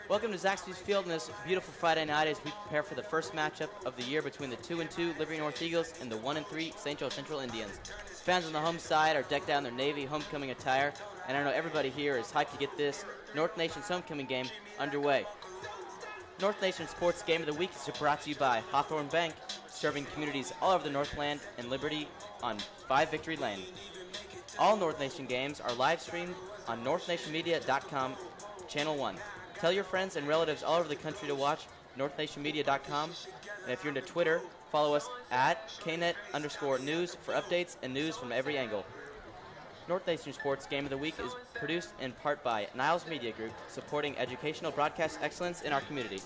Welcome to Zaxby's Field on this beautiful Friday night as we prepare for the first matchup of the year between the 2-2 Liberty North Eagles and the 1-3 St. Joe Central Indians. Fans on the home side are decked out in their Navy homecoming attire, and I know everybody here is hyped to get this North Nation's homecoming game underway. North Nation Sports Game of the Week is brought to you by Hawthorne Bank, serving communities all over the Northland and Liberty on 5 Victory Lane. All North Nation games are live streamed on northnationmedia.com, Channel 1. Tell your friends and relatives all over the country to watch northnationmedia.com. And if you're into Twitter, follow us at knet_news for updates and news from every angle. North Nation Sports Game of the Week is produced in part by Niles Media Group, supporting educational broadcast excellence in our community.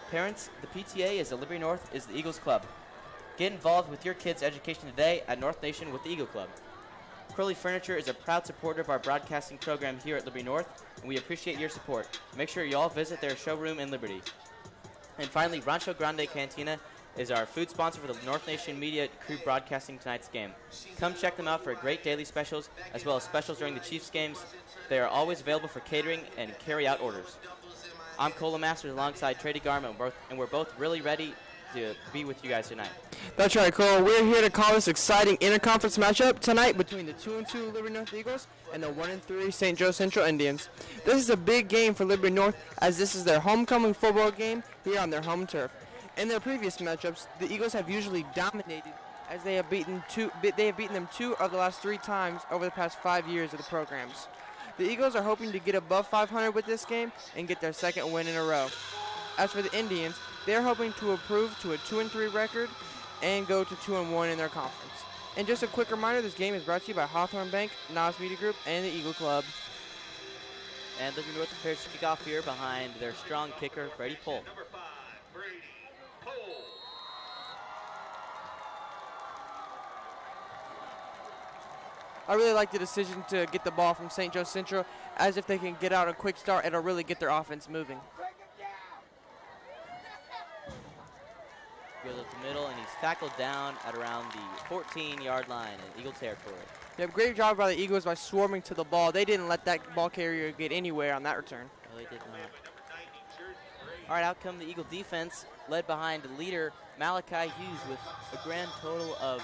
Parents, the PTA is the Liberty North is the Eagles Club. Get involved with your kids' education today at North Nation with the Eagle Club. Crowley Furniture is a proud supporter of our broadcasting program here at Liberty North, and we appreciate your support. Make sure you all visit their showroom in Liberty. And finally, Rancho Grande Cantina is our food sponsor for the North Nation Media crew broadcasting tonight's game. Come check them out for great daily specials, as well as specials during the Chiefs games. They are always available for catering and carry-out orders. I'm Cola Masters alongside Trady Garment, and we're both really ready to be with you guys tonight. That's right, Cole. We're here to call this exciting interconference matchup tonight between the 2-2 Liberty North Eagles and the 1-3 St. Joe Central Indians. This is a big game for Liberty North, as this is their homecoming football game here on their home turf. In their previous matchups, the Eagles have usually dominated, as they have beaten them 2 of the last 3 times over the past 5 years of the programs. The Eagles are hoping to get above 500 with this game and get their second win in a row. As for the Indians, they are hoping to improve to a 2-3 record and go to 2-1 in their conference. And just a quick reminder, this game is brought to you by Hawthorne Bank, Niles Media Group, and the Eagle Club. And Liberty North prepares to kick off here behind their strong kicker, Brady Pohl. I really like the decision to get the ball from St. Joe Central, as if they can get out a quick start, it'll really get their offense moving. Goes up the middle, and he's tackled down at around the 14-yard line in Eagle territory. Yep, great job by the Eagles by swarming to the ball. They didn't let that ball carrier get anywhere on that return. No, they did not. All right, out come the Eagle defense, led behind the leader, Malachi Hughes, with a grand total of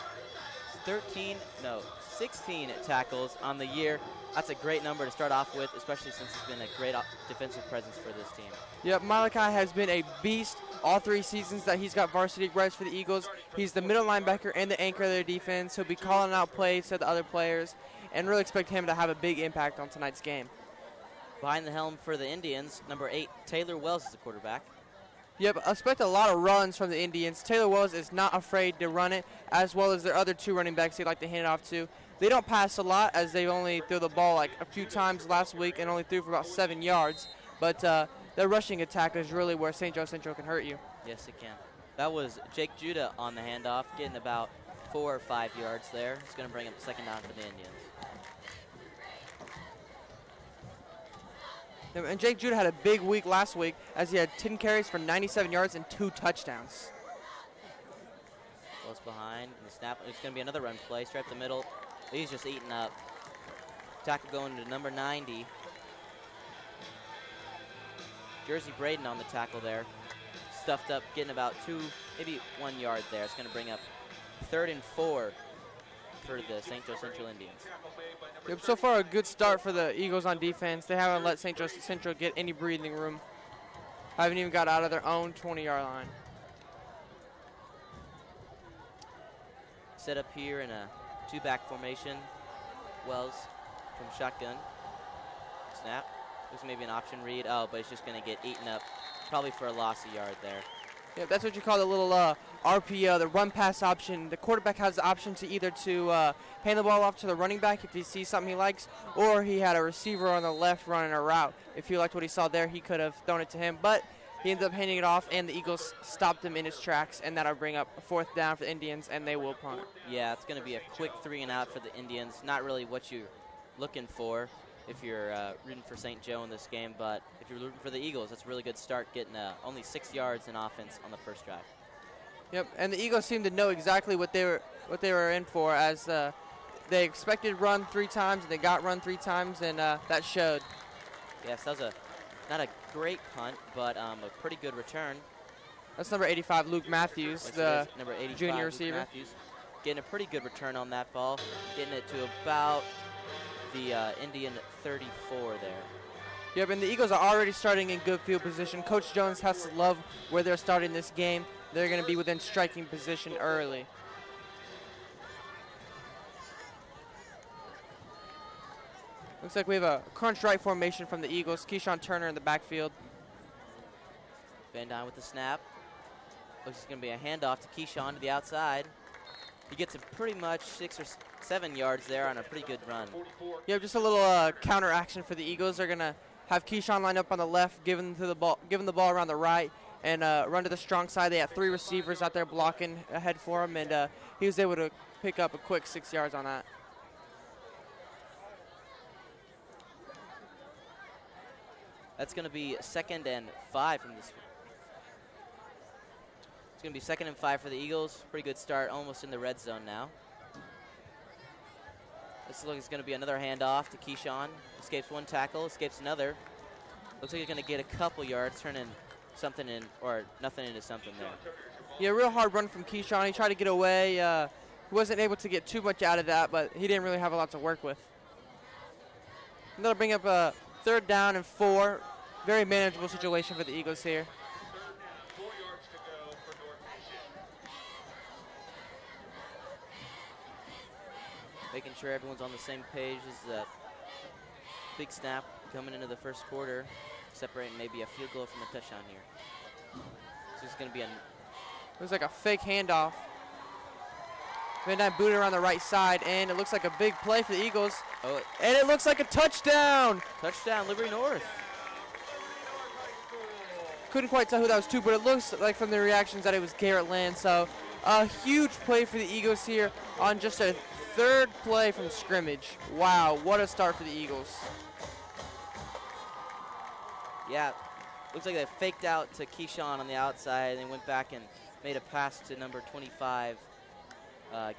16 tackles on the year. That's a great number to start off with, especially since it's been a great defensive presence for this team. Yep, Malachi has been a beast all 3 seasons that he's got varsity reps for the Eagles. He's the middle linebacker and the anchor of their defense. He'll be calling out plays to the other players, and really expect him to have a big impact on tonight's game. Behind the helm for the Indians, number 8, Taylor Wells is the quarterback. Yep, expect a lot of runs from the Indians. Taylor Wells is not afraid to run it, as well as their other 2 running backs they like to hand it off to. They don't pass a lot, as they only threw the ball like a few times last week and only threw for about 7 yards. But their rushing attack is really where St. Joe Central can hurt you. Yes, it can. That was Jake Judah on the handoff, getting about 4 or 5 yards there. It's going to bring up the second down for the Indians. And Jake Judah had a big week last week, as he had 10 carries for 97 yards and 2 touchdowns. Close behind, and the snap. It's going to be another run play, straight up the middle. He's just eating up. Tackle going to number 90. Jersey Braden on the tackle there. Stuffed up, getting about 2, maybe 1 yard there. It's going to bring up 3rd and 4 for the St. Joe Central Indians. Yep, so far a good start for the Eagles on defense. They haven't let St. Joe Central get any breathing room. Haven't even got out of their own 20-yard line. Set up here in a 2-back formation. Wells from shotgun. Snap. Looks maybe an option read. Oh, but it's just going to get eaten up, probably for a loss of yard there. Yeah, that's what you call the little RPO, the run-pass option. The quarterback has the option to either hand the ball off to the running back if he sees something he likes, or he had a receiver on the left running a route. If he liked what he saw there, he could have thrown it to him, but he ends up handing it off, and the Eagles stopped him in his tracks, and that'll bring up a 4th down for the Indians, and they will punt it. Yeah, it's going to be a quick 3-and-out for the Indians. Not really what you're looking for if you're rooting for St. Joe in this game, but if you're rooting for the Eagles, that's a really good start, getting only 6 yards in offense on the first drive. Yep, and the Eagles seemed to know exactly what they were in for, as they expected run 3 times, and they got run 3 times, and that showed. Yes, that was not a great punt, but a pretty good return. That's number 85, Luke Matthews, the number 85, junior Luke receiver. Matthews, getting a pretty good return on that ball, getting it to about the Indian 34 there. Yep, and the Eagles are already starting in good field position. Coach Jones has to love where they're starting this game. They're going to be within striking position early. Looks like we have a crunch right formation from the Eagles. Keyshawn Turner in the backfield. Van Dyne with the snap. Looks like it's going to be a handoff to Keyshawn to the outside. He gets a pretty much 6 or 7 yards there on a pretty good run. Yeah, just a little counter action for the Eagles. They're going to have Keyshawn line up on the left, giving the ball around the right, and run to the strong side. They had 3 receivers out there blocking ahead for him, and he was able to pick up a quick 6 yards on that. That's going to be 2nd and 5 from this. It's going to be 2nd and 5 for the Eagles. Pretty good start, almost in the red zone now. This looks like it's going to be another handoff to Keyshawn. Escapes one tackle, escapes another. Looks like he's going to get a couple yards, turning something in, or nothing into something there. Yeah, real hard run from Keyshawn. He tried to get away. He wasn't able to get too much out of that, but he didn't really have a lot to work with. And that'll bring up a 3rd down and 4. Very manageable situation for the Eagles here. Making sure everyone's on the same page as the big snap coming into the first quarter, separating maybe a field goal from a touchdown here. So it's going to be a... It was like a fake handoff. Van Dyne booted around the right side, and it looks like a big play for the Eagles. Oh, and it looks like a touchdown. Touchdown, Liberty North. Couldn't quite tell who that was to, but it looks like from the reactions that it was Garrett Land. So a huge play for the Eagles here on just a 3rd play from scrimmage. Wow, what a start for the Eagles. Yeah, looks like they faked out to Keyshawn on the outside and then went back and made a pass to number 25,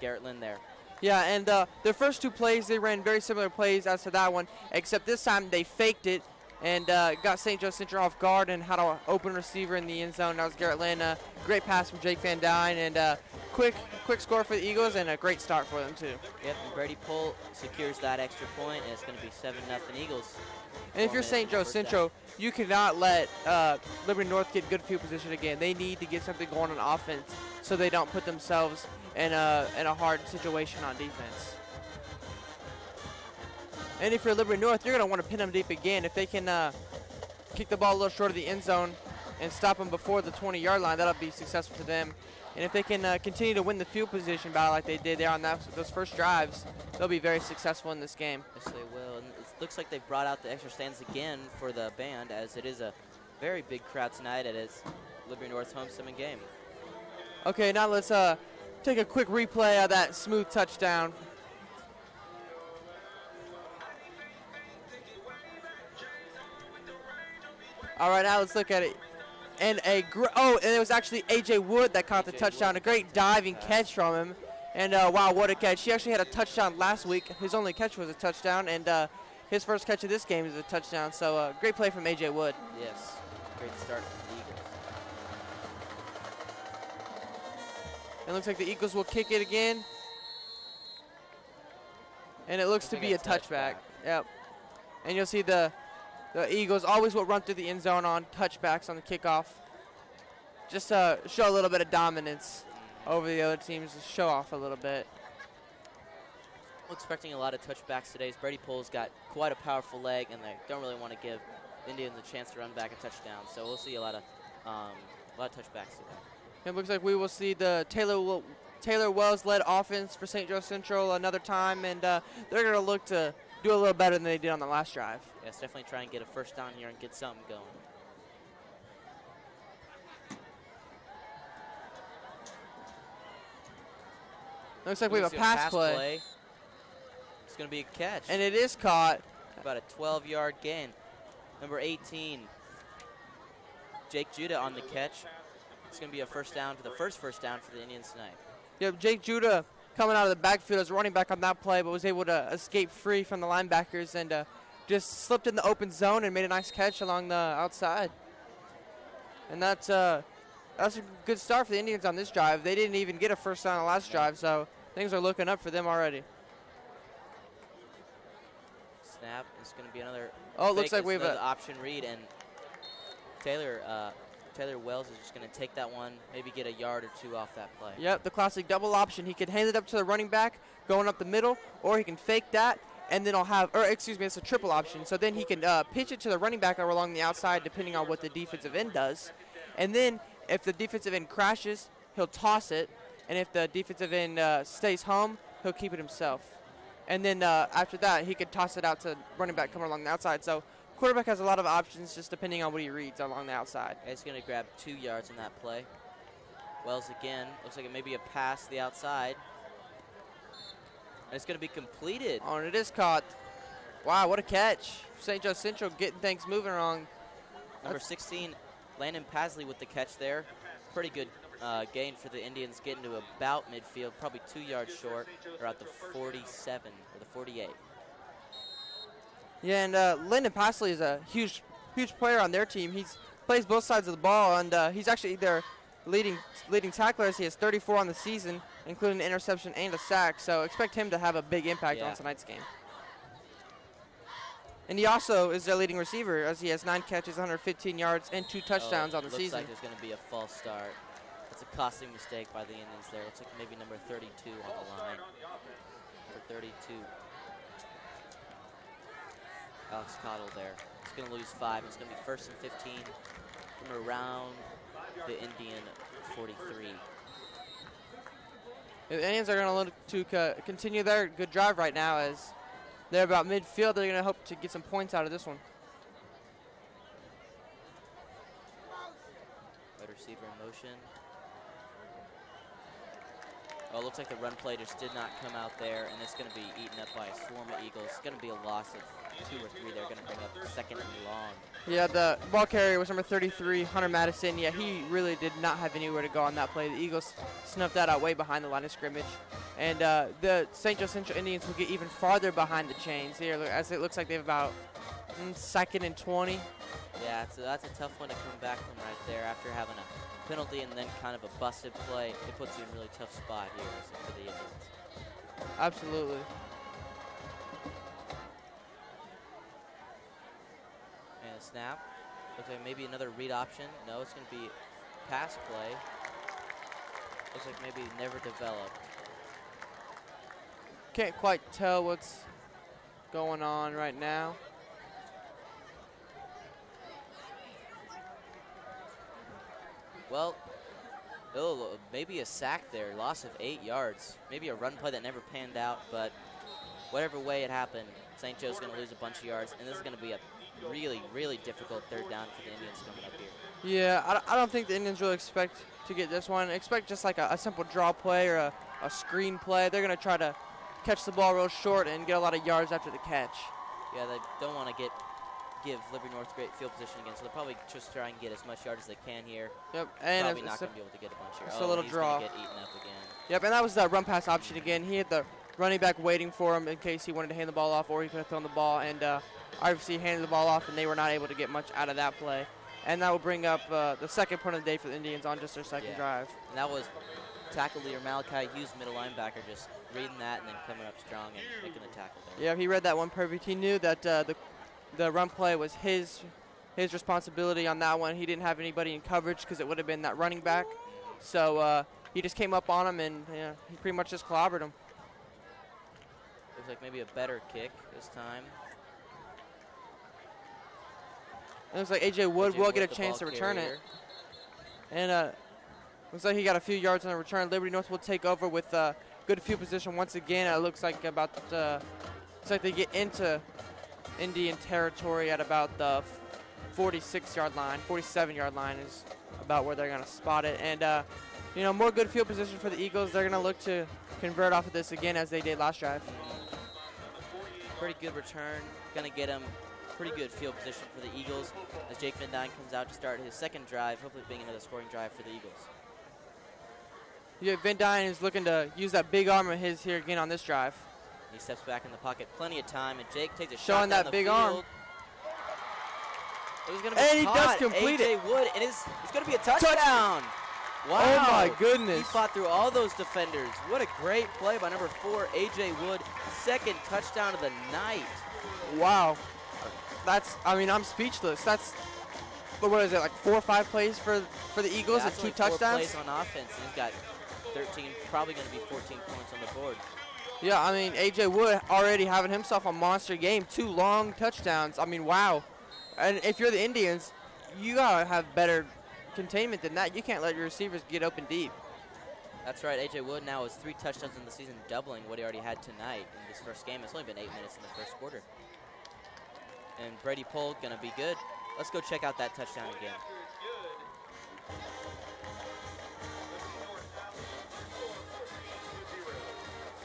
Garrett Lynn there. Yeah, and their first 2 plays, they ran very similar plays as to that one, except this time they faked it and got St. Joe Central off guard and had an open receiver in the end zone. That was Garrett Lynn. Great pass from Jake Van Dyne, and quick score for the Eagles and a great start for them too. Yep, and Brady Pohl secures that extra point, and it's going to be 7-0 Eagles. And if you're St. Joe Central, you cannot let Liberty North get good field position again. They need to get something going on offense so they don't put themselves in a hard situation on defense. And if you're Liberty North, you're going to want to pin them deep again. If they can kick the ball a little short of the end zone and stop them before the 20-yard line, that'll be successful for them. And if they can continue to win the field position battle like they did there on those first drives, they'll be very successful in this game. Yes, they will. And it looks like they've brought out the extra stands again for the band, as it is a very big crowd tonight at its Liberty North homecoming game. Okay, now let's take a quick replay of that smooth touchdown. All right, now let's look at it. And and it was actually A.J. Wood that caught the touchdown. A great diving catch from him. And wow, what a catch. He actually had a touchdown last week. His only catch was a touchdown, and his first catch of this game is a touchdown. So great play from A.J. Wood. Yes, great start from the Eagles. It looks like the Eagles will kick it again. And it looks to be a touchback. Yep. And you'll see the Eagles always will run through the end zone on touchbacks on the kickoff. Just to show a little bit of dominance over the other teams, to show off a little bit. I'm expecting a lot of touchbacks today. As Brady Pohl's got quite a powerful leg, and they don't really want to give the Indians a chance to run back a touchdown. So we'll see a lot of touchbacks today. It looks like we will see the Taylor Wells-led offense for St. Joe Central another time, and they're going to look to do a little better than they did on the last drive. Yes, definitely try and get a first down here and get something going. Looks like we have a pass play. It's going to be a catch. And it is caught. About a 12-yard gain. Number 18, Jake Judah on the catch. It's going to be a first down for the first down for the Indians tonight. Yep, Jake Judah coming out of the backfield as running back on that play, but was able to escape free from the linebackers and just slipped in the open zone and made a nice catch along the outside. And that's a good start for the Indians on this drive. They didn't even get a first down on the last drive, so things are looking up for them already. Snap is going to be another. Oh, it looks like we have an option read, and Taylor Wells is just going to take that one, maybe get a yard or two off that play. Yep, the classic double option. He could hand it up to the running back going up the middle, or he can fake that, and then it's a triple option. So then he can pitch it to the running back or along the outside, depending on what the defensive end does. And then if the defensive end crashes, he'll toss it, and if the defensive end stays home, he'll keep it himself. And then after that, he could toss it out to running back coming along the outside. So quarterback has a lot of options just depending on what he reads along the outside. He's going to grab 2 yards on that play. Wells again. Looks like it may be a pass to the outside. And it's going to be completed. Oh, and it is caught. Wow, what a catch. St. Joe Central getting things moving along. Number 16, Landon Pasley with the catch there. Pretty good gain for the Indians, getting to about midfield, probably 2 yards short, or at the 47 or the 48. Yeah, and Landon Pasley is a huge player on their team. He plays both sides of the ball, and he's actually their leading tackler. He has 34 on the season, including an interception and a sack. So expect him to have a big impact on tonight's game. And he also is their leading receiver, as he has 9 catches, 115 yards, and 2 touchdowns on the season. Looks like there's going to be a false start. That's a costly mistake by the Indians there. Looks like maybe number 32 on the line. Number 32. Alex Cottle there. He's going to lose 5. It's going to be 1st and 15 from around the Indian 43. The Indians are going to look to continue their good drive right now, as they're about midfield. They're going to hope to get some points out of this one. Wide receiver in motion. Oh, it looks like the run play just did not come out there, and it's going to be eaten up by a swarm of Eagles. It's going to be a loss of 2 or 3. They're going to bring up 2nd and long. Yeah, the ball carrier was number 33, Hunter Madison. Yeah, he really did not have anywhere to go on that play. The Eagles snuffed that out way behind the line of scrimmage. And the St. Joe Central Indians will get even farther behind the chains here, as it looks like they have about 2nd and 20. Yeah, that's a tough one to come back from right there after having a penalty and then kind of a busted play. It puts you in a really tough spot here for the Indians. Absolutely. And a snap. Looks like maybe another read option. No, it's going to be pass play. Looks like maybe never developed. Can't quite tell what's going on right now. Well, maybe a sack there, loss of 8 yards. Maybe a run play that never panned out, but whatever way it happened, St. Joe's going to lose a bunch of yards, and this is going to be a really, really difficult 3rd down for the Indians coming up here. Yeah, I don't think the Indians really expect to get this one. Expect just like a simple draw play or a screen play. They're going to try to catch the ball real short and get a lot of yards after the catch. Yeah, they don't want to give Liberty North great field position again, so they'll probably just try and get as much yards as they can here. Yep, and probably not going to be able to get a bunch here. It's a little draw. He's going to get eaten up again. Yep, and that was the run pass option again. He had the running back waiting for him in case he wanted to hand the ball off, or he could have thrown the ball, and obviously handed the ball off, and they were not able to get much out of that play. And that will bring up the 2nd point of the day for the Indians on just their 2nd drive. And that was tackle leader Malachi Hughes, middle linebacker, just reading that and then coming up strong and making the tackle there. Yeah, he read that one perfect. He knew that the run play was his responsibility on that one. He didn't have anybody in coverage because it would have been that running back. So he just came up on him, and he pretty much just clobbered him. Looks like maybe a better kick this time. It looks like A.J. Wood will get a chance to return it. And looks like he got a few yards on the return. Liberty North will take over with good field position once again. It looks like looks like they get into Indian territory at about the 46-yard line. 47-yard line is about where they're going to spot it. And, more good field position for the Eagles. They're going to look to convert off of this again as they did last drive. Pretty good return. Going to get him pretty good field position for the Eagles as Jake Van Dyne comes out to start his 2nd drive, hopefully being another scoring drive for the Eagles. Yeah, Van Dyne is looking to use that big arm of his here again on this drive. He steps back in the pocket, plenty of time, and Jake takes a shot Showing down that the big field. arm. It was going to be And he does caught. complete A.J. it. Wood, and it's going to be a touchdown. Wow. Oh my He goodness. fought through all those defenders. What a great play by number 4, A.J. Wood. Second touchdown of the night. Wow. I'm speechless. That's, what is it, like 4 or 5 plays for the Eagles Yeah, and that's 2 only 4 touchdowns? plays on offense. And he's got 13, probably going to be 14 points on the board. Yeah, I mean, A.J. Wood already having himself a monster game. 2 long touchdowns. I mean, wow. And if you're the Indians, you got to have better containment than that. You can't let your receivers get open deep. That's right. A.J. Wood now has 3 touchdowns in the season, doubling what he already had tonight in this first game. It's only been 8 minutes in the first quarter. And Brady Pohl going to be good. Let's go check out that touchdown again.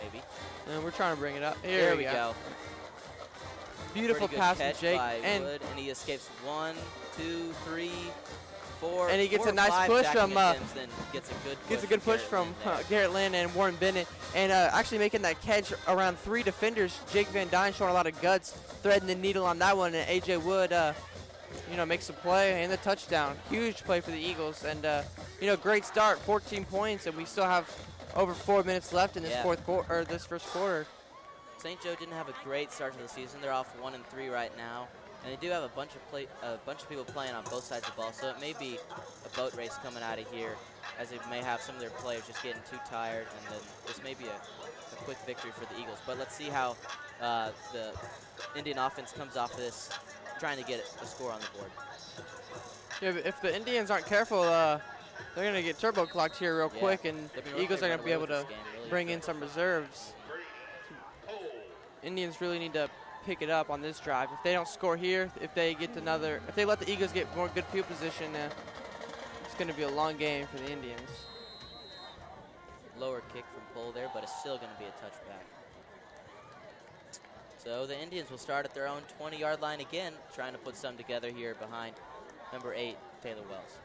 Maybe. And we're trying to bring it up. Here There we go. Beautiful Pretty good pass from catch Jake. by And Wood, and he escapes 1, 2, 3, 4. And he gets 4 a nice or 5 push backing from, attempts, then gets a good push from Garrett Lynn there. Garrett Lynn and Warren Bennett. And actually making that catch around 3 defenders. Jake Van Dyne showing a lot of guts, threading the needle on that one. And A.J. Wood, makes a play and the touchdown. Huge play for the Eagles. And, great start, 14 points. And we still have over 4 minutes left in this this first quarter. St. Joe didn't have a great start to the season. They're off 1-3 right now, and they do have a bunch of people playing on both sides of the ball. So it may be a boat race coming out of here, as they may have some of their players just getting too tired, and then this may be a quick victory for the Eagles. But let's see how the Indian offense comes off of this, trying to get a score on the board. Yeah, but if the Indians aren't careful, they're going to get turbo clocked here real quick, and the Eagles are going to be able to bring in some reserves. Indians really need to pick it up on this drive. If they don't score here, if they let the Eagles get more good field position, it's going to be a long game for the Indians. Lower kick from Pohl there, but it's still going to be a touchback. So the Indians will start at their own 20-yard line again, trying to put something together here behind number 8, Taylor Wells.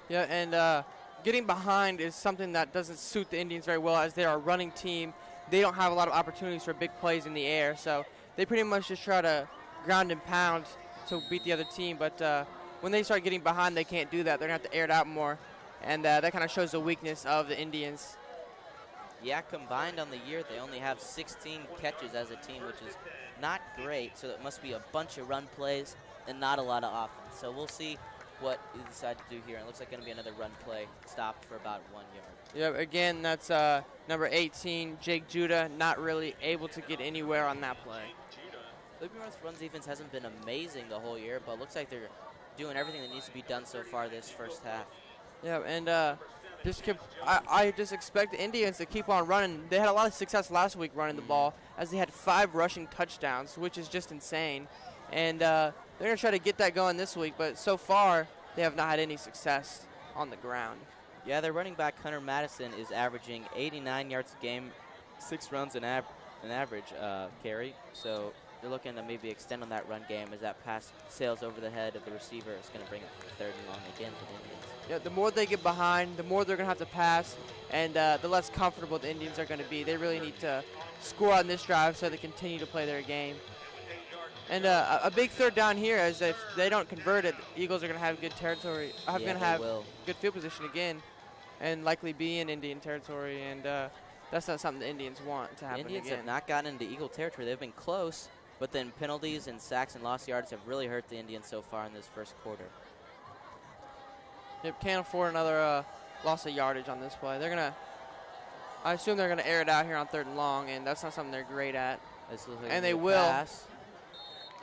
Yeah, and getting behind is something that doesn't suit the Indians very well, as they are a running team. They don't have a lot of opportunities for big plays in the air, so they pretty much just try to ground and pound to beat the other team. But when they start getting behind, they can't do that. They're going to have to air it out more, and that kind of shows the weakness of the Indians. Yeah, combined on the year, they only have 16 catches as a team, which is not great, so it must be a bunch of run plays and not a lot of offense. So we'll see what you decide to do here. And it looks like going to be another run play stopped for about 1 yard. Yeah, again, that's number 18, Jake Judah, not really able to get anywhere on that play. Liberty North's run defense hasn't been amazing the whole year, but it looks like they're doing everything that needs to be done so far this first half. Yeah, and I just expect the Indians to keep on running. They had a lot of success last week running the ball, as they had 5 rushing touchdowns, which is just insane. And they're going to try to get that going this week, but so far they have not had any success on the ground. Yeah, their running back, Hunter Madison, is averaging 89 yards a game, 6 runs an average carry. So they're looking to maybe extend on that run game, as that pass sails over the head of the receiver. It's going to bring up 3rd and long again for the Indians. Yeah, the more they get behind, the more they're going to have to pass, and the less comfortable the Indians are going to be. They really need to score on this drive so they continue to play their game. And a big 3rd down here, as if they don't convert it, the Eagles are going to have good territory. Going to have good field position again, and likely be in Indian territory. And that's not something the Indians want to happen The Indians again. have not gotten into Eagle territory. They've been close, but then penalties and sacks and lost yards have really hurt the Indians so far in this first quarter. Yep, can't afford another loss of yardage on this play. I assume they're gonna air it out here on 3rd and long, and that's not something they're great at. And they will. Pass.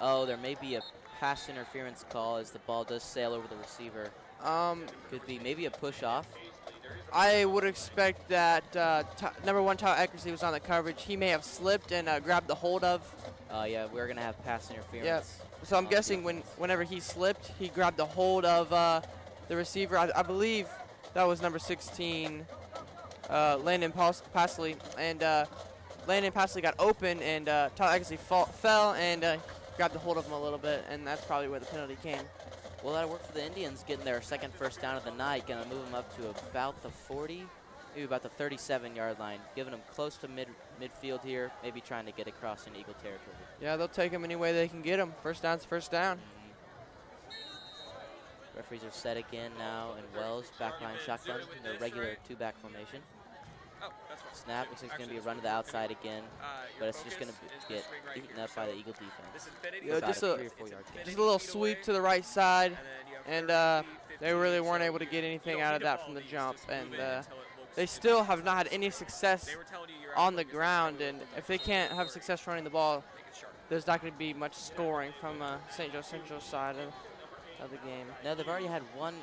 Oh, there may be a pass interference call as the ball does sail over the receiver. Could be maybe a push off. I would expect that number 1, Tyler Eckersley, was on the coverage. He may have slipped and grabbed the hold of. Yeah, we're gonna have pass interference. Yeah. So I'm guessing whenever he slipped, he grabbed the hold of the receiver. I believe that was number 16, Landon Pasley, and Landon Pasley got open, and Tyler Eckersley fell and grabbed the hold of him a little bit, and that's probably where the penalty came. Well, that'll work for the Indians, getting their 2nd first down of the night. Gonna move them up to about the 40. maybe about the 37-yard line, giving them close to midfield here, maybe trying to get across in Eagle territory. Yeah, they'll take him any way they can get him. First down's first down. Referees are set again now, and Wells backline shotgun in their regular two-back formation. Snap looks like it's going to be a run to the outside again, but it's just going to get eaten up by the Eagle defense. Yeah, just a 3 or 4 yard gain. Just a little sweep to the right side, and they really weren't able to get anything out of that from the jump. And they still have not had any success on the ground, and if they can't have success running the ball, there's not going to be much scoring from St. Joe Central's side of the game. Now, they've already had one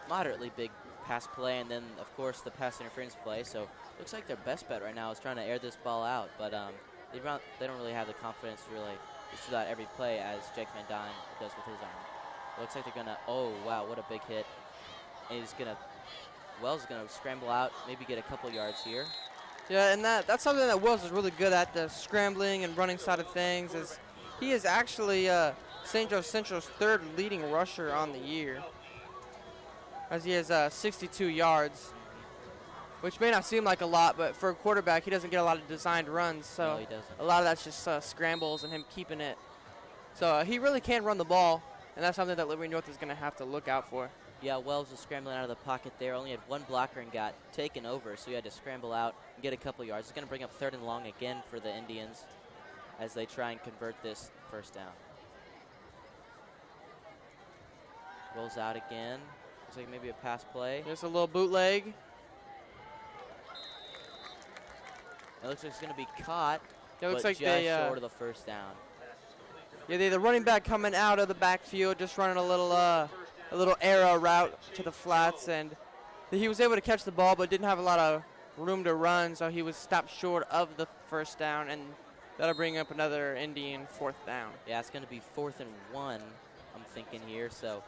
moderately big pass play, and then, of course, the pass interference play. So looks like their best bet right now is trying to air this ball out, but they don't really have the confidence to really just out every play as Jake Van Dyne does with his arm. It looks like they're gonna. Oh wow, what a big hit! And Wells is gonna scramble out, maybe get a couple yards here. Yeah, and that's something that Wells is really good at, the scrambling and running side of things. Is he is actually St. Joe Central's third leading rusher on the year, as he has 62 yards, which may not seem like a lot, but for a quarterback, he doesn't get a lot of designed runs. So no, he doesn't. A lot of that's just scrambles and him keeping it. So he really can run the ball, and that's something that Liberty North is going to have to look out for. Yeah, Wells was scrambling out of the pocket there. Only had one blocker and got taken over, so he had to scramble out and get a couple yards. It's going to bring up 3rd and long again for the Indians as they try and convert this first down. Rolls out again. Looks like maybe a pass play. Just a little bootleg. It looks like it's going to be caught, It looks but like just they short of the first down. Yeah, the running back coming out of the backfield, just running a little arrow route to the flats, and he was able to catch the ball, but didn't have a lot of room to run, so he was stopped short of the first down, and that'll bring up another Indian 4th down. Yeah, it's going to be 4th and 1, I'm thinking here, so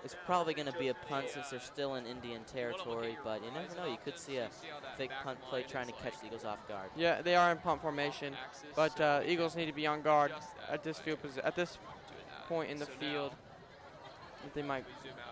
it's probably going to be a punt since they're still in Indian territory, but you never know. You could see a fake punt play trying to catch the Eagles off guard. Yeah, they are in punt formation, but Eagles need to be on guard at this point in the field. They might,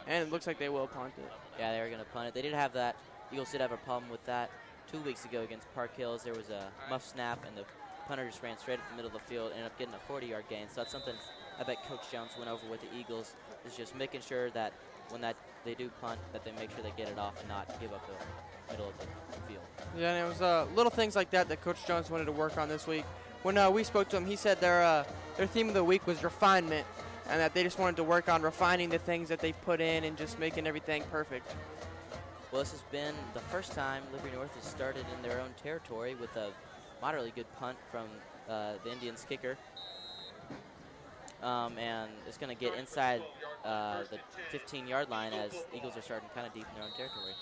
and it looks like they will punt it. Yeah, they are going to punt it. They did have that. Eagles did have a problem with that 2 weeks ago against Park Hills. There was a muff snap, and the punter just ran straight up the middle of the field, ended up getting a 40-yard gain. So that's something I bet Coach Jones went over with the Eagles, is just making sure that when they do punt, that they make sure they get it off and not give up the middle of the field. Yeah, and it was little things like that Coach Jones wanted to work on this week. When we spoke to him, he said their theme of the week was refinement, and that they just wanted to work on refining the things that they've put in and just making everything perfect. Well, this has been the first time Liberty North has started in their own territory with a moderately good punt from the Indians kicker. And it's going to get inside the 15-yard line as Eagles are starting kind of deep in their own territory.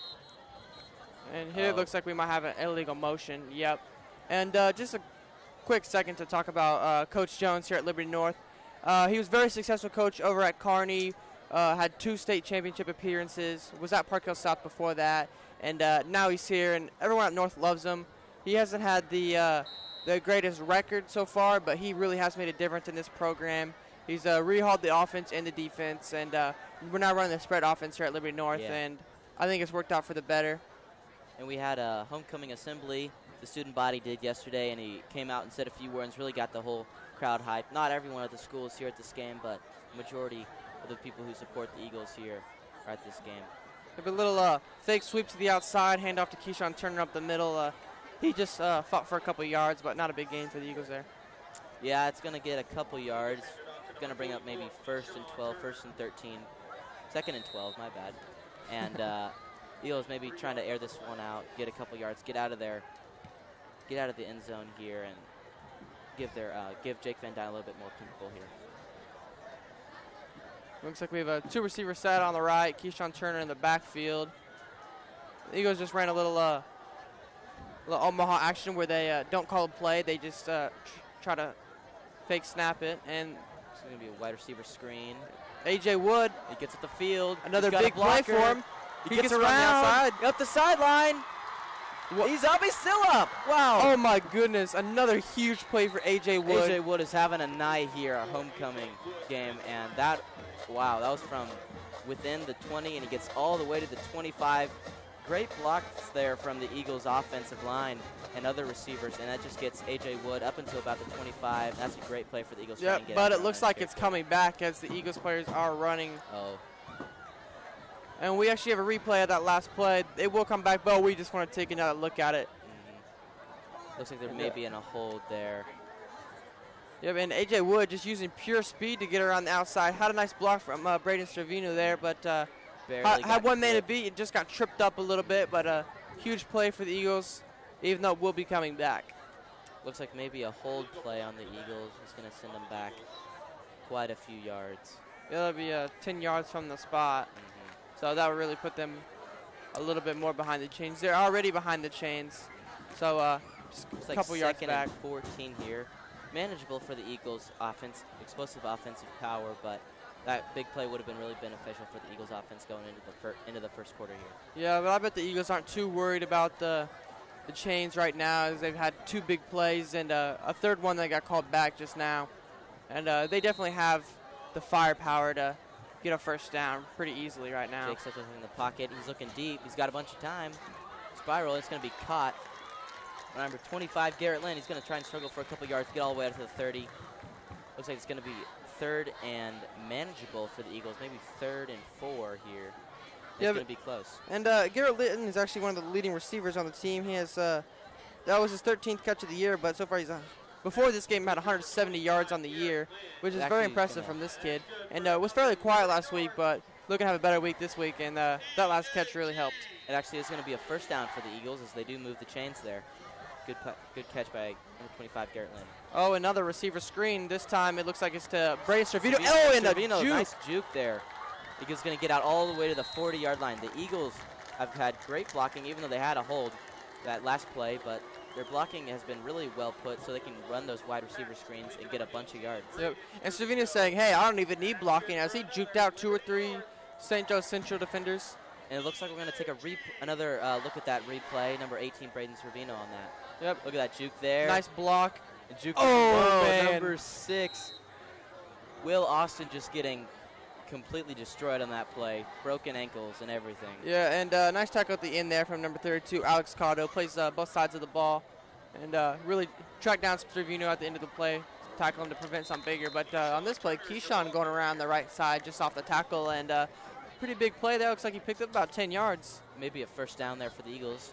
And here it looks like we might have an illegal motion. Yep. And just a quick second to talk about Coach Jones here at Liberty North. He was a very successful coach over at Kearney, had 2 state championship appearances, was at Park Hill South before that, and now he's here, and everyone at North loves him. He hasn't had the greatest record so far, but he really has made a difference in this program. He's rehauled the offense and the defense, and we're now running the spread offense here at Liberty North, and I think it's worked out for the better. And we had a homecoming assembly the student body did yesterday, and he came out and said a few words, really got the whole crowd hyped. Not everyone at the school is here at this game, but the majority of the people who support the Eagles here are at this game. A little fake sweep to the outside, hand off to Keyshawn Turner up the middle. He just fought for a couple yards, but not a big gain for the Eagles there. Yeah, it's going to get a couple yards. It's going to bring up maybe 1st and 12, 1st and 13, 2nd and 12, my bad. And Eagles maybe trying to air this one out, get a couple yards, get out of there, get out of the end zone here, and give Jake Van Dyne a little bit more control here. Looks like we have a 2 receiver set on the right, Keyshawn Turner in the backfield. The Eagles just ran a little Omaha action where they don't call a play. They just try to fake snap it. And it's going to be a wide receiver screen. A.J. Wood. He gets at the field. Another big play for him. He gets around. Up the sideline. He's up. He's still up. Wow. Oh, my goodness. Another huge play for A.J. Wood. A.J. Wood is having a night here, a homecoming game. And that was from within the 20, and he gets all the way to the 25. great blocks there from the Eagles offensive line and other receivers, and that just gets A.J. Wood up until about the 25. That's a great play for the Eagles. Yep, but it looks like it's coming back as the Eagles players are running. Oh. And we actually have a replay of that last play. It will come back, but we just want to take another look at it. Looks like there may be in a hold there. Yep, and A.J. Wood just using pure speed to get around the outside. Had a nice block from Braden Stravino there, but had one man to beat. It just got tripped up a little bit, but a huge play for the Eagles, even though it will be coming back. Looks like maybe a hold play on the Eagles. He's going to send them back quite a few yards. It'll be 10 yards from the spot. So that would really put them a little bit more behind the chains. They're already behind the chains. So just a couple yards back. And 14 here. Manageable for the Eagles offense, explosive offensive power, but that big play would have been really beneficial for the Eagles offense going into the first quarter here. Yeah, but I bet the Eagles aren't too worried about the chains right now, as they've had two big plays and a third one that got called back just now. And they definitely have the firepower to get a first down pretty easily right now. Jake's looking in the pocket. He's looking deep. He's got a bunch of time. Spiral. It's going to be caught. Number 25, Garrett Lynn. He's going to try and struggle for a couple yards to get all the way out to the 30. Looks like it's going to be third and manageable for the Eagles. Maybe 3rd and 4 here. It's going to be close. And Garrett Lynn is actually one of the leading receivers on the team. He has that was his 13th catch of the year, but so far he's before this game had 170 yards on the year, which is very impressive from this kid. And was fairly quiet last week, but looking to have a better week this week, and that last catch really helped. It actually is going to be a first down for the Eagles as they do move the chains there. Good catch by number 25, Garrett Lynn. Oh, another receiver screen. This time it looks like it's to Braden Stravino. Oh, and a juke. Nice juke there. Eagles going to get out all the way to the 40-yard line. The Eagles have had great blocking, even though they had a hold that last play, but their blocking has been really well put so they can run those wide receiver screens and get a bunch of yards. Yep. And Stravino's saying, hey, I don't even need blocking, as he juked out 2 or 3 St. Joe Central defenders. And it looks like we're going to take another look at that replay. Number 18, Braden Stravino on that. Yep. Look at that juke there. Nice block. Juke. Oh, man. Number 6. Will Austin just getting completely destroyed on that play. Broken ankles and everything. Yeah, and nice tackle at the end there from number 32, Alex Cotto. Plays both sides of the ball. And really tracked down Stravino at the end of the play. Tackle him to prevent something bigger. But on this play, Keyshawn going around the right side just off the tackle. And pretty big play there. Looks like he picked up about 10 yards. Maybe a first down there for the Eagles.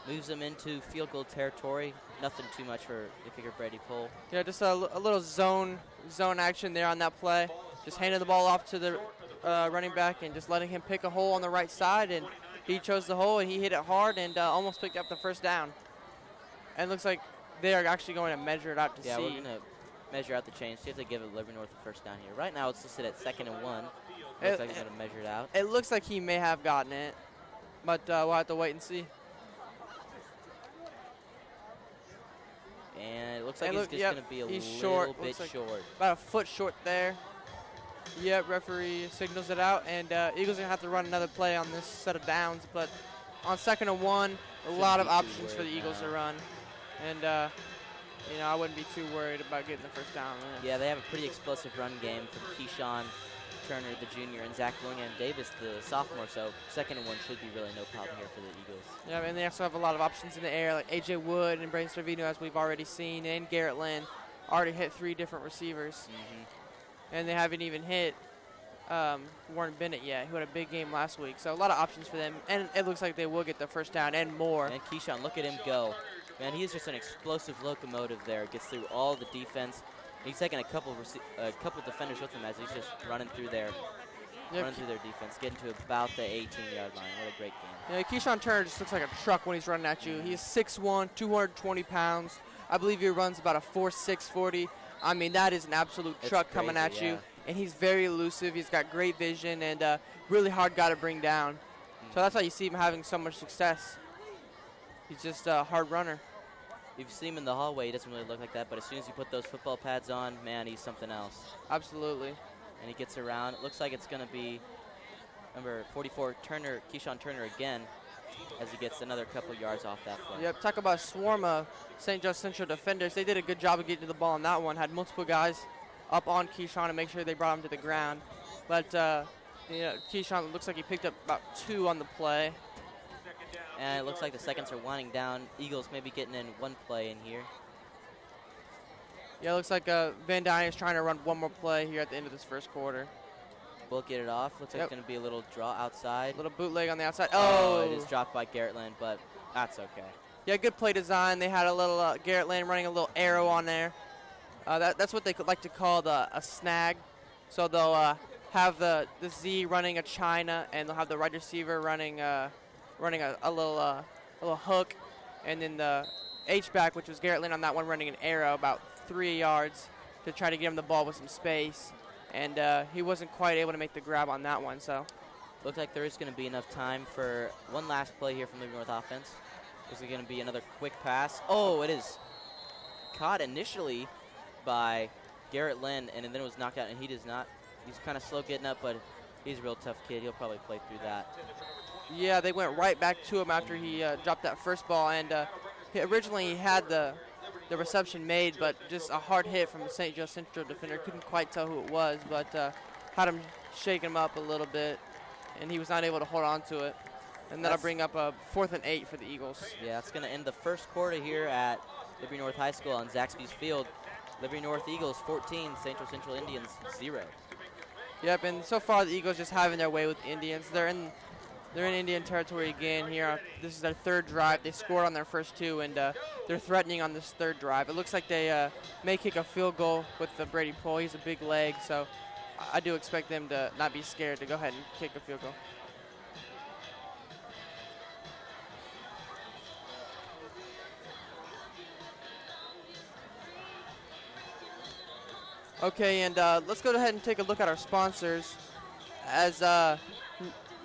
Moves them into field goal territory. Nothing too much for the kicker, Brady Pohl. Yeah, just a little zone action there on that play. Just handing the ball off to the running back and just letting him pick a hole on the right side. And he chose the hole, and he hit it hard and almost picked up the first down. And it looks like they are actually going to measure it out to see. Yeah, we're going to measure out the change. See if they give it Liberty North a first down here. Right now it's listed at 2nd and 1. Looks like he's going to measure it out. It looks like he may have gotten it, but we'll have to wait and see. And it looks like he's just going to be a little bit short. About a foot short there. Yep, referee signals it out, and Eagles going to have to run another play on this set of downs. But on 2nd and 1, a lot of options for the Eagles to run. And, I wouldn't be too worried about getting the first down. Yeah, they have a pretty explosive run game from Keyshawn Turner, the junior, and Zach Willingham Davis, the sophomore. So 2nd and 1 should be really no problem here for the Eagles. Yeah, and they also have a lot of options in the air, like A.J. Wood and Braden Stravino, as we've already seen, and Garrett Lynn already hit 3 different receivers. And they haven't even hit Warren Bennett yet, who had a big game last week. So a lot of options for them, and it looks like they will get the first down and more. And Keyshawn, look at him go. Man, he is just an explosive locomotive there. Gets through all the defense. He's taking a couple defenders with him as he's just running through their defense, getting to about the 18-yard line. What a great game. Yeah, Keyshawn Turner just looks like a truck when he's running at you. He's 6'1", 220 pounds. I believe he runs about a 4.6 40. I mean, that is an absolute truck coming at you. And he's very elusive. He's got great vision and really hard guy to bring down. So that's how you see him having so much success. He's just a hard runner. You've seen him in the hallway. He doesn't really look like that, but as soon as you put those football pads on, man, he's something else. Absolutely. And he gets around. It looks like it's going to be number 44, Keyshawn Turner again, as he gets another couple yards off that play. Yep, talk about a swarm of St. Joe Central defenders. They did a good job of getting to the ball on that one. Had multiple guys up on Keyshawn to make sure they brought him to the ground. But, Keyshawn looks like he picked up about 2 on the play. And it looks like the seconds are winding down. Eagles maybe getting in one play in here. Yeah, it looks like Van Dyne is trying to run one more play here at the end of this first quarter. Will get it off. Looks like it's going to be a little draw outside. Little bootleg on the outside. Oh, it is dropped by Garrett Lynn, but that's okay. Yeah, good play design. They had a little Garrett Lynn running a little arrow on there. That's what they like to call a snag. So they'll have the Z running a China, and they'll have the wide receiver running a little hook, and then the H-back, which was Garrett Lynn on that one, running an arrow about 3 yards to try to get him the ball with some space. And he wasn't quite able to make the grab on that one. So looks like there is going to be enough time for one last play here from the North offense. This is going to be another quick pass. Oh, it is caught initially by Garrett Lynn, and then it was knocked out, and he does not. He's kind of slow getting up, but he's a real tough kid. He'll probably play through that. Yeah, they went right back to him after he dropped that first ball, and originally he had the reception made, but just a hard hit from the St. Joe Central defender. Couldn't quite tell who it was, but had him shaking him up a little bit, and he was not able to hold on to it. And that'll bring up a 4th and 8 for the Eagles. Yeah, it's going to end the first quarter here at Liberty North High School on Zaxby's Field. Liberty North Eagles 14, St. Joe Central Indians 0. Yep, and so far the Eagles just having their way with the Indians. They're in Indian territory again here. This is their third drive. They scored on their first two, and they're threatening on this third drive. It looks like they may kick a field goal with Brady Poole. He's a big leg, so I do expect them to not be scared to go ahead and kick a field goal. Okay, and let's go ahead and take a look at our sponsors. As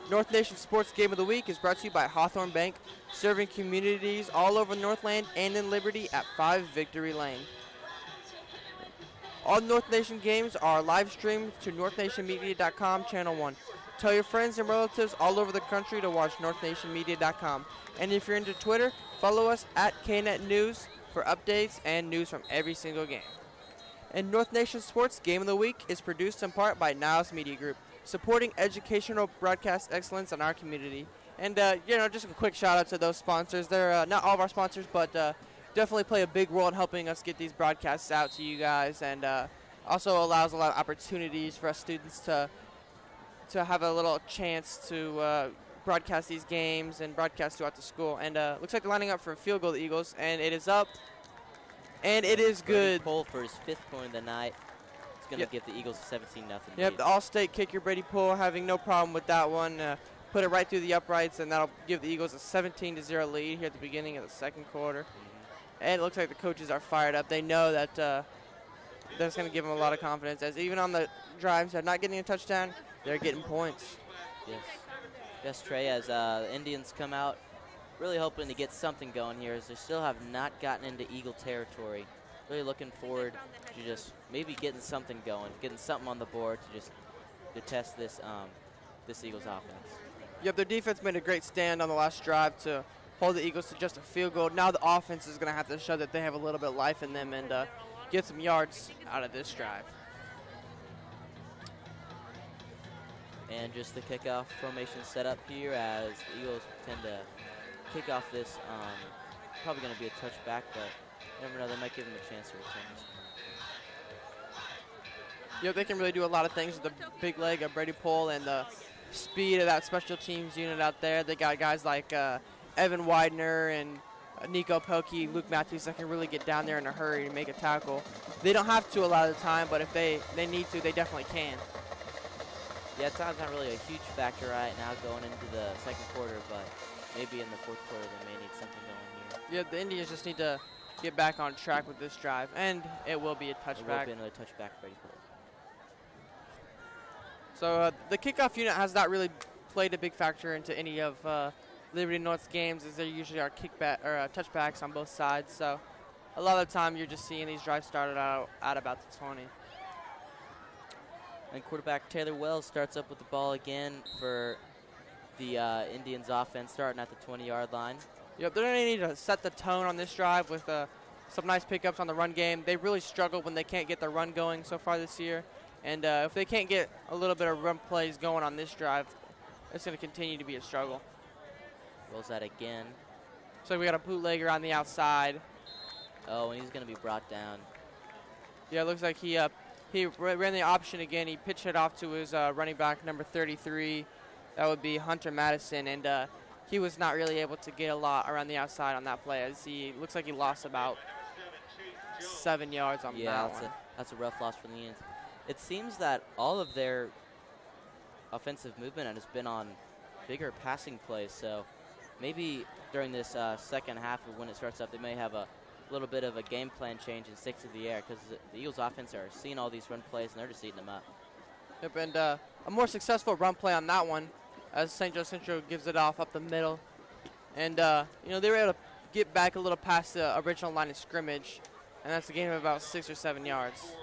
North Nation Sports Game of the Week is brought to you by Hawthorne Bank, serving communities all over Northland and in Liberty at 5 Victory Lane. All North Nation games are live streamed to northnationmedia.com Channel 1. Tell your friends and relatives all over the country to watch northnationmedia.com. And if you're into Twitter, follow us at KNet News for updates and news from every single game. And North Nation Sports Game of the Week is produced in part by Niles Media Group, supporting educational broadcast excellence in our community. And, just a quick shout out to those sponsors. They're not all of our sponsors, but definitely play a big role in helping us get these broadcasts out to you guys, and also allows a lot of opportunities for us students to have a little chance to broadcast these games and broadcast throughout the school. And looks like they're lining up for a field goal, the Eagles, and it is up. And it is good. Poole for his 5th point of the night. It's going to give the Eagles a 17-0 lead. Yep, the All-State kicker Brady Poole having no problem with that one. Put it right through the uprights, and that'll give the Eagles a 17-0 lead here at the beginning of the second quarter. Mm-hmm. And it looks like the coaches are fired up. They know that that's going to give them a lot of confidence, as even on the drives they're not getting a touchdown, they're getting points. Yes, Trey, as the Indians come out, really hoping to get something going here, as they still have not gotten into Eagle territory. Really looking forward to just maybe getting something going, getting something on the board to test this Eagles offense. Yep, their defense made a great stand on the last drive to hold the Eagles to just a field goal. Now the offense is going to have to show that they have a little bit of life in them and get some yards out of this drive. And just the kickoff formation set up here, as the Eagles tend to kick off this. Probably going to be a touchback, but you never know. They might give them a chance to return this one. Yep, they can really do a lot of things with the big leg of Brady Poole and the speed of that special teams unit out there. They got guys like Evan Widener and Nico Pelkey, Luke Matthews that can really get down there in a hurry and make a tackle. They don't have to a lot of the time, but if they need to, they definitely can. Yeah, time's not really a huge factor right now going into the second quarter, but maybe in the fourth quarter they may need something going here. Yeah, the Indians just need to get back on track with this drive, and it will be a touchback. It will be another touchback for Brady Poole. So the kickoff unit has not really played a big factor into any of Liberty North's games, as there usually are kickback or touchbacks on both sides. So a lot of the time you're just seeing these drives started out at about the 20. And quarterback Taylor Wells starts up with the ball again for the Indians offense, starting at the 20-yard line. Yep, they're going to need to set the tone on this drive with some nice pickups on the run game. They really struggled when they can't get the run going so far this year. And if they can't get a little bit of run plays going on this drive, it's going to continue to be a struggle. Rolls that again. So we got a bootlegger on the outside. Oh, and he's going to be brought down. Yeah, it looks like he ran the option again. He pitched it off to his running back, number 33. That would be Hunter Madison, and he was not really able to get a lot around the outside on that play, as he looks like he lost about 7 yards on that one. That's a rough loss for the Indians. It seems that all of their offensive movement has been on bigger passing plays, so maybe during this second half of when it starts up, they may have a little bit of a game plan change and stick to the air, because the Eagles offense are seeing all these run plays and they're just eating them up. Yep, and a more successful run play on that one, as St. Joe Central gives it off up the middle. And, they were able to get back a little past the original line of scrimmage, and that's a gain of about 6 or 7 yards.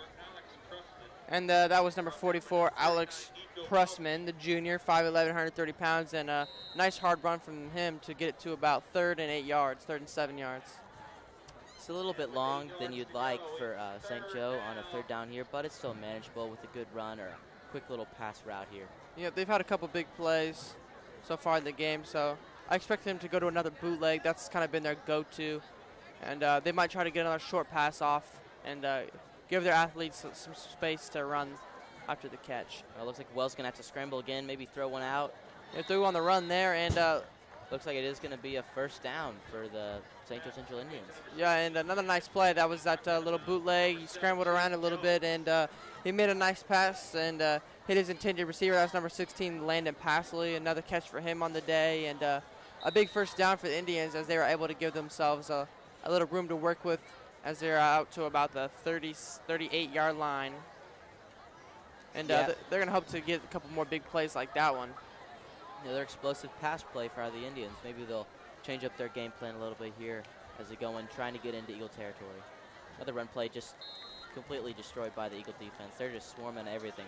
And that was number 44, Alex Pressman, the junior, 5'11", 130 pounds, and a nice hard run from him to get it to about 3rd and 7 yards. It's a little bit long than you'd like for St. Joe on a 3rd down here, but it's still manageable with a good run or a quick little pass route here. Yeah, they've had a couple big plays so far in the game, so I expect them to go to another bootleg. That's kind of been their go-to, and they might try to get another short pass off and give their athletes some space to run after the catch. Well, it looks like Wells going to have to scramble again, maybe throw one out. They threw on the run there, and looks like it is going to be a 1st down for the St. Joe Central Indians. Yeah, and another nice play. That was that little bootleg. He scrambled around a little bit, and he made a nice pass and hit his intended receiver. That was number 16, Landon Passley. Another catch for him on the day, and a big 1st down for the Indians, as they were able to give themselves a little room to work with as they're out to about the 38-yard line. And they're going to hope to get a couple more big plays like that one. Another explosive pass play for the Indians. Maybe they'll change up their game plan a little bit here as they go in, trying to get into Eagle territory. Another run play just completely destroyed by the Eagle defense. They're just swarming everything.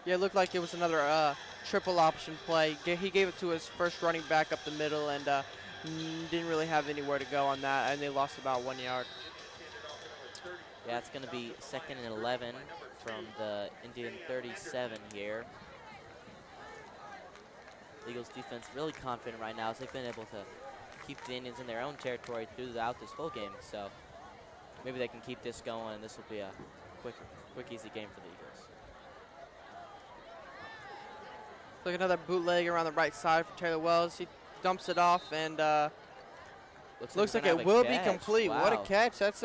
Yeah, it looked like it was another triple option play. He gave it to his first running back up the middle, and didn't really have anywhere to go on that, and they lost about 1 yard. Yeah, it's going to be 2nd and 11 from the Indian 37 here. Eagles defense really confident right now, as they've been able to keep the Indians in their own territory throughout this whole game. So maybe they can keep this going, and this will be a quick, easy game for the Eagles. Look, another bootleg around the right side for Taylor Wells. He dumps it off, and looks like it will be complete. Wow. What a catch. That's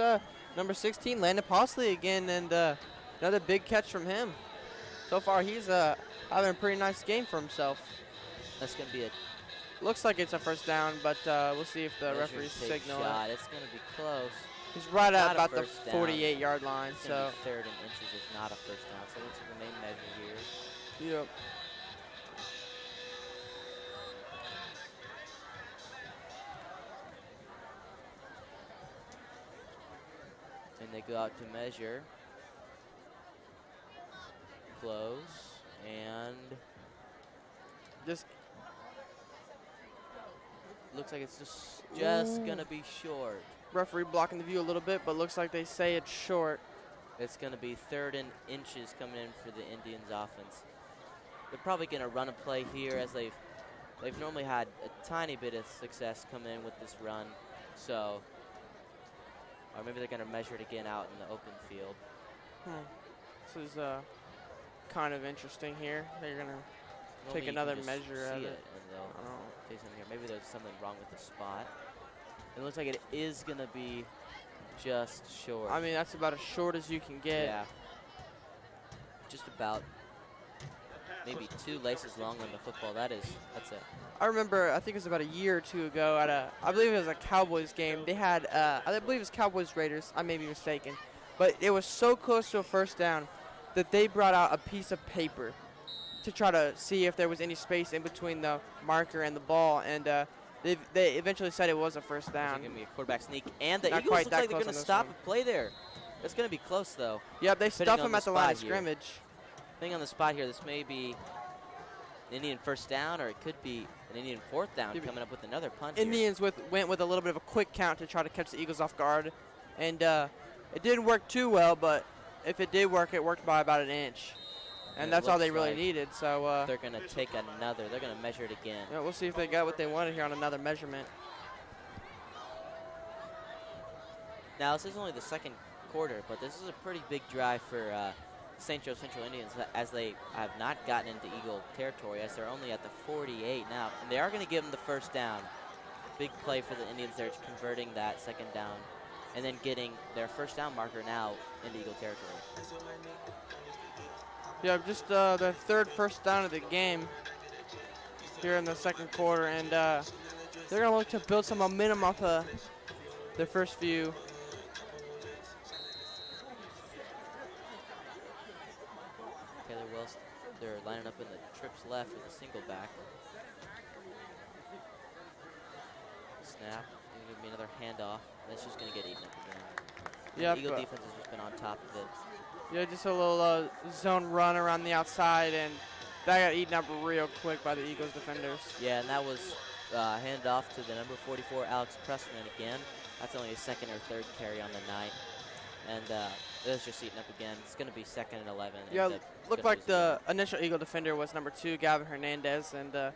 number 16, Landon Passley again, and another big catch from him. So far, he's having a pretty nice game for himself. That's going to be looks like it's a 1st down, but we'll see if the referees signal it. It's going to be close. He's right at about the 48 yard line. It's going to be 3rd and inches, if not a 1st down. So it's the main measure here. Yep. And they go out to measure. Close. And just looks like it's just going to be short. Referee blocking the view a little bit, but looks like they say it's short. It's going to be 3rd and inches coming in for the Indians offense. They're probably going to run a play here, as they've normally had a tiny bit of success come in with this run. So, or maybe they're going to measure it again out in the open field. This is kind of interesting here. They're going to take another measure at it. I don't know. Here. Maybe there's something wrong with the spot. It looks like it is going to be just short. I mean, that's about as short as you can get. Yeah. Just about maybe 2 laces long on the football. That's it. I remember, I think it was about a year or 2 ago at I believe it was a Cowboys game. They had, I believe it was Cowboys Raiders. I may be mistaken. But it was so close to a 1st down that they brought out a piece of paper to try to see if there was any space in between the marker and the ball, and they eventually said it was a 1st down. It's going to be a quarterback sneak, and the Not Eagles quite look that like they're close going to on stop this and play there. It's going to be close, though. Yeah, they stuff him at the line of here. scrimmage. Depending on the spot here, this may be an Indian 1st down, or it could be an Indian 4th down coming up with another punt. Indians went with a little bit of a quick count to try to catch the Eagles off guard, and it didn't work too well, but if it did work, it worked by about an inch. And it that's all they looks really like needed. So they're going to take another. They're going to measure it again. yeah, we'll see if they got what they wanted here on another measurement. Now, this is only the second quarter, but this is a pretty big drive for St. Joe Central Indians, as they have not gotten into Eagle territory, as they're only at the 48 now. And they are going to give them the first down. Big play for the Indians there, converting that second down and then getting their first down marker now into Eagle territory. Yeah, just their third first down of the game here in the second quarter. And they're going to look to build some momentum off their first few. Taylor Wells, they're lining up in the trips left with a single back. Snap, gonna give me another handoff. That's just gonna get eaten up again. Yep. Eagle defense has just been on top of it. Yeah, just a little zone run around the outside, and that got eaten up real quick by the Eagles defenders. Yeah, and that was handed off to the number 44, Alex Pressman again. That's only his second or third carry on the night. And that's just eaten up again. It's going to be second and 11. Yeah, looked like the initial Eagle defender was number 2, Gavin Hernandez, and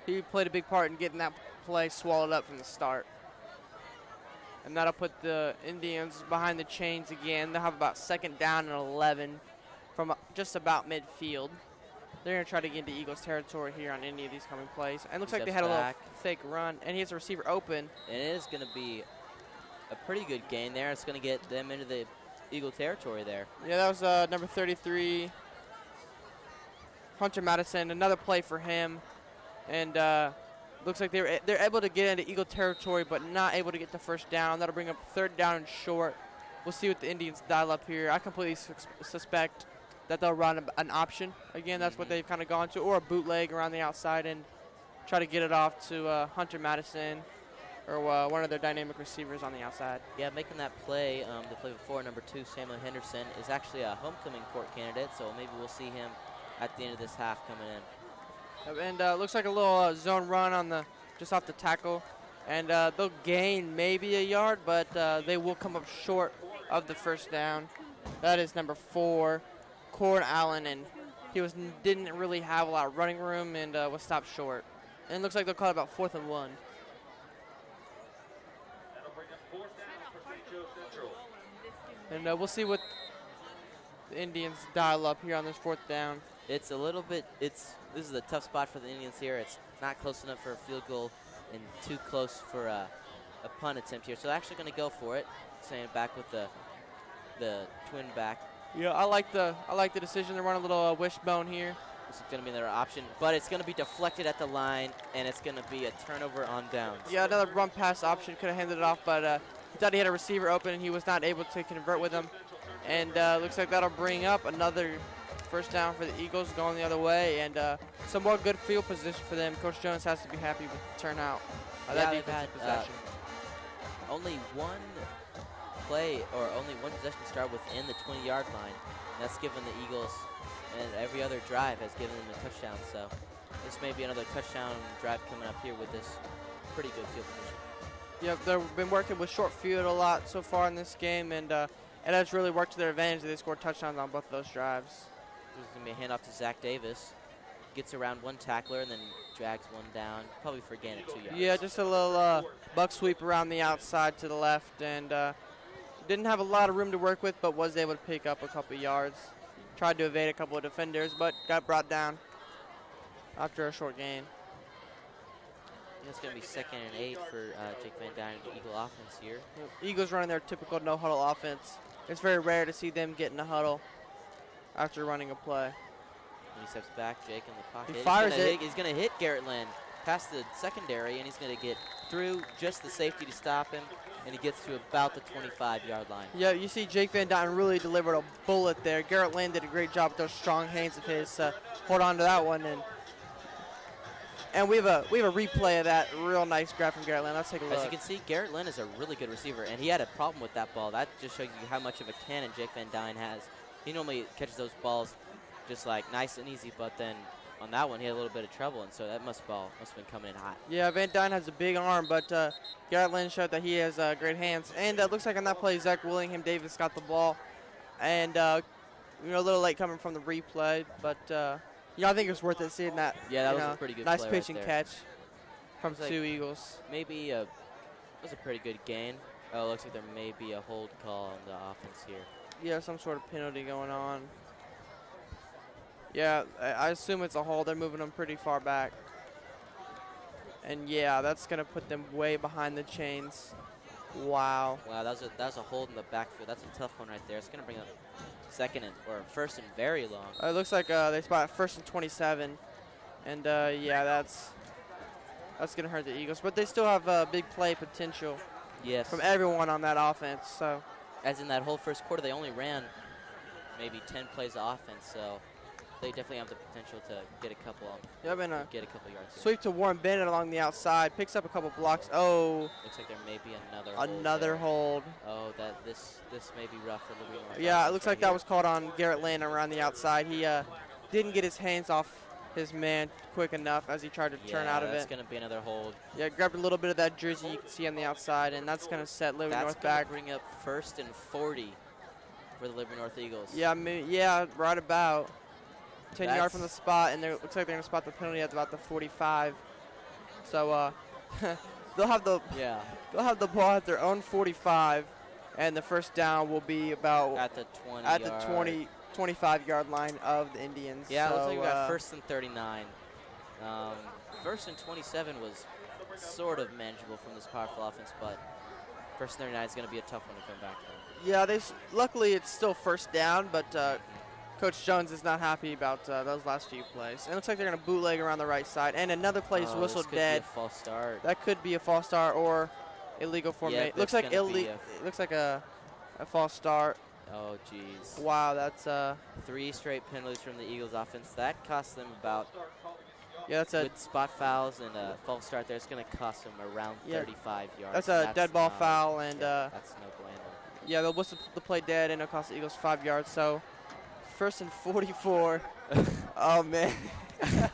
he played a big part in getting that play swallowed up from the start. And that'll put the Indians behind the chains again. They'll have about second down and 11 from just about midfield. They're going to try to get into Eagles territory here on any of these coming plays. And it looks like they had a little fake run, and he has a receiver open. And it is going to be a pretty good gain there. It's going to get them into the Eagle territory there. Yeah, that was number 33, Hunter Madison. Another play for him. And looks like they're able to get into Eagle territory, but not able to get the first down. That'll bring up third down and short. We'll see what the Indians dial up here. I completely suspect that they'll run an option. Again, that's what they've kind of gone to, or a bootleg around the outside and try to get it off to Hunter Madison or one of their dynamic receivers on the outside. Yeah, making that play, the play before, number 2, Samuel Henderson, is actually a homecoming court candidate, so maybe we'll see him at the end of this half coming in. And looks like a little zone run on just off the tackle. And they'll gain maybe a yard, but they will come up short of the first down. That is number 4, Cord Allen, and he didn't really have a lot of running room and was stopped short. And it looks like they'll call it about 4th and 1. And we'll see what the Indians dial up here on this 4th down. It's a little bit, this is a tough spot for the Indians here. It's not close enough for a field goal and too close for a punt attempt here. So they're actually going to go for it, staying back with the twin back. Yeah, I like the decision. They're running a little wishbone here. This is going to be their option, but it's going to be deflected at the line, and it's going to be a turnover on downs. Yeah, another run pass option. Could have handed it off, but he thought he had a receiver open, and he was not able to convert with him. And looks like that'll bring up another first down for the Eagles going the other way, and some more good field position for them. Coach Jones has to be happy with the turnout of that defensive possession. Only one play or only one possession start within the 20-yard line. And that's given the Eagles, and every other drive has given them a touchdown. So this may be another touchdown drive coming up here with this pretty good field position. Yeah, they've been working with short field a lot so far in this game, and it has really worked to their advantage. They scored touchdowns on both of those drives. This is going to be a handoff to Zach Davis. Gets around one tackler and then drags one down, probably for a gain of 2 yards. Yeah, just a little buck sweep around the outside to the left, and didn't have a lot of room to work with, but was able to pick up a couple yards. Tried to evade a couple of defenders, but got brought down after a short gain. Yeah, it's going to be 2nd and 8 for Jake Van Dyne and the Eagle offense here. Eagles running their typical no-huddle offense. It's very rare to see them get in a huddle after running a play. When he steps back, Jake in the pocket. He fires it. He's going to hit Garrett Lynn past the secondary, and he's going to get through just the safety to stop him, and he gets to about the 25-yard line. Yeah, you see Jake Van Dyne really delivered a bullet there. Garrett Lynn did a great job with those strong hands of his. Hold on to that one, and we have a replay of that. Real nice grab from Garrett Lynn. Let's take a look. As you can see, Garrett Lynn is a really good receiver, and he had a problem with that ball. That just shows you how much of a cannon Jake Van Dyne has. He normally catches those balls just like nice and easy, but then on that one he had a little bit of trouble, and so that must have been coming in hot. Yeah, Van Dyne has a big arm, but Garrett Lynn showed that he has great hands. And it looks like on that play, Zach Willingham Davis got the ball and a little late coming from the replay, but I think it was worth it seeing that. Yeah, that was a pretty good nice play pitch right and there. catch from two Eagles. Maybe it was a pretty good gain. Oh, it looks like there may be a hold call on the offense here. Yeah, some sort of penalty going on. Yeah, I assume it's a hold. They're moving them pretty far back. And yeah, that's going to put them way behind the chains. Wow. Wow, that was a hold in the backfield. That's a tough one right there. It's going to bring up first and very long. It looks like they spot first and 27. And yeah, that's going to hurt the Eagles. But they still have big play potential. Yes. From everyone on that offense. So, as in that whole first quarter, they only ran maybe 10 plays of offense. So they definitely have the potential to get a couple yards. Here. Sweep to Warren Bennett along the outside, picks up a couple blocks. Oh, looks like there may be another hold. Oh, this may be rough for Liberty North. Yeah, it looks like that was called on Garrett Lane around the outside. He didn't get his hands off his man quick enough as he tried to turn out of it. That's going to be another hold. Yeah, grabbed a little bit of that jersey you can see on the outside, and that's going to set Liberty North back. That's going to bring up first and 40 for the Liberty North Eagles. Yeah, right about 10 yards from the spot, and it looks like they're going to spot the penalty at about the 45. So they'll have the ball at their own 45, and the first down will be about at the 25-yard line of the Indians. Yeah, it looks like we got first and 39. First and 27 was sort of manageable from this powerful offense, but first and 39 is going to be a tough one to come back from. Yeah, luckily it's still first down, but Coach Jones is not happy about those last few plays. And it looks like they're going to bootleg around the right side, and another play is whistled dead. Be a false start. That could be a false start or illegal formation. Yeah, it looks like a false start. Oh, jeez. Wow, that's 3 straight penalties from the Eagles offense. That cost them about, with spot fouls and a false start there, it's going to cost them around 35 yards. That's a dead ball foul, and that's no bueno. Yeah, they'll whistle the play dead, and it'll cost the Eagles 5 yards. So, first and 44. Oh, man. I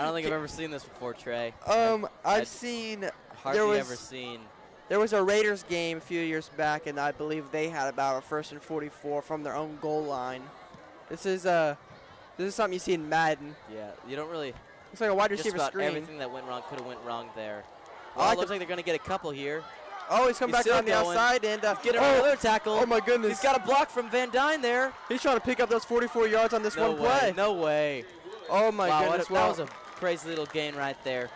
don't think I've ever seen this before, Trey. I've seen. Hardly ever seen. There was a Raiders game a few years back, and I believe they had about a first and 44 from their own goal line. This is something you see in Madden. Yeah, you don't really. It's like a wide receiver screen. Everything that went wrong could have went wrong there. Well, it looks like they're going to get a couple here. Oh, he's come back on the outside and get another tackle. Oh my goodness! He's got a block from Van Dyne there. He's trying to pick up those 44 yards on this one play. No way. Oh my goodness! That was a crazy little gain right there.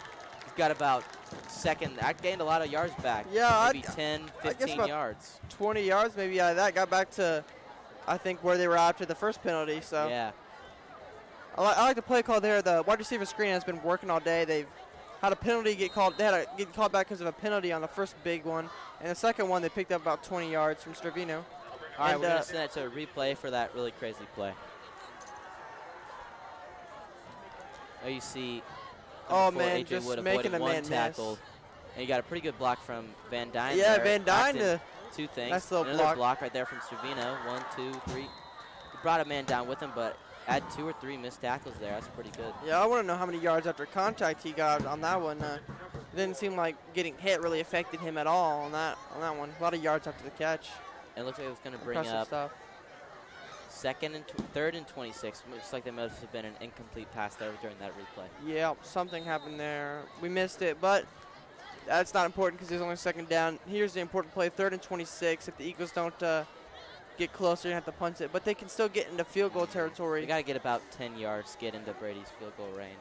He's got about second. I gained a lot of yards back. Yeah, maybe 10, 15 yards. 20 yards maybe out of that. Got back to, I think, where they were after the first penalty. So yeah. I like the play call there. The wide receiver screen has been working all day. They've had a penalty get called. They had to get called back because of a penalty on the first big one. And the second one, they picked up about 20 yards from Stravino. All right, we're going to send it to a replay for that really crazy play. Oh, you see. Oh, man, AJ just Wood making a man tackle. And you got a pretty good block from Van Dyne. Yeah, there. Van Dyne. 2 things. Nice little Another block right there from Stravino. 1, 2, 3. He brought a man down with him, but had 2 or 3 missed tackles there. That's pretty good. Yeah, I want to know how many yards after contact he got on that one. It didn't seem like getting hit really affected him at all on that one. A lot of yards after the catch. It looks like it was going to bring up third and 26. Looks like there must have been an incomplete pass there during that replay. Yeah, something happened there. We missed it, but that's not important because there's only second down. Here's the important play, 3rd and 26. If the Eagles don't get closer, you have to punt it. But they can still get into field goal territory. You got to get about 10 yards to get into Brady's field goal range.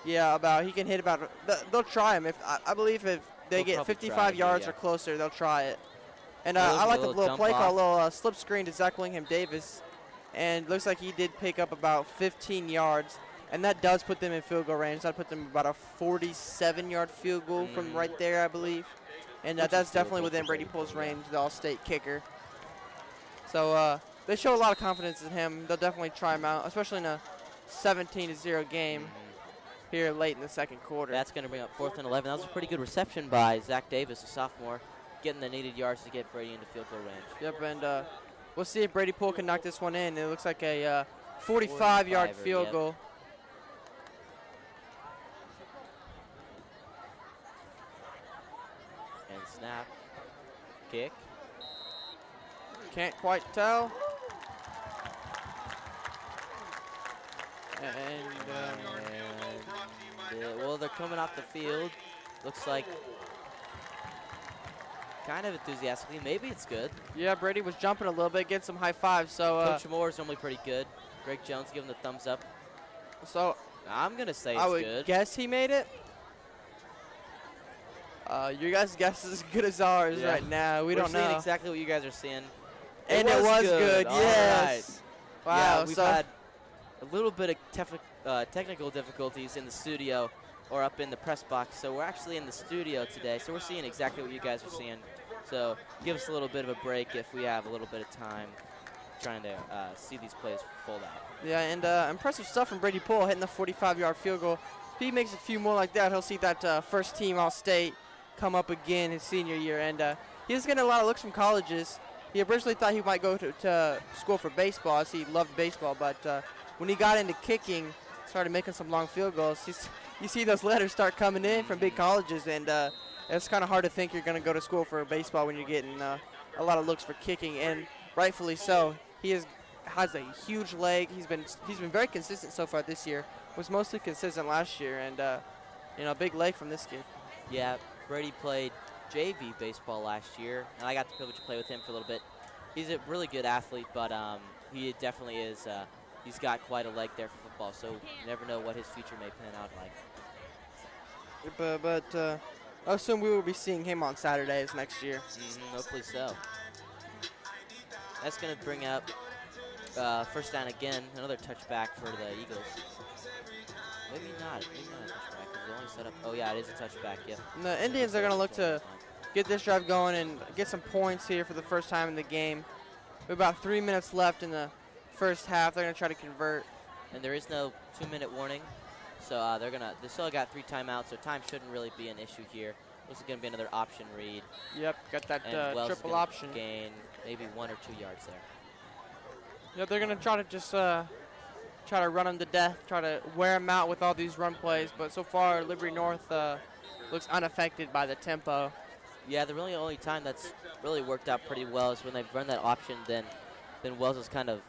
Yeah, he can hit about. They'll try him. I believe if they get 55 yards or closer, they'll try it. And I like the little play call, a little slip screen to Zach Willingham Davis. And looks like he did pick up about 15 yards. And that does put them in field goal range. That puts them about a 47-yard field goal from right there, I believe. And that's definitely within Brady Pool's range, the all-state kicker. So they show a lot of confidence in him. They'll definitely try him out, especially in a 17-0 game here late in the second quarter. That's going to bring up 4th and 11. That was a pretty good reception by Zach Davis, a sophomore, getting the needed yards to get Brady into field goal range. Yep, and we'll see if Brady Pool can knock this one in. It looks like a 45-yard field goal. And snap. Kick. Can't quite tell. Well, they're coming off the field. Looks like kind of enthusiastically. Maybe it's good. Yeah, Brady was jumping a little bit, getting some high fives. So Coach Moore is normally pretty good. Greg Jones giving the thumbs up. So I'm gonna say it's I would good. guess he made it. Your guys' guess is as good as ours right now. We're don't know. seeing Exactly what you guys are seeing. And it was good. Yes. Right. Wow. Yeah, we've had a little bit of technical difficulties in the studio or up in the press box. So we're actually in the studio today. So we're seeing exactly what you guys are seeing. So give us a little bit of a break if we have a little bit of time trying to see these plays fold out. Yeah, and impressive stuff from Brady Poole hitting the 45-yard field goal. If he makes a few more like that, he'll see that first team All-State come up again his senior year. And he's getting a lot of looks from colleges. He originally thought he might go to school for baseball, as he loved baseball. But when he got into kicking, started making some long field goals, you see those letters start coming in from big colleges. And it's kind of hard to think you're going to go to school for baseball when you're getting a lot of looks for kicking, and rightfully so. He has a huge leg. He's been very consistent so far this year. Was mostly consistent last year, and a big leg from this kid. Yeah, Brady played JV baseball last year, and I got the privilege to play with him for a little bit. He's a really good athlete, but he definitely is. He's got quite a leg there for football, so you never know what his future may pan out like. But I assume we will be seeing him on Saturdays next year. Hopefully so. That's going to bring up first down again, another touchback for the Eagles. Maybe not a touchback, because they only set up. Oh, yeah, it is a touchback, yep. And the Indians are going to look to get this drive going and get some points here for the first time in the game. We have about 3 minutes left in the first half. They're going to try to convert. And there is no 2-minute warning, so they still got 3 timeouts, so time shouldn't really be an issue here. This is going to be another option read. Yep, got that triple option. Gain maybe 1 or 2 yards there. Yeah, they're going to try to just try to run them to death, try to wear them out with all these run plays. But so far, Liberty North looks unaffected by the tempo. Yeah, the really only time that's really worked out pretty well is when they've run that option, then Wells has kind of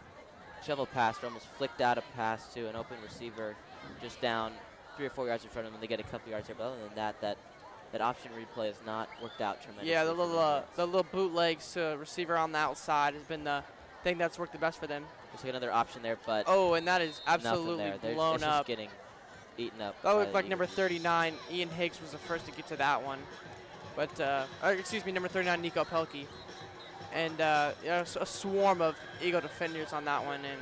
shovel passed or almost flicked out a pass to an open receiver just down 3 or 4 yards in front of him, and they get a couple yards there. But other than that option replay has not worked out tremendously. Yeah, the little bootlegs to receiver on the outside has been the thing that's worked the best for them. There's like another option there, but and that is absolutely blown it's up. Just getting eaten up. That looked like number 39, Ian Higgs, was the first to get to that one. But number 39, Nico Pelkey. And a swarm of Eagle defenders on that one, and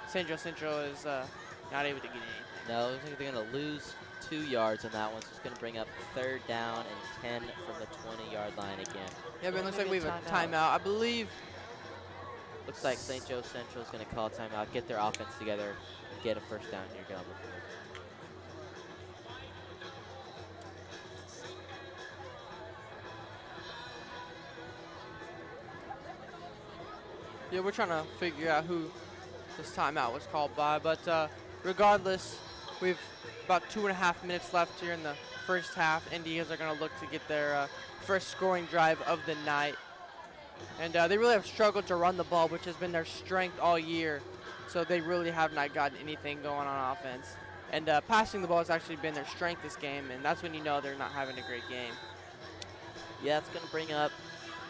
St. Joe Central is not able to get any. No, it looks like they're going to lose 2 yards on that one, so it's going to bring up 3rd down and 10 from the 20-yard line again. Yeah, but it looks like we have a timeout. I believe. Looks like St. Joe Central is going to call a timeout, get their offense together, and get a first down here, Galvin. Yeah, we're trying to figure out who this timeout was called by, but regardless, we've about 2.5 minutes left here in the first half. Indians are going to look to get their first scoring drive of the night. And they really have struggled to run the ball, which has been their strength all year. So they really have not gotten anything going on offense. And passing the ball has actually been their strength this game, and that's when you know they're not having a great game. Yeah, it's going to bring up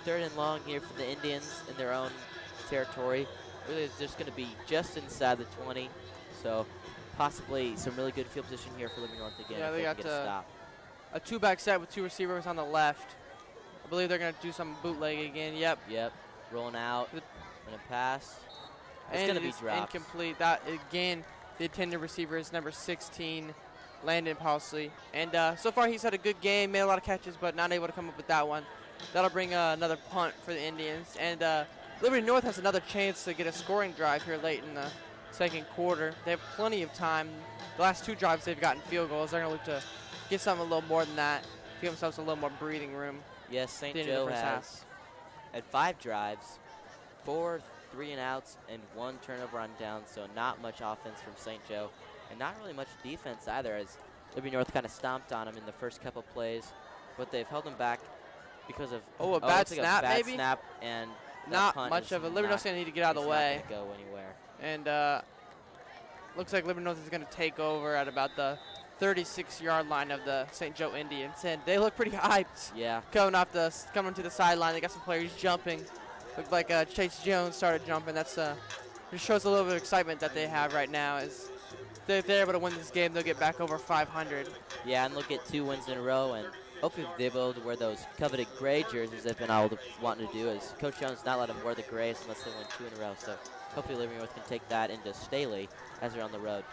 3rd and long here for the Indians in their own territory. Really, it's just going to be just inside the 20. So possibly some really good field position here for Liberty North again. Yeah, they got get a stop. A 2-back set with 2 receivers on the left. I believe they're going to do some bootleg again. Yep. Rolling out. Going to pass. It's going to be dropped. Incomplete. That, again, the intended receiver is number 16, Landon Pausley. And so far he's had a good game, made a lot of catches, but not able to come up with that one. That'll bring another punt for the Indians. And Liberty North has another chance to get a scoring drive here late in the second quarter. They have plenty of time. The last 2 drives they've gotten field goals. They're going to look to get something a little more than that, give themselves a little more breathing room. Yes, St. Joe has had 5 drives, 4 3-and-outs, and 1 turnover on down, so not much offense from St. Joe, and not really much defense either, as Liberty North kind of stomped on them in the first couple plays, but they've held them back because of a bad snap, maybe? Snap, and not much of a Liberty North's going to need to get out of the way. Not going to go anywhere. And looks like Liberty North is going to take over at about the 36-yard line of the St. Joe Indians, and they look pretty hyped. Yeah. Coming to the sideline, they got some players jumping. Looked like Chase Jones started jumping. That's just shows a little bit of excitement that they have right now. As if they're able to win this game, they'll get back over 500. Yeah, and they'll get 2 wins in a row, and hopefully they'll be able to wear those coveted gray jerseys they've been all wanting to do. As Coach Jones not let them wear the grays unless they win 2 in a row. So hopefully Liberty North can take that into Staley as they're on the road.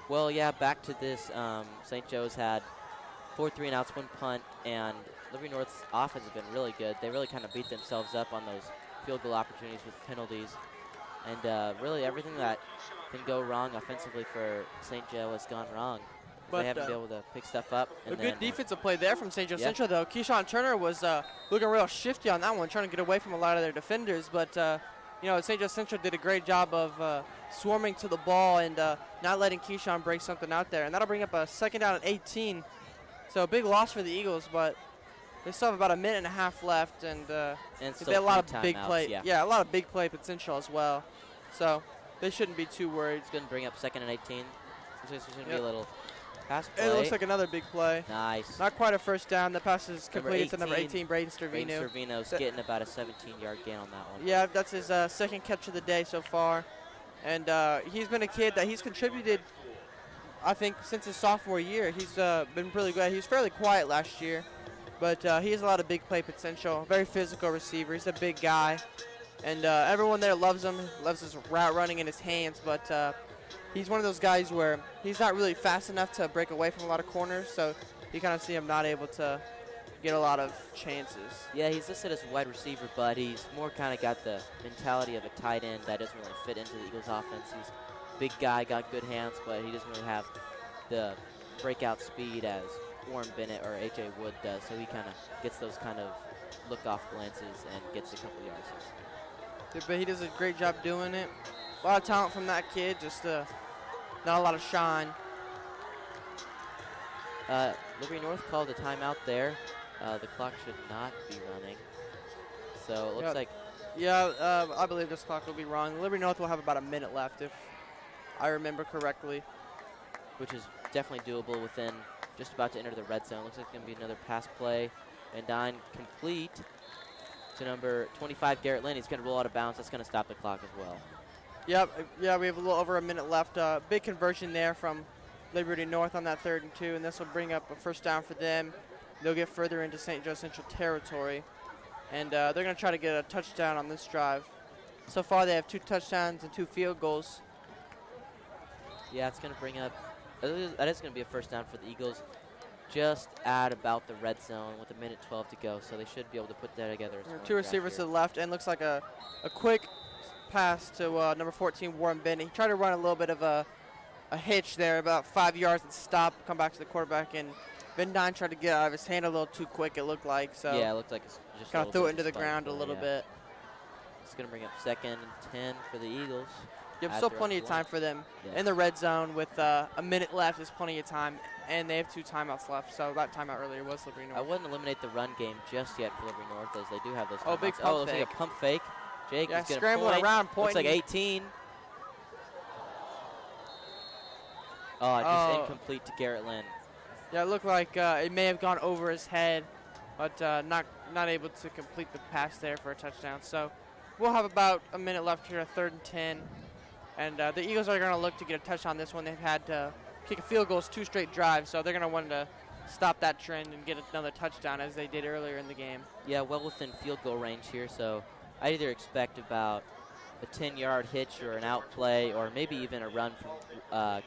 Well, yeah, back to this. St. Joe's had 4 3-and-outs, 1 punt, and Liberty North's offense has been really good. They really kind of beat themselves up on those field goal opportunities with penalties. And really everything that can go wrong offensively for St. Joe has gone wrong. But they haven't been able to pick stuff up. A good defensive play there from St. Joe Central, though. Keyshawn Turner was looking real shifty on that one, trying to get away from a lot of their defenders. But, St. Joe Central did a great job of swarming to the ball and not letting Keyshawn break something out there. And that'll bring up a 2nd down and 18. So a big loss for the Eagles, but they still have about a minute and a half left, and they have a lot of big play. Yeah, a lot of big play potential as well. So they shouldn't be too worried. It's going to bring up 2nd and 18. There's going to be a little pass play. It looks like another big play. Nice. Not quite a first down. The pass is completed to number 18, Braden Stervino. Braden Stervino's getting about a 17-yard gain on that one. Yeah, that's his 2nd catch of the day so far. And he's been a kid that he's contributed, I think, since his sophomore year. He's been really good. He was fairly quiet last year, but he has a lot of big play potential. Very physical receiver. He's a big guy. And everyone there loves him, loves his route running in his hands, but he's one of those guys where he's not really fast enough to break away from a lot of corners, so you kind of see him not able to get a lot of chances. Yeah, he's listed as a wide receiver, but he's more kind of got the mentality of a tight end that doesn't really fit into the Eagles' offense. He's a big guy, got good hands, but he doesn't really have the breakout speed as Warren Bennett or A.J. Wood does, so he kind of gets those kind of look-off glances and gets a couple yards. But he does a great job doing it. A lot of talent from that kid, just not a lot of shine. Liberty North called a timeout there. The clock should not be running. So it looks like... Yeah, I believe this clock will be wrong. Liberty North will have about a minute left, if I remember correctly. Which is definitely doable within just about to enter the red zone. Looks like it's going to be another pass play. Van Dyne complete to number 25, Garrett Lynn. He's going to roll out of bounds. That's going to stop the clock as well. Yep, yeah, we have a little over a minute left. Big conversion there from Liberty North on that 3rd and 2, and this will bring up a 1st down for them. They'll get further into St. Joe Central territory, and they're going to try to get a touchdown on this drive. So far, they have 2 touchdowns and 2 field goals. Yeah, it's going to bring up, that is going to be a 1st down for the Eagles, just at about the red zone with a minute 12 to go, so they should be able to put that together. 2 receivers to the left, and looks like a quick pass to number 14, Warren Bennett. He tried to run a little bit of a hitch there, about 5 yards, and stop, come back to the quarterback, and Van Dyne tried to get out of his hand a little too quick, it looked like. So yeah, it looked like it's just kind of threw it into the ground a little bit. It's going to bring up 2nd and 10 for the Eagles. You have still plenty of time for them in the red zone with a minute left. Is plenty of time, and they have 2 timeouts left. So that timeout earlier was Liberty North. I wouldn't eliminate the run game just yet for Liberty North, as they do have those. Oh, big pump looks fake. like a pump fake. Jake is going to scrambling around, pointing. Looks like 18. Oh, just incomplete to Garrett Lynn. Yeah, it looked like it may have gone over his head, but not able to complete the pass there for a touchdown. So we'll have about a minute left here, a 3rd and 10. And the Eagles are going to look to get a touch on this one. They've had to kick a field goal 2 straight drives, so they're going to want to stop that trend and get another touchdown as they did earlier in the game. Yeah, well within field goal range here, so I either expect about a 10-yard hitch or an out play or maybe even a run from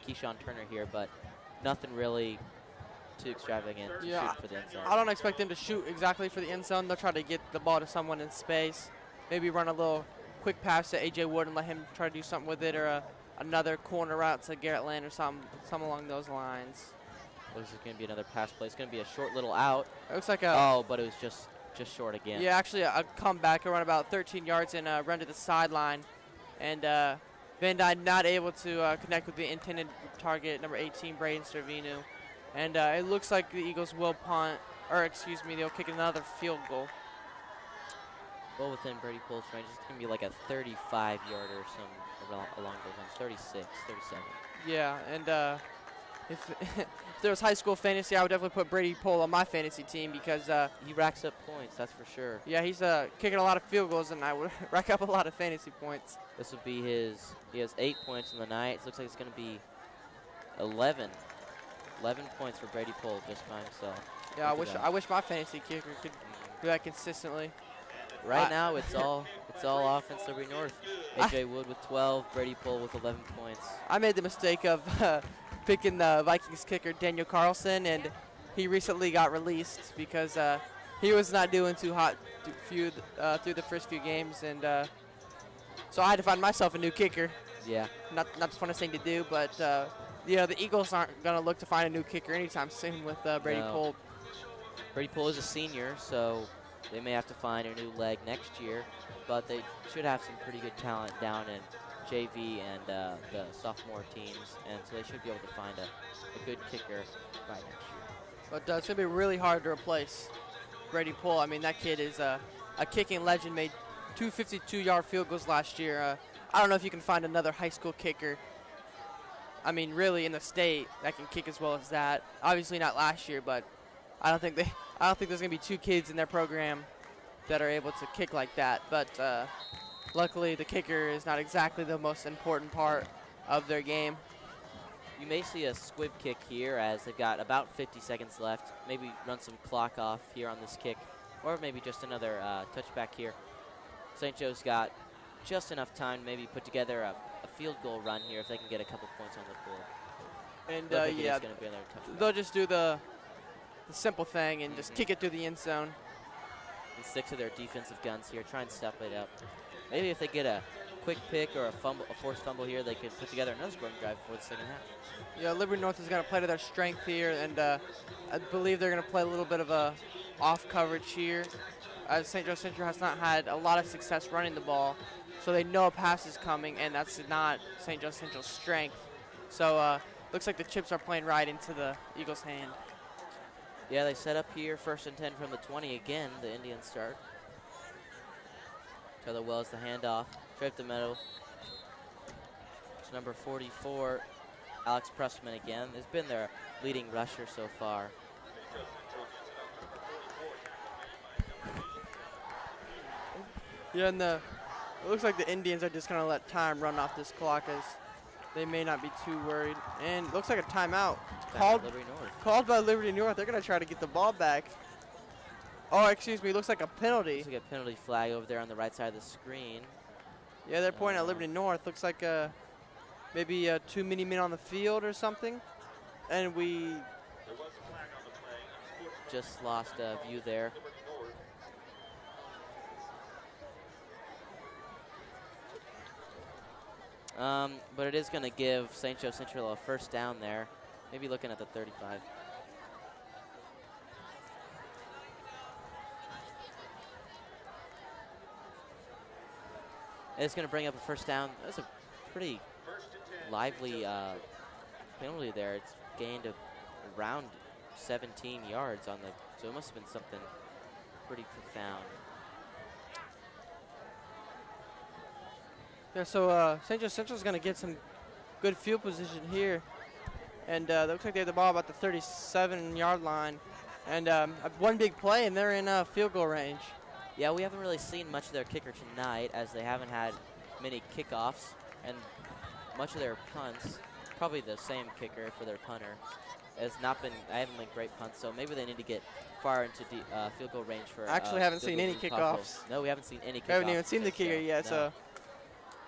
Keyshawn Turner here, but nothing really too extravagant to shoot for the end zone. I don't expect them to shoot exactly for the end zone. They'll try to get the ball to someone in space, maybe run a little quick pass to A.J. Wood and let him try to do something with it, or another corner route to Garrett Lynn or something along those lines. Looks like it's going to be another pass play. It's going to be a short little out. It looks like a... Oh, but it was just short again. Yeah, actually a comeback, a run about 13 yards and a run to the sideline. And Van Dyne not able to connect with the intended target, number 18, Braden Stervino. And it looks like the Eagles will punt or excuse me, they'll kick another field goal. Well within Brady Pole's range. It's going to be like a 35-yarder or some along those lines. 36, 37. Yeah, and if, if there was high school fantasy, I would definitely put Brady Pole on my fantasy team because he racks up points, that's for sure. yeah, he's kicking a lot of field goals, and I would rack up a lot of fantasy points. This would be his. He has 8 points in the night. It looks like it's going to be 11 points for Brady Pole just by himself. Yeah, I wish my fantasy kicker could do that consistently. Right now, it's all offense. Liberty North. AJ Wood with 12, Brady Pole with 11 points. I made the mistake of picking the Vikings kicker Daniel Carlson, and he recently got released because he was not doing too hot through the first few games, and so I had to find myself a new kicker. Yeah. Not the funnest thing to do, but the Eagles aren't gonna look to find a new kicker anytime soon with Brady Pole. Brady Pole is a senior, so they may have to find a new leg next year, but they should have some pretty good talent down in JV and the sophomore teams, and so they should be able to find a good kicker by next year. But it's going to be really hard to replace Brady Pole. I mean, that kid is a kicking legend, made 2 52-yard field goals last year. I don't know if you can find another high school kicker, I mean, really in the state that can kick as well as that. Obviously not last year, but I don't think there's going to be 2 kids in their program that are able to kick like that. But luckily, the kicker is not exactly the most important part of their game. You may see a squib kick here as they've got about 50 seconds left. Maybe run some clock off here on this kick, or maybe just another touchback here. St. Joe's got just enough time to maybe put together a field goal run here if they can get a couple points on the board. And yeah, they'll just do the simple thing and just kick it through the end zone. And stick to their defensive guns here, try and step it up. Maybe if they get a quick pick or a forced fumble here, they could put together another scoring drive for the second half. Yeah, Liberty North is going to play to their strength here, and I believe they're going to play a little bit of a off coverage here, as St. Joe Central has not had a lot of success running the ball, so they know a pass is coming, and that's not St. Joe Central's strength. So looks like the chips are playing right into the Eagles' hand. Yeah, they set up here, 1st and 10 from the 20 again, the Indians start. Taylor Wells the handoff, straight up the middle. It's number 44, Alex Pressman again. Has been their leading rusher so far. Yeah, and it looks like the Indians are just going to let time run off this clock as they may not be too worried. And it looks like a timeout called by Liberty North. They're going to try to get the ball back. Oh, excuse me, looks like a penalty. Looks like a penalty flag over there on the right side of the screen. Yeah, they're pointing at Liberty North. Looks like maybe too many men on the field or something. And we just lost a view there. But it is going to give St. Joe Central a 1st down there. Maybe looking at the 35. It's going to bring up a 1st down. That's a pretty lively penalty there. It's gained around 17 yards on the, so it must have been something pretty profound. Yeah, so St. Joe Central is going to get some good field position here. And it looks like they have the ball about the 37-yard line. And one big play, and they're in field goal range. Yeah, we haven't really seen much of their kicker tonight as they haven't had many kickoffs and much of their punts. Probably the same kicker for their punter. I haven't been great punts, so maybe they need to get far into field goal range for. Actually, haven't seen any kickoffs. No, we haven't seen any kickoffs. We haven't even seen the kicker yet, no. so.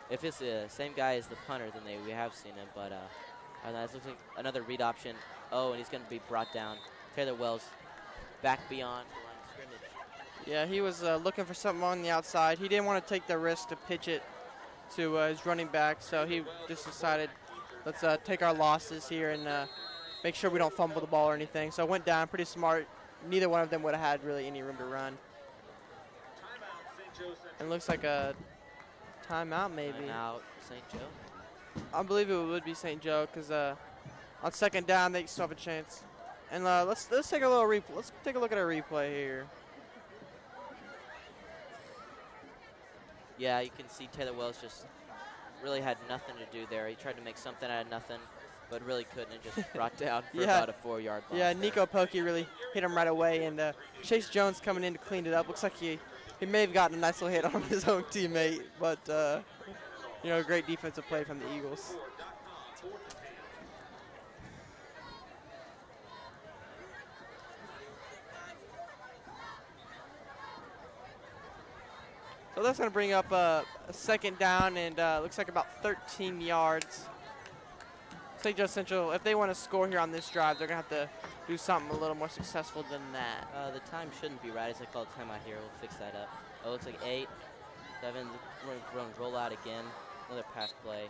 If it's the same guy as the punter, then we have seen him, but it looks like another read option. Oh, and he's going to be brought down. Taylor Wells back beyond the line of scrimmage. Yeah, he was looking for something on the outside. He didn't want to take the risk to pitch it to his running back, so he just decided, let's take our losses here and make sure we don't fumble the ball or anything. So it went down pretty smart. Neither one of them would have had really any room to run. And it looks like a timeout maybe. Timeout, St. Joe. I believe it would be St. Joe because on 2nd down they still have a chance. And let's take a little let's take a look at a replay here. Yeah, you can see Taylor Wells just really had nothing to do there. He tried to make something out of nothing, but really couldn't, and just brought down for about a 4-yard loss. Yeah, Nico Pokey really hit him right away, and Chase Jones coming in to clean it up. Looks like he may have gotten a nice little hit on his own teammate, but great defensive play from the Eagles. So that's going to bring up a second down, and looks like about 13 yards. St. Joe Central, if they want to score here on this drive, they're going to have to do something a little more successful than that. The time shouldn't be right as I call timeout here. We'll fix that up. Oh, it looks like 8, 7, we're going to roll out again. Another pass play,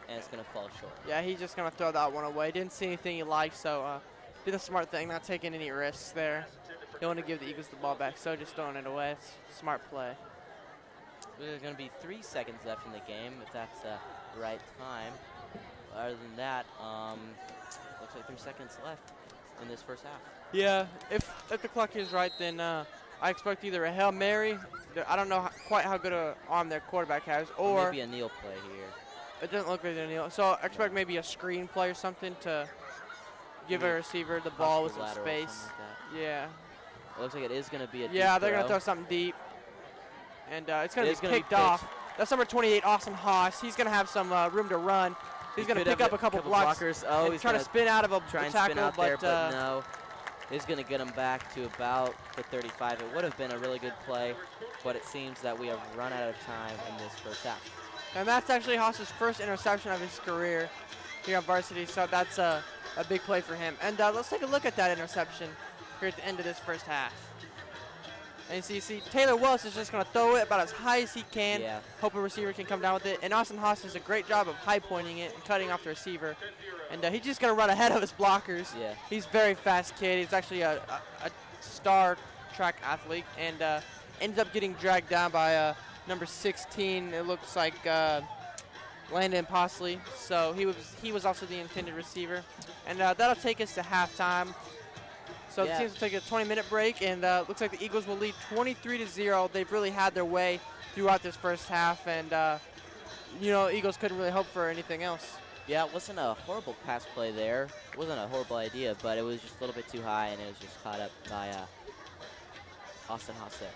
and it's going to fall short. Yeah, he's just going to throw that one away. Didn't see anything he liked, so did the smart thing, not taking any risks there. Don't want to give the Eagles the ball back, so just throwing it away. It's a smart play. There's going to be 3 seconds left in the game, if that's the right time. Other than that, looks like 3 seconds left in this first half. Yeah, if the clock is right, then I expect either a Hail Mary. I don't know quite how good an arm their quarterback has, or maybe a kneel play here. It doesn't look like a kneel. So I expect maybe a screen play or something to give a receiver the ball with some space. Like yeah. It looks like it is going to be a deep they're throw. going to throw something deep. And it's going to be picked off. That's number 28, Austin Haas. He's going to have some room to run. He's going to pick up a couple blockers. Oh, he's trying to spin out of a tackle, out there, but no. He's going to get him back to about the 35. It would have been a really good play, but it seems that we have run out of time in this first half. And that's actually Haas's first interception of his career here on varsity, so that's a big play for him. And let's take a look at that interception here at the end of this first half. And so you see Taylor Wells is just going to throw it about as high as he can. Yeah. Hope a receiver can come down with it. And Austin Haas does a great job of high pointing it and cutting off the receiver. And he's just going to run ahead of his blockers. Yeah. He's a very fast kid. He's actually a star track athlete. And ends up getting dragged down by number 16. It looks like Landon Posley. So he was also the intended receiver. And that'll take us to halftime. So it seems to take a 20-minute break, and looks like the Eagles will lead 23-0. They've really had their way throughout this first half, and Eagles couldn't really hope for anything else. Yeah, it wasn't a horrible pass play there. It wasn't a horrible idea, but it was just a little bit too high, and it was just caught up by Austin Haas there.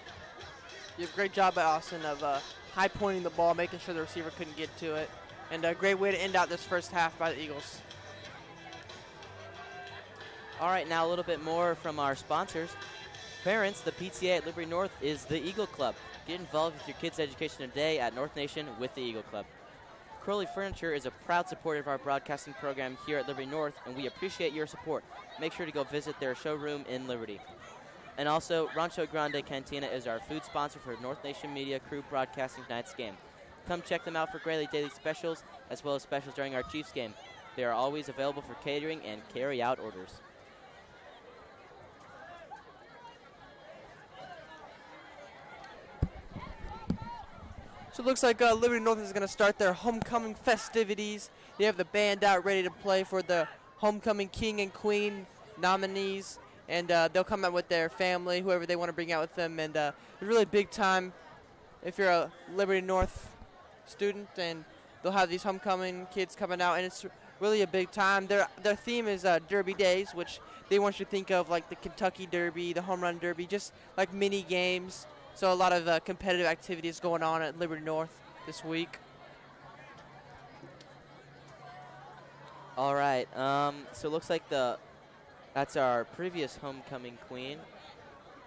You have a great job by Austin of high pointing the ball, making sure the receiver couldn't get to it, and a great way to end out this first half by the Eagles. All right, now a little bit more from our sponsors. Parents, the PTA at Liberty North is the Eagle Club. Get involved with your kids' education today at North Nation with the Eagle Club. Crowley Furniture is a proud supporter of our broadcasting program here at Liberty North, and we appreciate your support. Make sure to go visit their showroom in Liberty. And also, Rancho Grande Cantina is our food sponsor for North Nation Media Crew broadcasting tonight's game. Come check them out for great daily specials, as well as specials during our Chiefs game. They are always available for catering and carry-out orders. So it looks like Liberty North is going to start their homecoming festivities. They have the band out ready to play for the homecoming king and queen nominees. And they'll come out with their family, whoever they want to bring out with them. And it's a really big time if you're a Liberty North student. And they'll have these homecoming kids coming out. And it's really a big time. Their theme is Derby Days, which they want you to think of like the Kentucky Derby, the Home Run Derby, just like mini games. So a lot of competitive activities going on at Liberty North this week. All right. So it looks like that's our previous homecoming queen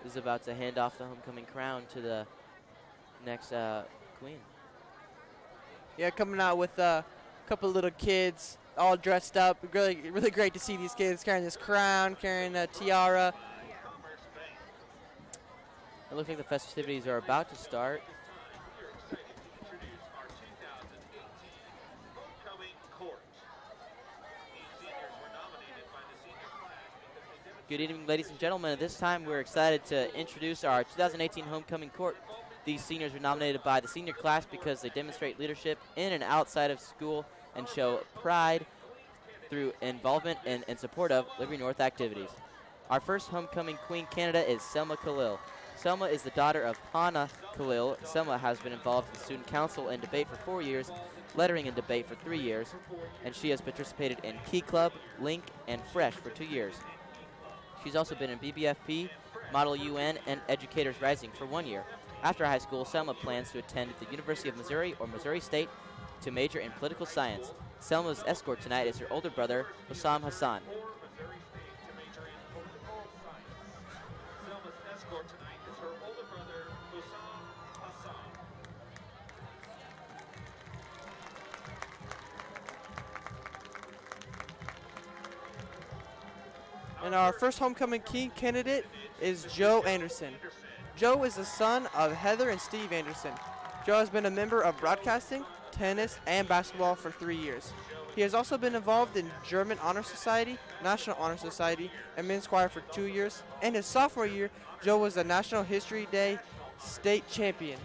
is about to hand off the homecoming crown to the next queen. Yeah, coming out with a couple of little kids all dressed up. Really, really great to see these kids carrying this crown, carrying a tiara. It looks like the festivities are about to start. Good evening, ladies and gentlemen. At this time, we're excited to introduce our 2018 homecoming court. These seniors were nominated by the senior class because they demonstrate leadership in and outside of school and show pride through involvement and support of Liberty North activities. Our first homecoming queen candidate is Selma Khalil. Selma is the daughter of Hannah Khalil. Selma has been involved in student council and debate for 4 years, lettering and debate for 3 years, and she has participated in Key Club, Link, and Fresh for 2 years. She's also been in BBFP, Model UN, and Educators Rising for 1 year. After high school, Selma plans to attend the University of Missouri or Missouri State to major in political science. Selma's escort tonight is her older brother, Hussam Hassan. And our first homecoming king candidate is Joe Anderson. Joe is the son of Heather and Steve Anderson. Joe has been a member of broadcasting, tennis, and basketball for 3 years. He has also been involved in German Honor Society, National Honor Society, and men's choir for 2 years. And his sophomore year, Joe was the National History Day state champion.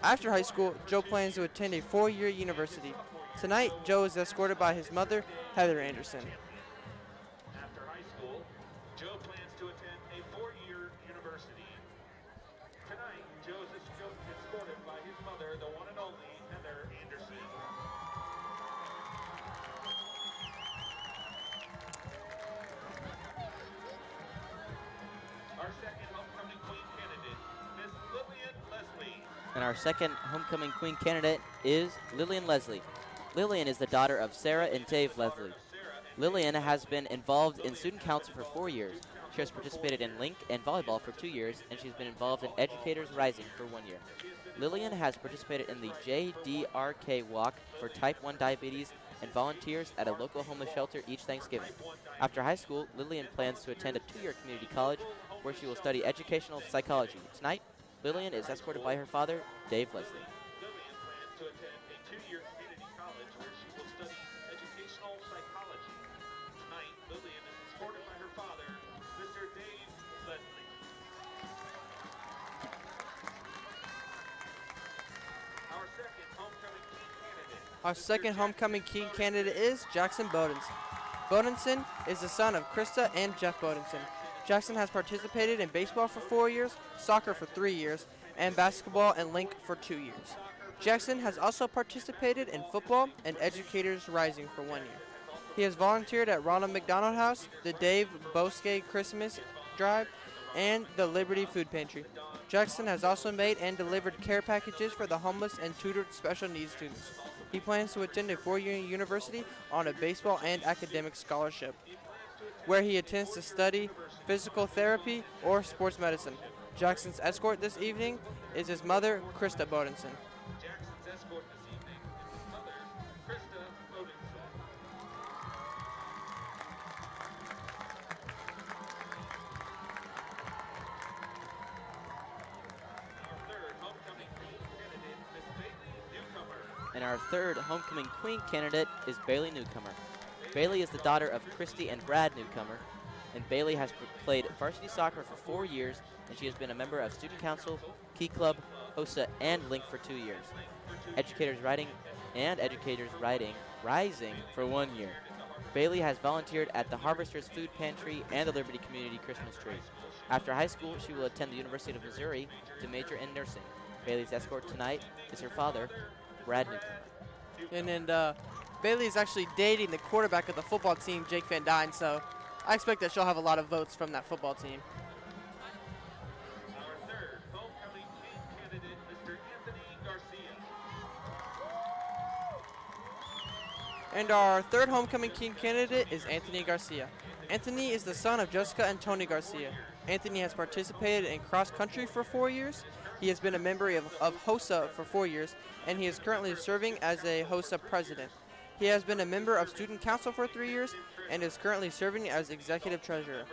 After high school, Joe plans to attend a 4-year university. Tonight, Joe is escorted by his mother, Heather Anderson. After high school, Joe plans to attend a 4-year university. Tonight, Joe is escorted by his mother, the one and only Heather Anderson. Our second homecoming queen candidate, Miss Lillian Leslie. And our second homecoming queen candidate is Lillian Leslie. Lillian is the daughter of Sarah and Dave Leslie. Lillian has been involved in student council for 4 years. She has participated in Link and volleyball for 2 years, and she's been involved in Educators Rising for 1 year. Lillian has participated in the JDRK Walk for type 1 diabetes and volunteers at a local homeless shelter each Thanksgiving. After high school, Lillian plans to attend a 2-year community college where she will study educational psychology. Tonight, Lillian is escorted by her father, Dave Leslie. Lillian plans to attend a 2-year community college where she will study educational psychology. Tonight, Lillian is escorted by her father, Mr. Dave Leslie. Our second homecoming king candidate. Our second homecoming king candidate is Jackson Bodenson. Bodenson is the son of Krista and Jeff Bodenson. Jackson has participated in baseball for 4 years, soccer for 3 years, and basketball and Link for 2 years. Jackson has also participated in football and Educators Rising for 1 year. He has volunteered at Ronald McDonald House, the Dave Bosque Christmas Drive, and the Liberty Food Pantry. Jackson has also made and delivered care packages for the homeless and tutored special needs students. He plans to attend a 4-year university on a baseball and academic scholarship, where he intends to study physical therapy or sports medicine. Jackson's escort this evening is his mother, Krista Bodenson. Jackson's escort this evening is his mother, Krista Bodenson. Our third homecoming queen candidate, Miss Bailey Newcomer. And our third homecoming queen candidate is Bailey Newcomer. Bailey is the daughter of Christy and Brad Newcomer, and Bailey has played varsity soccer for 4 years, and she has been a member of Student Council, Key Club, HOSA, and Link for 2 years. Educators Rising for 1 year. Bailey has volunteered at the Harvesters Food Pantry and the Liberty Community Christmas Tree. After high school, she will attend the University of Missouri to major in nursing. Bailey's escort tonight is her father, Brad Newcomer. And Bailey is actually dating the quarterback of the football team, Jake Van Dyne, so I expect that she'll have a lot of votes from that football team. Our third homecoming king candidate, Mr. Anthony Garcia. And our third homecoming king candidate is Anthony Garcia. Anthony is the son of Jessica and Tony Garcia. Anthony has participated in cross country for 4 years. He has been a member of HOSA for 4 years, and he is currently serving as a HOSA president. He has been a member of Student Council for 3 years and is currently serving as executive treasurer.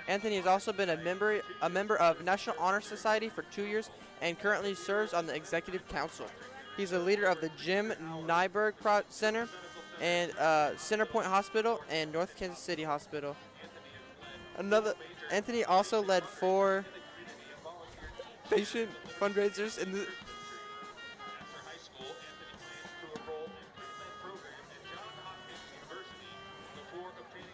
Anthony has also been a member of National Honor Society for 2 years and currently serves on the executive council. He's a leader of the Jim Nyberg Center and Centerpoint Hospital and North Kansas City Hospital. Anthony also led 4 patient fundraisers in the After high school, Anthony plans to enroll in pre-med program at Johns Hopkins University before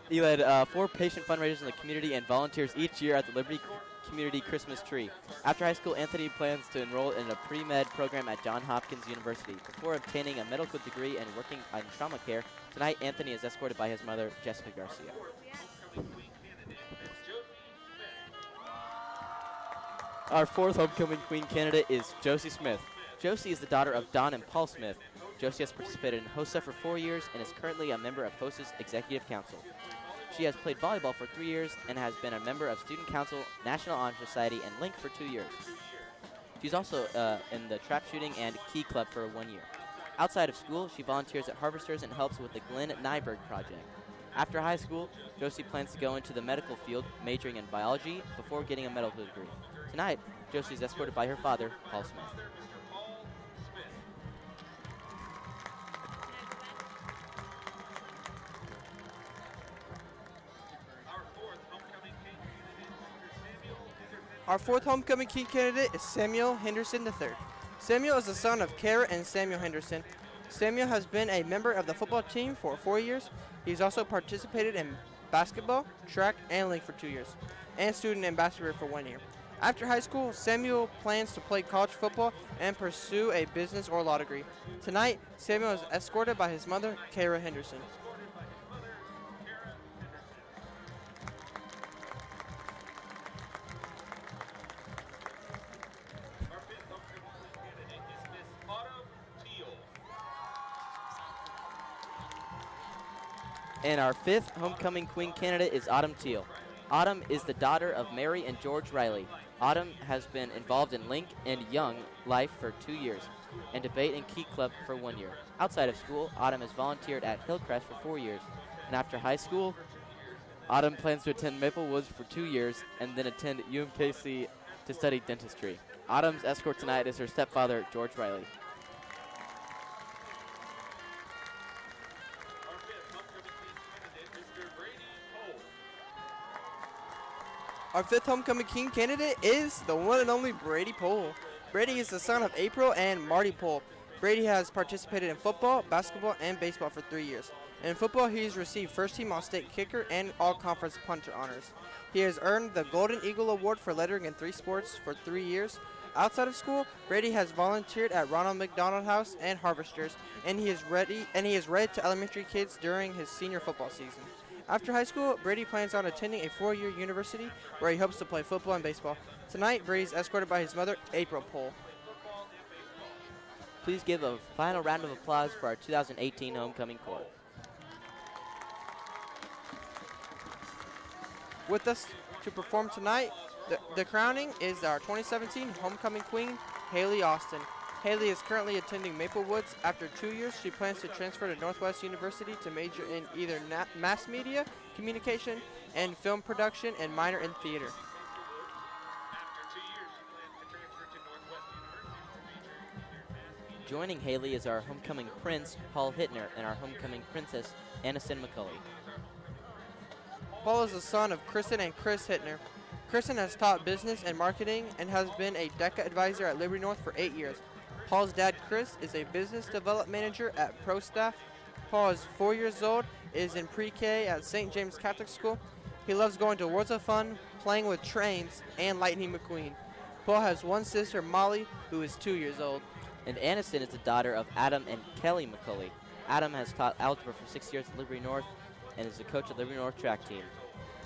He led 4 patient fundraisers in the community and volunteers each year at the Liberty Community Christmas Tree. After high school, Anthony plans to enroll in a pre-med program at Johns Hopkins University. Before obtaining a medical degree and working on trauma care, tonight Anthony is escorted by his mother, Jessica Garcia. Our fourth homecoming queen candidate is Josie Smith. Josie is the daughter of Don and Paul Smith. Josie has participated in HOSA for 4 years and is currently a member of HOSA's Executive Council. She has played volleyball for 3 years and has been a member of Student Council, National Honor Society, and Link for 2 years. She's also in the trap shooting and Key Club for 1 year. Outside of school, she volunteers at Harvesters and helps with the Glenn Nyberg Project. After high school, Josie plans to go into the medical field, majoring in biology before getting a medical degree. Tonight, Josie is escorted by her father, Paul Smith. Our fourth homecoming king candidate is Samuel Henderson III. Samuel is the son of Kara and Samuel Henderson. Samuel has been a member of the football team for 4 years. He's also participated in basketball, track, and link for 2 years, and student ambassador for 1 year. After high school, Samuel plans to play college football and pursue a business or law degree. Tonight, Samuel is escorted by his mother, Kara Henderson. And our fifth homecoming queen candidate is Autumn Teal. Autumn is the daughter of Mary and George Riley. Autumn has been involved in Link and Young Life for 2 years and Debate and Key Club for 1 year. Outside of school, Autumn has volunteered at Hillcrest for 4 years. And after high school, Autumn plans to attend Maple Woods for 2 years and then attend UMKC to study dentistry. Autumn's escort tonight is her stepfather, George Riley. Our fifth homecoming king candidate is the one and only Brady Pohl. Brady is the son of April and Marty Pohl. Brady has participated in football, basketball, and baseball for 3 years. In football, he's received first-team All-State kicker and All-Conference punter honors. He has earned the Golden Eagle Award for lettering in 3 sports for 3 years. Outside of school, Brady has volunteered at Ronald McDonald House and Harvesters, and he is read to elementary kids during his senior football season. After high school, Brady plans on attending a 4-year university where he hopes to play football and baseball. Tonight, Brady's escorted by his mother, April Pohl. Please give a final round of applause for our 2018 homecoming corps. With us to perform tonight, the crowning is our 2017 homecoming queen, Haley Austin. Haley is currently attending Maple Woods. After 2 years, she plans to transfer to Northwest University to major in either mass media, communication, and film production, and minor in theater. Joining Haley is our homecoming prince, Paul Hittner, and our homecoming princess, Aniston McCulley. Paul is the son of Kristen and Chris Hittner. Kristen has taught business and marketing and has been a DECA advisor at Liberty North for 8 years. Paul's dad, Chris, is a business development manager at ProStaff. Paul is 4 years old, is in pre-K at St. James Catholic School. He loves going to Worlds of Fun, playing with trains, and Lightning McQueen. Paul has one sister, Molly, who is 2 years old. And Aniston is the daughter of Adam and Kelly McCulley. Adam has taught algebra for 6 years at Liberty North and is the coach of the Liberty North track team.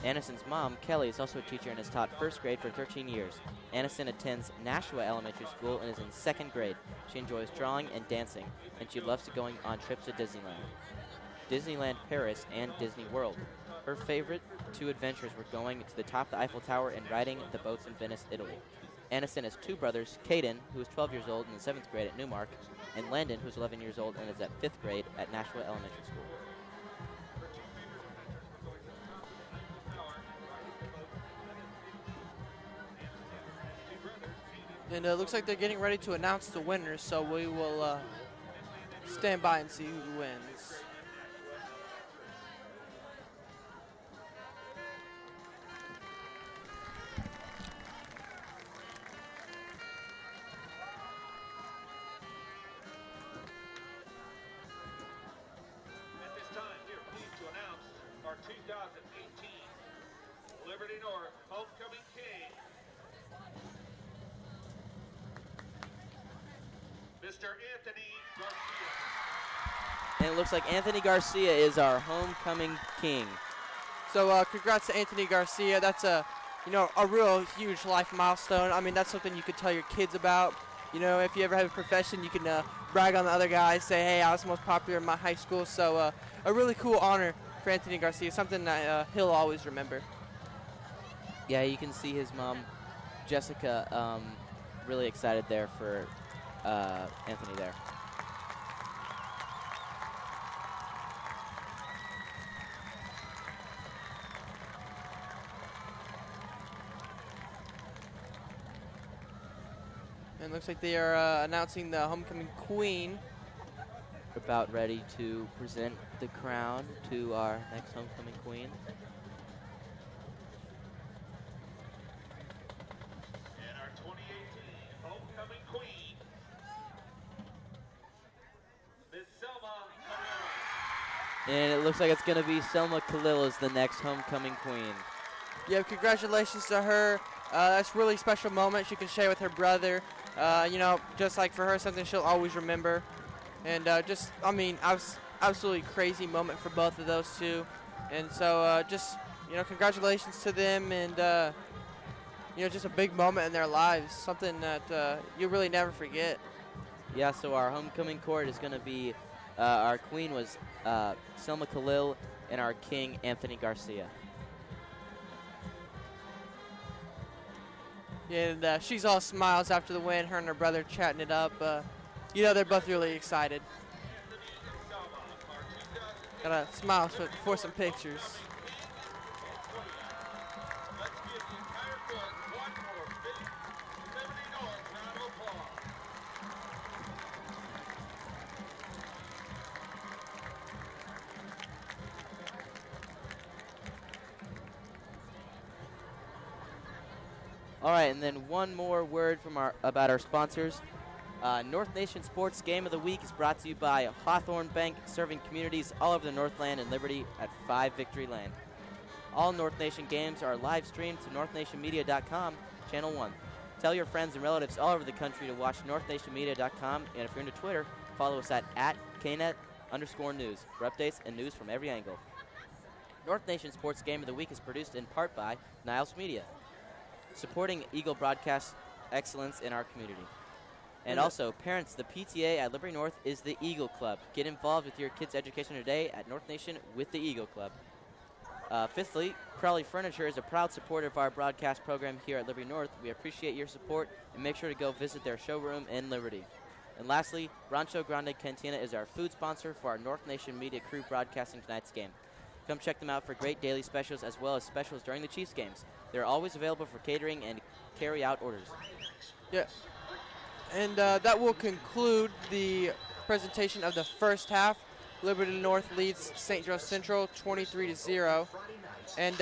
Aniston's mom, Kelly, is also a teacher and has taught first grade for 13 years. Aniston attends Nashua Elementary School and is in 2nd grade. She enjoys drawing and dancing, and she loves going on trips to Disneyland Paris, and Disney World. Her favorite 2 adventures were going to the top of the Eiffel Tower and riding the boats in Venice, Italy. Aniston has 2 brothers, Caden, who is 12 years old and in 7th grade at Newmark, and Landon, who is 11 years old and is at 5th grade at Nashua Elementary School. And it looks like they're getting ready to announce the winners, so we will stand by and see who wins. At this time, we are pleased to announce our our 2018 Liberty North Homecoming King, Mr. Anthony Garcia. And it looks like Anthony Garcia is our homecoming king. So congrats to Anthony Garcia. That's a real huge life milestone. I mean, that's something you could tell your kids about. You know, if you ever have a profession, you can brag on the other guys, say, hey, I was the most popular in my high school. So a really cool honor for Anthony Garcia, something that he'll always remember. Yeah, you can see his mom, Jessica, really excited there for Anthony there. And it looks like they are announcing the homecoming queen. About ready to present the crown to our next homecoming queen. And our 2018 Homecoming Queen, Miss Selma Khalil. And it looks like it's going to be Selma Khalil as the next homecoming queen. Yeah, congratulations to her. That's a really special moment she can share with her brother. Just like for her, something she'll always remember. And absolutely crazy moment for both of those two. And so congratulations to them, and just a big moment in their lives, something that you really never forget. Yeah, so our homecoming court is going to be, our queen was Selma Khalil and our king, Anthony Garcia. And she's all smiles after the win, her and her brother chatting it up. They're both really excited. Gotta smile for some pictures. Let's give the entire court one more big Liberty North round of applause. All right, and then one more word from about our sponsors. North Nation Sports Game of the Week is brought to you by Hawthorne Bank, serving communities all over the Northland and Liberty at 5 Victory Lane. All North Nation games are live streamed to northnationmedia.com, Channel 1. Tell your friends and relatives all over the country to watch northnationmedia.com, and if you're into Twitter, follow us at @knet_news for updates and news from every angle. North Nation Sports Game of the Week is produced in part by Niles Media, supporting Eagle broadcast excellence in our community. And also, parents, the PTA at Liberty North is the Eagle Club. Get involved with your kids' education today at North Nation with the Eagle Club. Fifthly, Crowley Furniture is a proud supporter of our broadcast program here at Liberty North. We appreciate your support, and make sure to go visit their showroom in Liberty. And lastly, Rancho Grande Cantina is our food sponsor for our North Nation Media crew broadcasting tonight's game. Come check them out for great daily specials as well as specials during the Chiefs games. They're always available for catering and carry-out orders. Yeah. And that will conclude the presentation of the first half. Liberty North leads St. Joe Central 23-0. And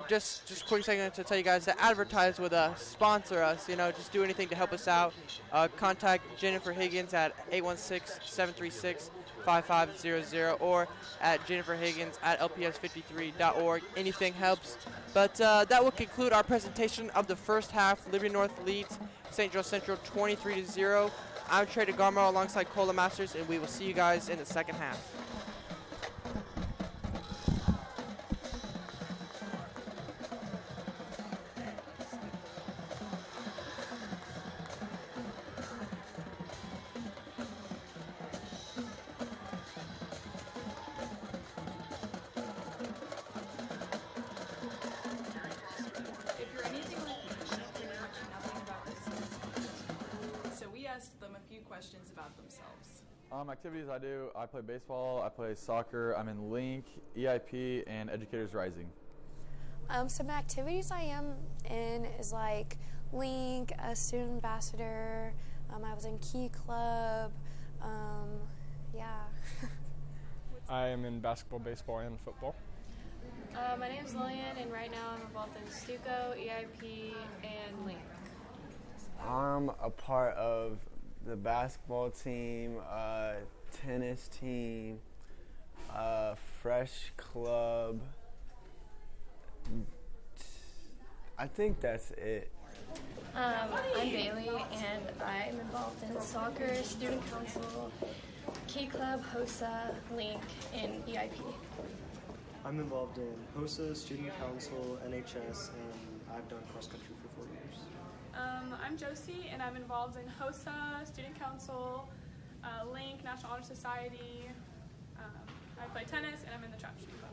just quick second to tell you guys to advertise with us, sponsor us, just do anything to help us out. Contact Jennifer Higgins at 816-736-5500 or at jenniferhiggins@lps53.org. Anything helps. But that will conclude our presentation of the first half. Liberty North leads St. Joe Central 23-0. I'm Trey DeGarmo alongside Cola Masters, and we will see you guys in the second half. Questions about themselves. Activities I do, I play baseball, I play soccer, I'm in Link, EIP, and Educators Rising. Some activities I am in is like Link, a student ambassador, I was in Key Club, yeah. I am in basketball, baseball, and football. My name is Lillian, and right now I'm involved in Stuco, EIP, and Link. I'm a part of the basketball team, tennis team, fresh club, I think that's it. I'm Bailey, and I'm involved in soccer, student council, Key Club, HOSA, Link, and EIP. I'm involved in HOSA, student council, LNHS, and I've done cross country for 4 years. I'm Josie, and I'm involved in HOSA, student council, Link, National Honor Society. I play tennis, and I'm in the trap shooting club.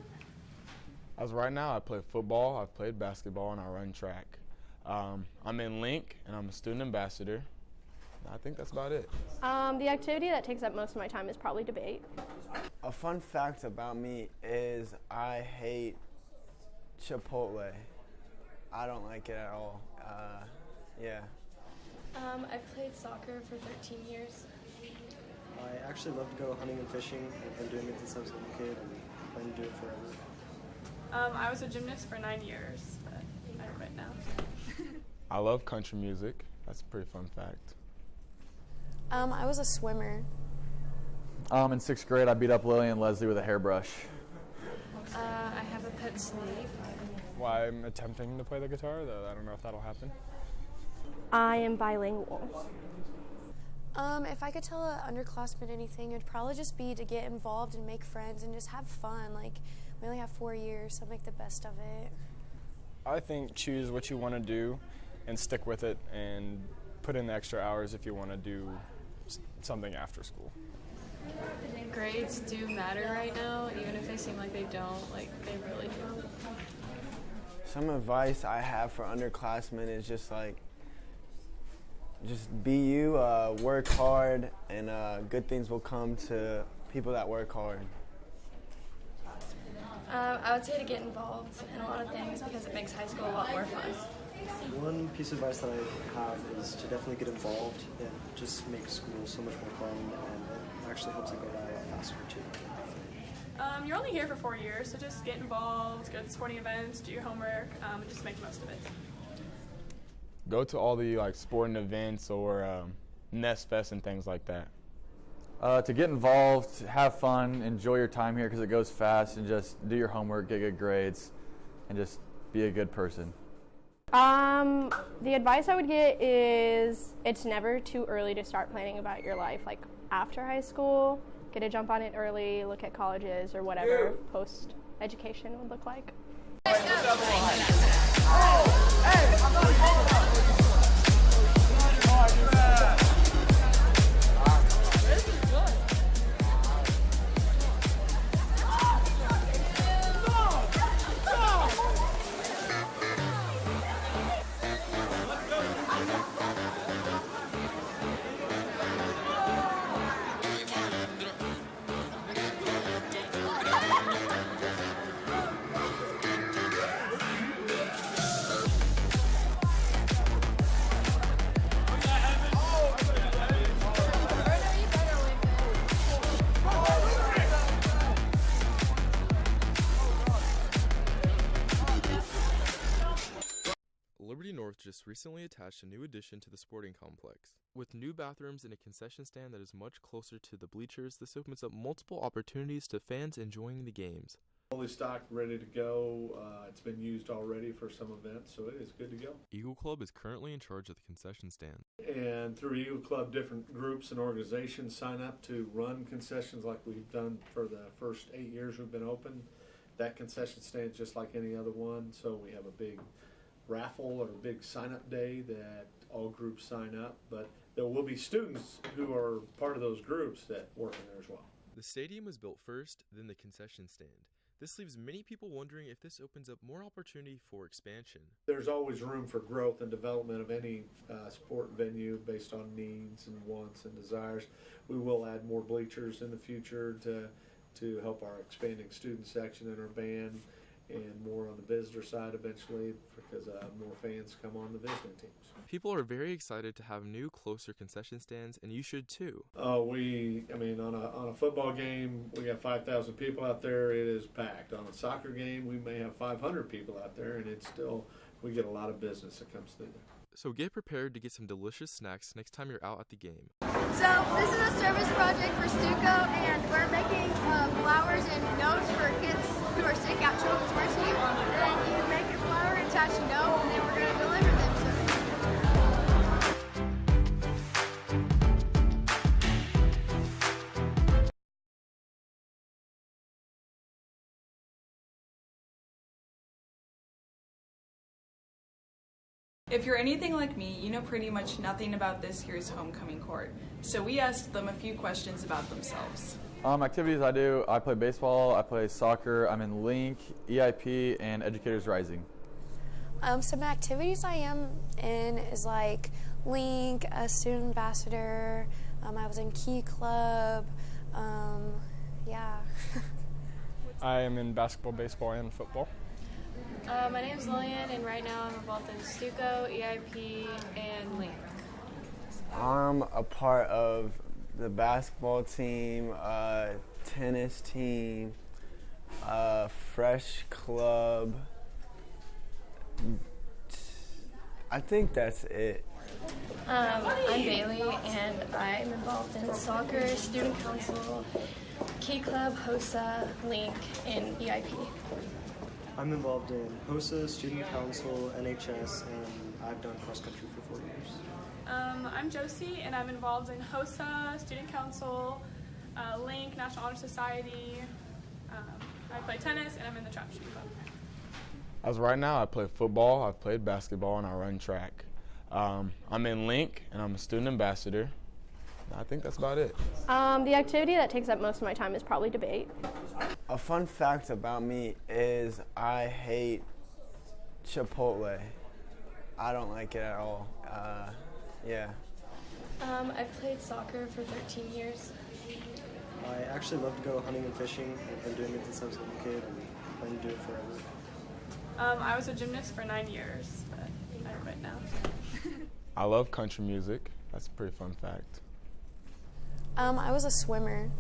As of right now, I play football, I've played basketball, and I run track. I'm in Link, and I'm a student ambassador. I think that's about it. The activity that takes up most of my time is probably debate. A fun fact about me is I hate Chipotle. I don't like it at all. Yeah. I've played soccer for 13 years. I actually love to go hunting and fishing. I've been doing it since I was a little kid and plan to do it forever. I was a gymnast for 9 years, but I quit now. I love country music. That's a pretty fun fact. I was a swimmer. In 6th grade, I beat up Lily and Leslie with a hairbrush. I have a pet snake. Well, I'm attempting to play the guitar, though I don't know if that'll happen. I am bilingual. If I could tell an underclassman anything, it would probably just be to get involved and make friends and just have fun. Like, we only have 4 years, so make the best of it. I think choose what you want to do and stick with it and put in the extra hours if you want to do something after school. Grades do matter right now, even if they seem like they don't, like they really do. Some advice I have for underclassmen is just be you, work hard, and good things will come to people that work hard. I would say to get involved in a lot of things because it makes high school a lot more fun. One piece of advice that I have is to definitely get involved. It just makes school so much more fun, and it actually helps it go by a lot faster too. You're only here for 4 years, so just get involved, go to sporting events, do your homework, and just make the most of it. Go to all the sporting events or Nest Fest and things like that. To get involved, have fun, enjoy your time here because it goes fast, and just do your homework, get good grades, and just be a good person. The advice I would get is it's never too early to start planning about your life. Like after high school, get a jump on it early, look at colleges or whatever post-education would look like. Liberty North just recently attached a new addition to the sporting complex. With new bathrooms and a concession stand that is much closer to the bleachers, this opens up multiple opportunities to fans enjoying the games. Fully stocked, ready to go. It's been used already for some events, so it is good to go. Eagle Club is currently in charge of the concession stand. And through Eagle Club, different groups and organizations sign up to run concessions like we've done for the first 8 years we've been open. That concession stand is just like any other one, so we have a big raffle or a big sign-up day that all groups sign up, but there will be students who are part of those groups that work in there as well. The stadium was built first, then the concession stand. This leaves many people wondering if this opens up more opportunity for expansion. There's always room for growth and development of any sport venue based on needs and wants and desires. We will add more bleachers in the future to help our expanding student section in our band, and more on the visitor side eventually because more fans come on the visiting teams. People are very excited to have new, closer concession stands, and you should too. On a football game, we got 5,000 people out there. It is packed. On a soccer game, we may have 500 people out there, and we get a lot of business that comes through there. So get prepared to get some delicious snacks next time you're out at the game. So this is a service project for Stuco, and we're making flowers and notes for kids who are sick at Children's Mercy. And then you make your flower, attach a note, and then we're going If you're anything like me, you know pretty much nothing about this year's homecoming court. So we asked them a few questions about themselves. Activities I do, I play baseball, I play soccer, I'm in Link, EIP, and Educators Rising. Some activities I am in is like Link, a student ambassador. I was in Key Club. Yeah. I am in basketball, baseball, and football. My name is Lillian, and right now I'm involved in Stuco, EIP, and Link. I'm a part of the basketball team, tennis team, fresh club. I think that's it. I'm Bailey, and I'm involved in soccer, student council, Key Club, HOCO, Link, and EIP. I'm involved in HOCO, student council, LNHS, and I've done cross country for 4 years. I'm Josie, and I'm involved in HOCO, student council, Link, National Honor Society. I play tennis, and I'm in the trap shooting club. As right now, I play football, I've played basketball, and I run track. I'm in Link, and I'm a student ambassador. I think that's about it. The activity that takes up most of my time is probably debate. A fun fact about me is I hate Chipotle. I don't like it at all. Yeah. I've played soccer for 13 years. I actually love to go hunting and fishing. I've been doing it since I was a little kid and plan to do it forever. I was a gymnast for 9 years, but I quit now. I love country music. That's a pretty fun fact. I was a swimmer.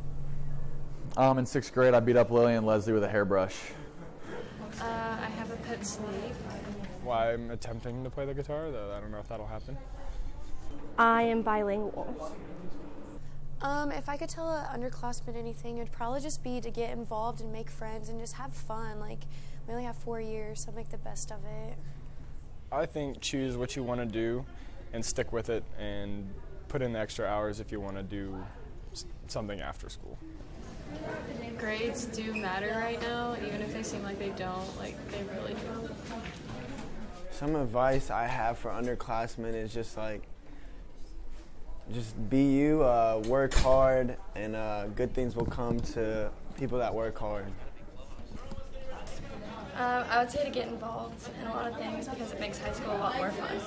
In 6th grade, I beat up Lily and Leslie with a hairbrush. I have a pet snake. Well, I'm attempting to play the guitar, though I don't know if that'll happen. I am bilingual. If I could tell an underclassman anything, it'd probably just be to get involved and make friends and just have fun. Like, we only have 4 years, so make the best of it. I think choose what you want to do and stick with it and put in the extra hours if you want to do something after school. Grades do matter right now, even if they seem like they don't, like they really do. Some advice I have for underclassmen is just be you, work hard, and good things will come to people that work hard. I would say to get involved in a lot of things because it makes high school a lot more fun.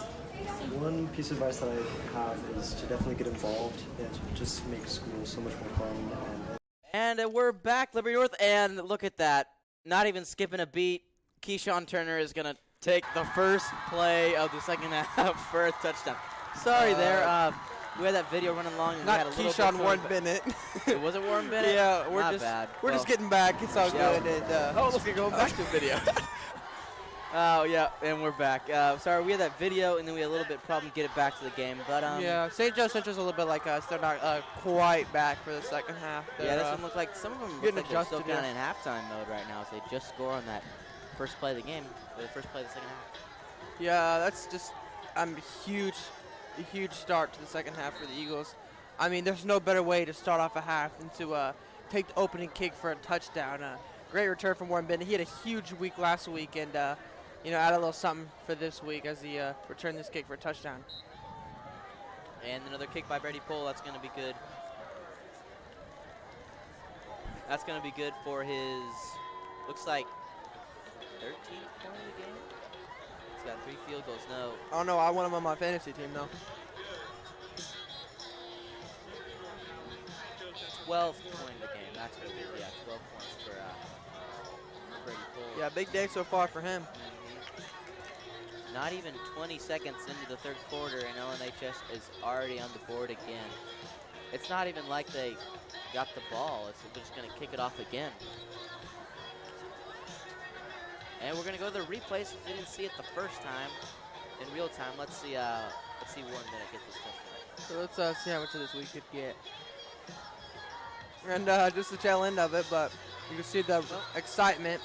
One piece of advice that I have is to definitely get involved. It just makes school so much more fun. And we're back, Liberty North, and look at that. Not even skipping a beat. Keyshawn Turner is going to take the first play of the second half for a touchdown. Sorry there. We had that video running along. And Not we had a little Keyshawn, bit Warren Bennett. Was it Warren Bennett? Yeah, we're just getting back. It's all good. And, look, we're going back to the video. Oh, yeah, and we're back. Sorry, we had that video, and then we had a little bit problem to get it back to the game. But yeah, St. Joe Central's a little bit like us. They're not quite back for the second half. Yeah, this one looked like some of them look like they're still kind of in halftime mode right now. So they just score on that first play of the game, or the first play of the second half. Yeah, that's just a huge start to the second half for the Eagles. I mean, there's no better way to start off a half than to take the opening kick for a touchdown. Great return from Warren Bennett. He had a huge week last week, and add a little something for this week as he returned this kick for a touchdown. And another kick by Brady Pohl. That's going to be good. That's going to be good for his, looks like, 13th point of the game. He's got 3 field goals. No. Oh, no, I want him on my fantasy team, though. 12th point of the game. That's what it is. Yeah, 12 points for Brady Pohl. Yeah, big day so far for him. Not even 20 seconds into the third quarter, and LNHS is already on the board again. It's not even like they got the ball. They're just going to kick it off again. And we're going to go to the replay since we didn't see it the first time in real time. Let's see Warren Bennett get this touchdown. So let's see how much of this we could get. And just the tail end of it, but you can see the excitement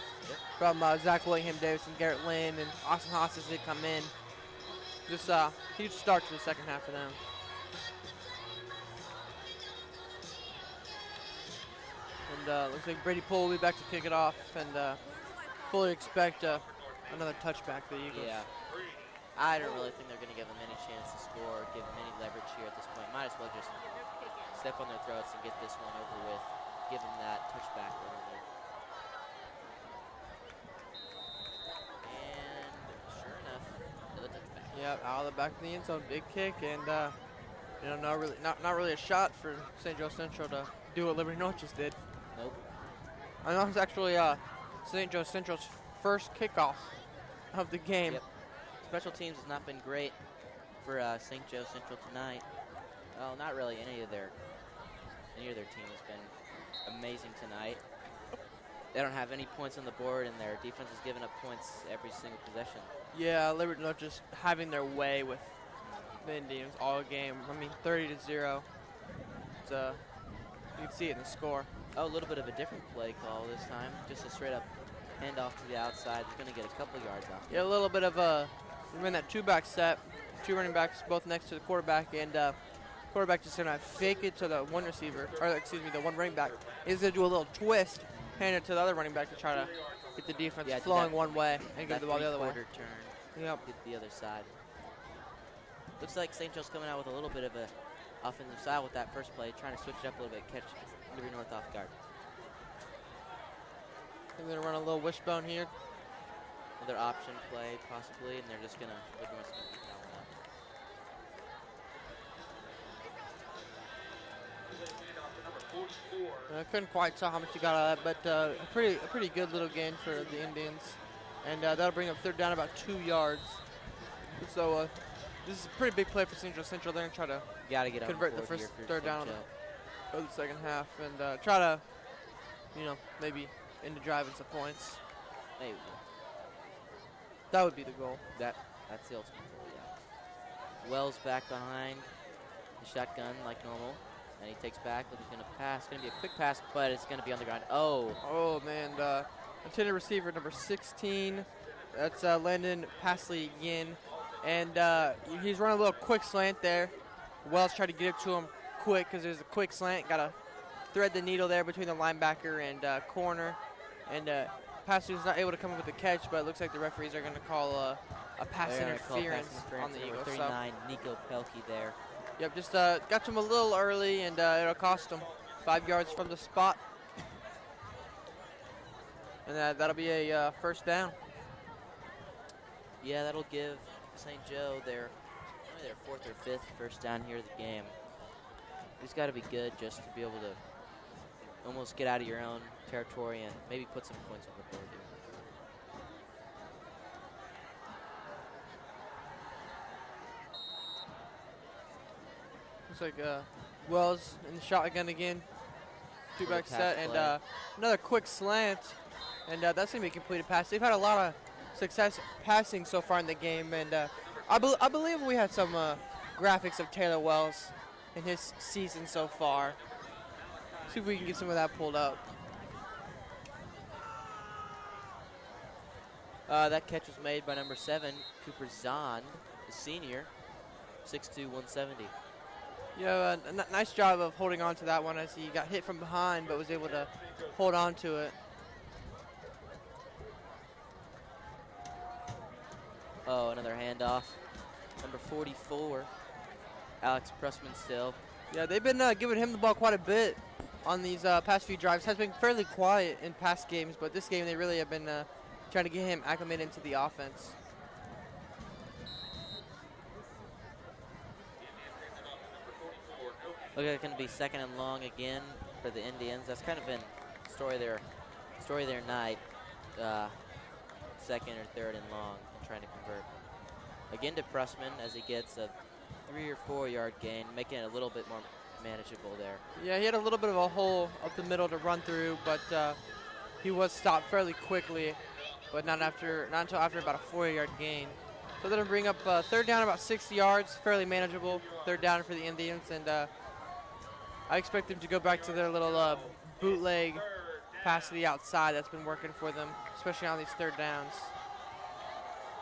from Zach Willingham, Davison, Garrett Lynn, and Austin Haas as they come in. Just a huge start to the second half for them. And looks like Brady Pohl will be back to kick it off, and fully expect another touchback for the Eagles. Yeah. I don't really think they're going to give them any chance to score, give them any leverage here at this point. Might as well just step on their throats and get this one over with. Give them that touchback early. And sure enough, another touchback. Yep, out of the back of the end zone, big kick, and not really a shot for St. Joe Central to do what Liberty North just did. Nope. I know it's actually St. Joe Central's first kickoff of the game. Yep. Special teams has not been great for St. Joe Central tonight. Well, not really. Any of their team has been amazing tonight. They don't have any points on the board, and their defense has given up points every single possession. Yeah, Liberty North just having their way with the Indians all game. I mean, 30-0. So you can see it in the score. Oh, a little bit of a different play call this time. Just a straight up handoff to the outside. He's going to get a couple yards off. Yeah, a little bit of a, we're in that two-back set. Two running backs both next to the quarterback, and quarterback just going to fake it to the one receiver, or excuse me, the one running back. He's going to do a little twist, hand it to the other running back to try to get the defense flowing one way and get the ball the other way. Turn. Yep. Get the other side. Looks like St. Joe's coming out with a little bit of a offensive style with that first play, trying to switch it up a little bit, catch Liberty North off guard. They're going to run a little wishbone here. Another option play, possibly, and they're just going to beat that one up. I couldn't quite tell how much he got out of that, but a pretty good little gain for the Indians. And that'll bring up third down about 2 yards. So this is a pretty big play for St. Joe Central. They're going to try to convert the first third down of the second half and try to, maybe end the drive in some points. Maybe. That would be the goal. That's the ultimate goal, yeah. Wells back behind the shotgun like normal. And he takes back, but he's going to pass. It's going to be a quick pass, but it's going to be on the ground. Oh, man. Intended receiver number 16. That's Landon Pasley again. And he's running a little quick slant there. Wells tried to get it to him quick because there's a quick slant. Got to thread the needle there between the linebacker and corner. And Pasley's not able to come up with the catch, but it looks like the referees are going to call a pass interference on the Eagles. 39, Nico Pelkey there. Yep, just got to him a little early, and it'll cost him 5 yards from the spot. And that'll be a first down. Yeah, that'll give St. Joe their fourth or fifth first down here of the game. It's got to be good just to be able to almost get out of your own territory and maybe put some points on the board here. Looks like Wells in the shotgun again. Two-back set and another quick slant. And that's going to be a completed pass. They've had a lot of success passing so far in the game. And I believe we had some graphics of Taylor Wells in his season so far. See if we can get some of that pulled up. That catch was made by number 7, Cooper Zond, the senior, 6'2", 170. Yeah, nice job of holding on to that one as he got hit from behind but was able to hold on to it. Oh, another handoff. Number 44, Alex Pressman still. Yeah, they've been giving him the ball quite a bit on these past few drives. Has been fairly quiet in past games, but this game they really have been trying to get him acclimated into the offense. Look like it's going to be second and long again for the Indians. That's kind of been story of their night. Second or third and long, and trying to convert. Again to Pressman as he gets a 3 or 4 yard gain, making it a little bit more manageable there. Yeah, he had a little bit of a hole up the middle to run through, but he was stopped fairly quickly, but not until after about a 4 yard gain. So they're going to bring up third down about 6 yards, fairly manageable third down for the Indians, and I expect them to go back to their little bootleg pass to the outside that's been working for them, especially on these third downs.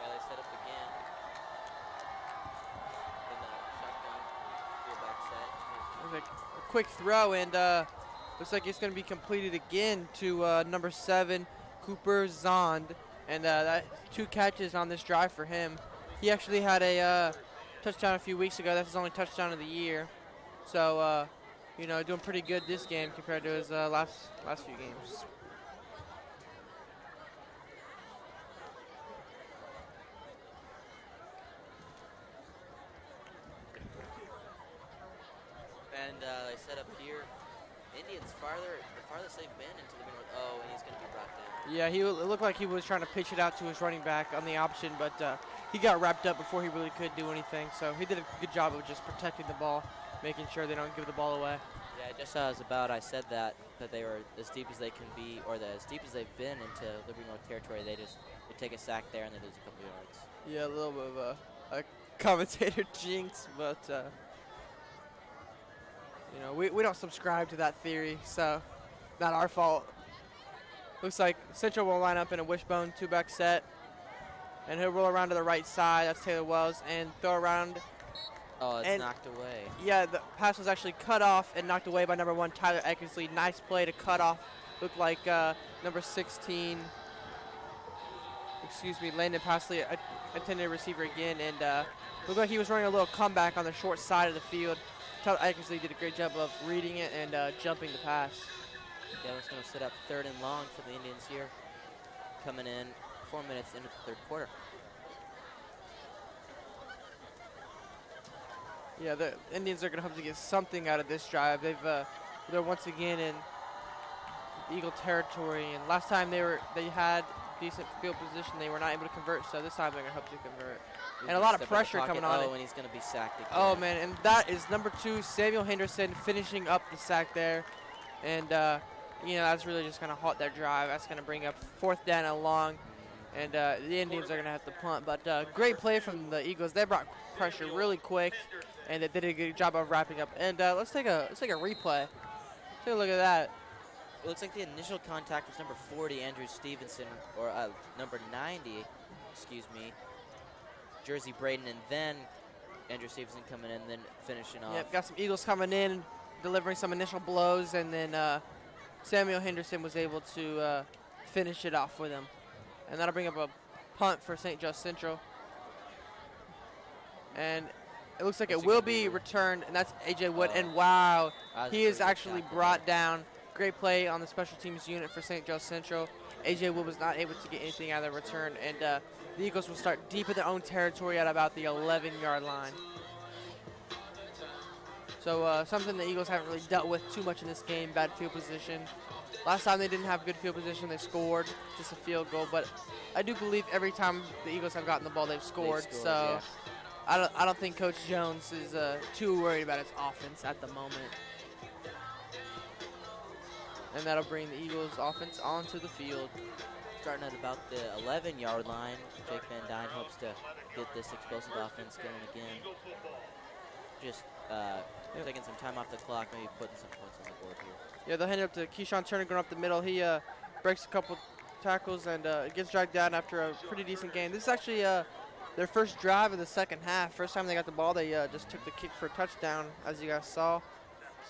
Yeah, they set up again. In the shotgun, your back set. There's a quick throw, and looks like it's going to be completed again to number 7, Cooper Zond. And that 2 catches on this drive for him. He actually had a touchdown a few weeks ago. That's his only touchdown of the year. So, doing pretty good this game compared to his last few games. And they set up here. Indians the farthest they've been into the North. Oh, and he's going to be brought down. Yeah, it looked like he was trying to pitch it out to his running back on the option, but he got wrapped up before he really could do anything. So he did a good job of just protecting the ball, making sure they don't give the ball away. Yeah, just as I said that they were as deep as they can be, or as deep as they've been into Liberty North territory. They take a sack there and they lose a couple yards. Yeah, a little bit of a commentator jinx, but we don't subscribe to that theory, so not our fault. Looks like Central will line up in a wishbone 2-back set, and he'll roll around to the right side. That's Taylor Wells, and throw around. Oh, it's knocked away. Yeah, the pass was actually cut off and knocked away by number 1, Tyler Eckersley. Nice play to cut off. Looked like number 16, Landon Pasley intended receiver again, and looked like he was running a little comeback on the short side of the field. Tyler Eckersley did a great job of reading it and jumping the pass. Dallas going to set up 3rd and long for the Indians here. Coming in 4 minutes into the 3rd quarter. Yeah, the Indians are going to hope to get something out of this drive. They're once again in Eagle territory, and last time they had decent field position, they were not able to convert. So this time they're going to hope to convert. And a lot of pressure coming on it. Oh, and he's going to be sacked again. Oh man, and that is number 2, Samuel Henderson, finishing up the sack there, and that's really just going to halt their drive. That's going to bring up 4th down and long. And the Indians are going to have to punt. But great play from the Eagles. They brought pressure really quick, and they did a good job of wrapping up. And let's take a replay. Take a look at that. It looks like the initial contact was number 40, Andrew Stevenson, or number 90, Jersey Braden, and then Andrew Stevenson coming in, then finishing off. Yep, got some Eagles coming in, delivering some initial blows, and then Samuel Henderson was able to finish it off with him. And that'll bring up a punt for St. Joe Central. And it looks like it will be returned, and that's A.J. Wood. And wow, he is actually brought down. Great play on the special teams unit for St. Joe Central. A.J. Wood was not able to get anything out of the return, and the Eagles will start deep in their own territory at about the 11-yard line. So something the Eagles haven't really dealt with too much in this game, bad field position. Last time they didn't have good field position, they scored just a field goal. But I do believe every time the Eagles have gotten the ball, they've scored. So yeah. I don't think Coach Jones is too worried about his offense at the moment. And that'll bring the Eagles offense onto the field. Starting at about the 11-yard line, Jake Van Dyne hopes to get this explosive offense going again. Just taking some time off the clock, maybe putting some points on the board here. Yeah, they'll hand it up to Keyshawn Turner going up the middle. He breaks a couple tackles and gets dragged down after a pretty decent game. This is actually their first drive of the second half. First time they got the ball, they just took the kick for a touchdown, as you guys saw.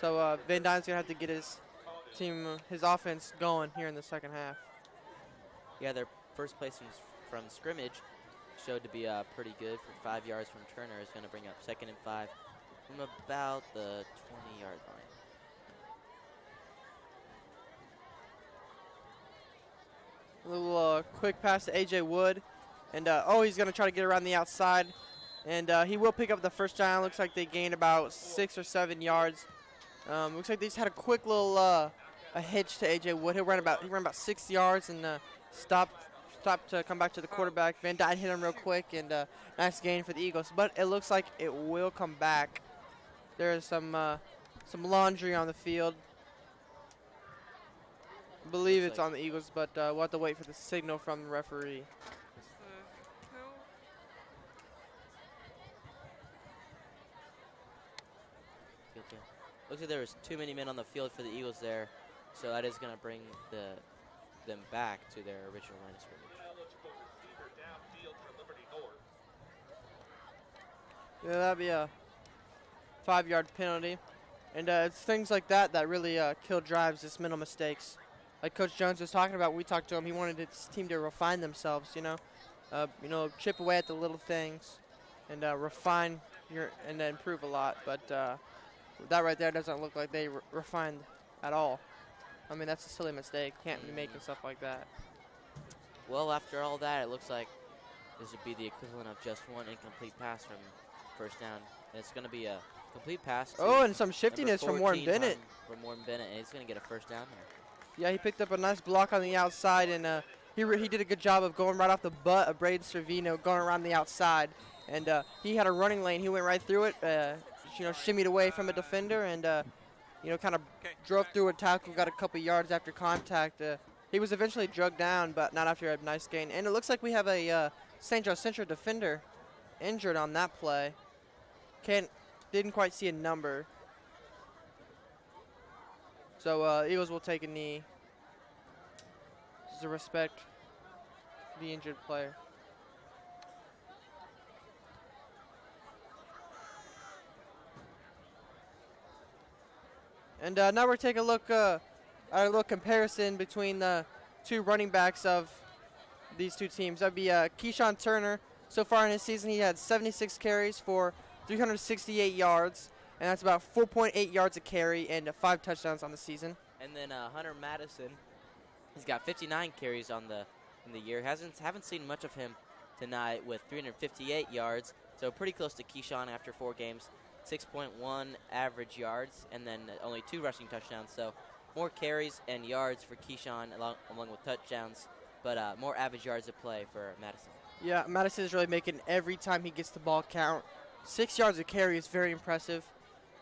So Van Dyne's going to have to get his team, his offense going here in the second half. Yeah, their first place from scrimmage showed to be pretty good for 5 yards from Turner. Is going to bring up 2nd and 5 from about the 20-yard line. A little quick pass to A.J. Wood. And, he's going to try to get around the outside. And he will pick up the first down. Looks like they gained about 6 or 7 yards. Looks like they just had a quick little a hitch to A.J. Wood. He ran about 6 yards and stopped to come back to the quarterback. Van Dyne hit him real quick, and nice gain for the Eagles. But it looks like it will come back. There's some laundry on the field. I believe it's on the Eagles, but we'll have to wait for the signal from the referee. Looks like there was too many men on the field for the Eagles there, so that is going to bring them back to their original line of scrimmage. Yeah, that'd be a 5-yard penalty. And it's things like that that really kill drives, just mental mistakes. Like Coach Jones was talking about, we talked to him, he wanted his team to refine themselves, chip away at the little things. and refine and improve a lot. But that right there doesn't look like they refined at all. I mean, that's a silly mistake. Can't be making stuff like that. Well, after all that, it looks like this would be the equivalent of just one incomplete pass from first down. And it's going to be a complete pass to and some shiftiness from Warren Bennett. From Warren Bennett, and he's going to get a first down there. Yeah, he picked up a nice block on the outside, and he did a good job of going right off the butt of Braden Servino, going around the outside. And he had a running lane. He went right through it, shimmied away from a defender, and kind of drove through a tackle, got a couple yards after contact. He was eventually drugged down, but not after a nice gain. And it looks like we have a St. Joe Central defender injured on that play. Didn't quite see a number. So Eagles will take a knee just to respect the injured player. And now we're taking a look at a little comparison between the two running backs of these two teams. That'd be Keyshawn Turner. So far in his season, he had 76 carries for 368 yards, and that's about 4.8 yards a carry and 5 touchdowns on the season. And then Hunter Madison, he's got 59 carries in the year. Haven't seen much of him tonight with 358 yards, so pretty close to Keyshawn after 4 games. 6.1 average yards, and then only 2 rushing touchdowns. So more carries and yards for Keyshawn along with touchdowns, but more average yards of play for Madison. Yeah, Madison is really making every time he gets the ball count. 6 yards a carry is very impressive.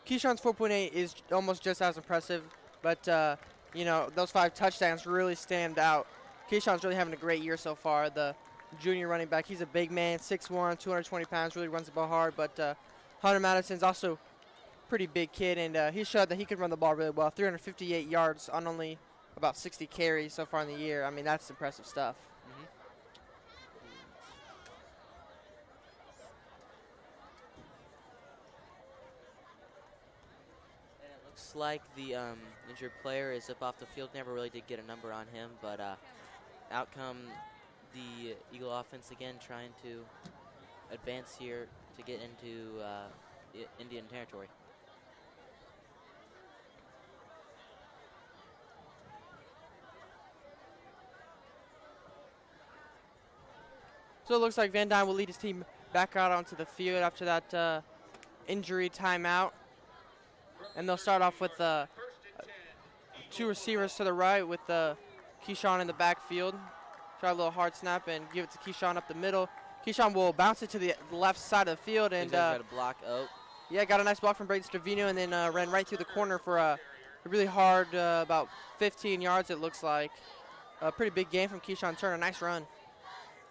Keyshawn's 4.8 is almost just as impressive, but those 5 touchdowns really stand out. Keyshawn's really having a great year so far. The junior running back, he's a big man, 6'1", 220 pounds, really runs the ball hard, but Hunter Madison's also a pretty big kid, and he showed that he could run the ball really well. 358 yards on only about 60 carries so far in the year. I mean, that's impressive stuff. And it looks like the injured player is up off the field. Never really did get a number on him, but out come the Eagle offense again, trying to advance here to get into Indian territory. So it looks like Van Dyne will lead his team back out onto the field after that injury timeout. And they'll start off with 2 receivers to the right with Keyshawn in the backfield. Try a little hard snap and give it to Keyshawn up the middle. Keyshawn will bounce it to the left side of the field, and got a block. Yeah, got a nice block from Braden Stravino, and then ran right through the corner for a really hard, about 15 yards it looks like. A pretty big game from Keyshawn Turner. Nice run.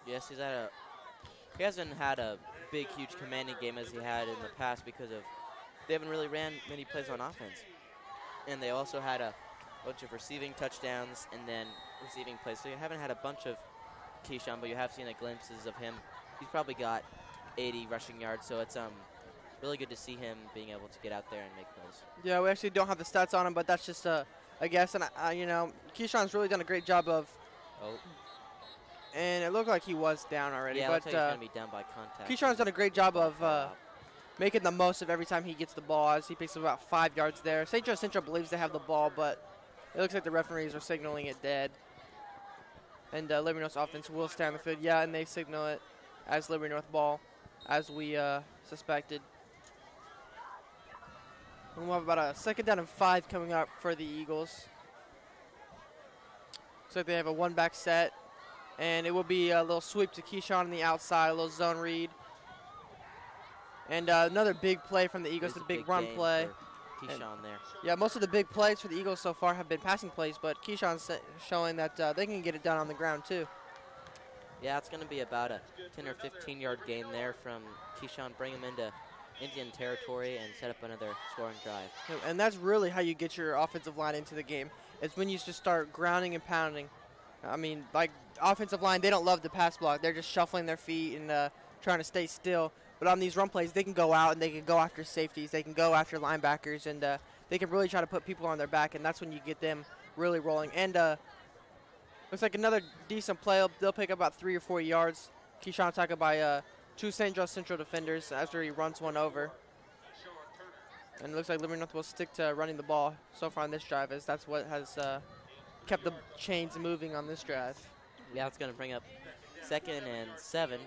Yes, he hasn't had a big, huge commanding game as he had in the past because they haven't really ran many plays on offense, and they also had a bunch of receiving touchdowns and then receiving plays. So you haven't had a bunch of Keyshawn, but you have seen glimpses of him. He's probably got 80 rushing yards, so it's really good to see him being able to get out there and make plays. Yeah, we actually don't have the stats on him, but that's just a guess. And Keyshawn's really done a great job of. And it looked like he was down already. Yeah, but he's going to be down by contact. Keyshawn's done a great job of making the most of every time he gets the ball, as he picks up about 5 yards there. St. Joe Central believes they have the ball, but it looks like the referees are signaling it dead. And Liberty North's offense will stay on the field. Yeah, and they signal it as Liberty North ball, as we suspected. And we'll have about a 2nd down and 5 coming up for the Eagles. Looks like they have a 1-back set. And it will be a little sweep to Keyshawn on the outside, a little zone read. And another big play from the Eagles, the big run play. Keyshawn there. Yeah, most of the big plays for the Eagles so far have been passing plays, but Keyshawn's showing that they can get it done on the ground too. Yeah, it's going to be about a 10 or 15-yard gain there from Keyshawn. Bring him into Indian territory and set up another scoring drive. And that's really how you get your offensive line into the game. It's when you just start grounding and pounding. I mean, like, offensive line, they don't love the pass block. They're just shuffling their feet and trying to stay still. But on these run plays, they can go out and they can go after safeties. They can go after linebackers, and they can really try to put people on their back, and that's when you get them really rolling. And looks like another decent play. They'll pick up about 3 or 4 yards. Keyshawn tackled by two St. Joe Central defenders after he runs one over. And it looks like Liberty North will stick to running the ball so far on this drive, as that's what has kept the chains moving on this drive. Yeah, it's going to bring up 2nd and 7.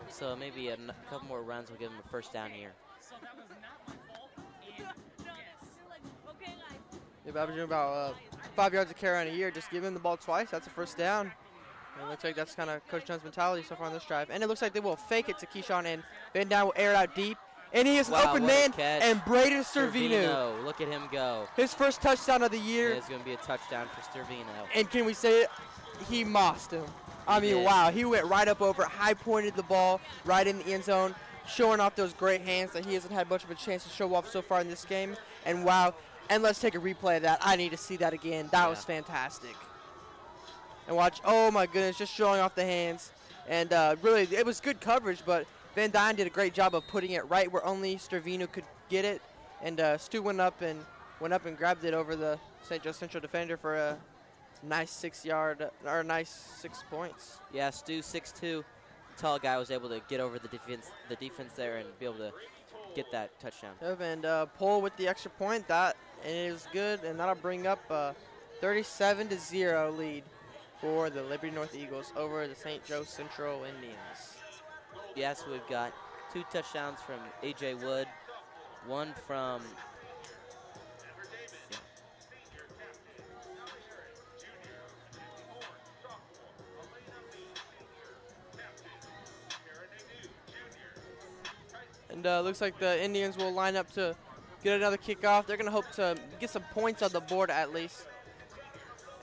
So maybe a couple more runs will give him a first down here. They're averaging about 5 yards a carry on a year. Just give him the ball twice. That's a first down. And it looks like that's kind of Coach Jones' mentality so far on this drive. And it looks like they will fake it to Keyshawn, and Van Dyne will air it out deep. And he is an open man, and Braden Servino. Look at him go. His first touchdown of the year. It's going to be a touchdown for Servino. And can we say it? He mossed him. I mean, wow. He went right up over, high-pointed the ball right in the end zone, showing off those great hands that he hasn't had much of a chance to show off so far in this game. And, wow. And let's take a replay of that. I need to see that again. That was fantastic. And watch. Oh, my goodness. Just showing off the hands. And really, it was good coverage, but Van Dyne did a great job of putting it right where only Servino could get it, and Stu went up and grabbed it over the St. Joe Central defender for a nice 6 points. Yeah, Stu 6'2", tall guy, was able to get over the defense there and be able to get that touchdown. Yep, and Pohl with the extra point, that is good, and that'll bring up a 37-0 lead for the Liberty North Eagles over the St. Joe Central Indians. Yeah, so we've got 2 touchdowns from A.J. Wood, one from And looks like the Indians will line up to get another kickoff. They're going to hope to get some points on the board at least.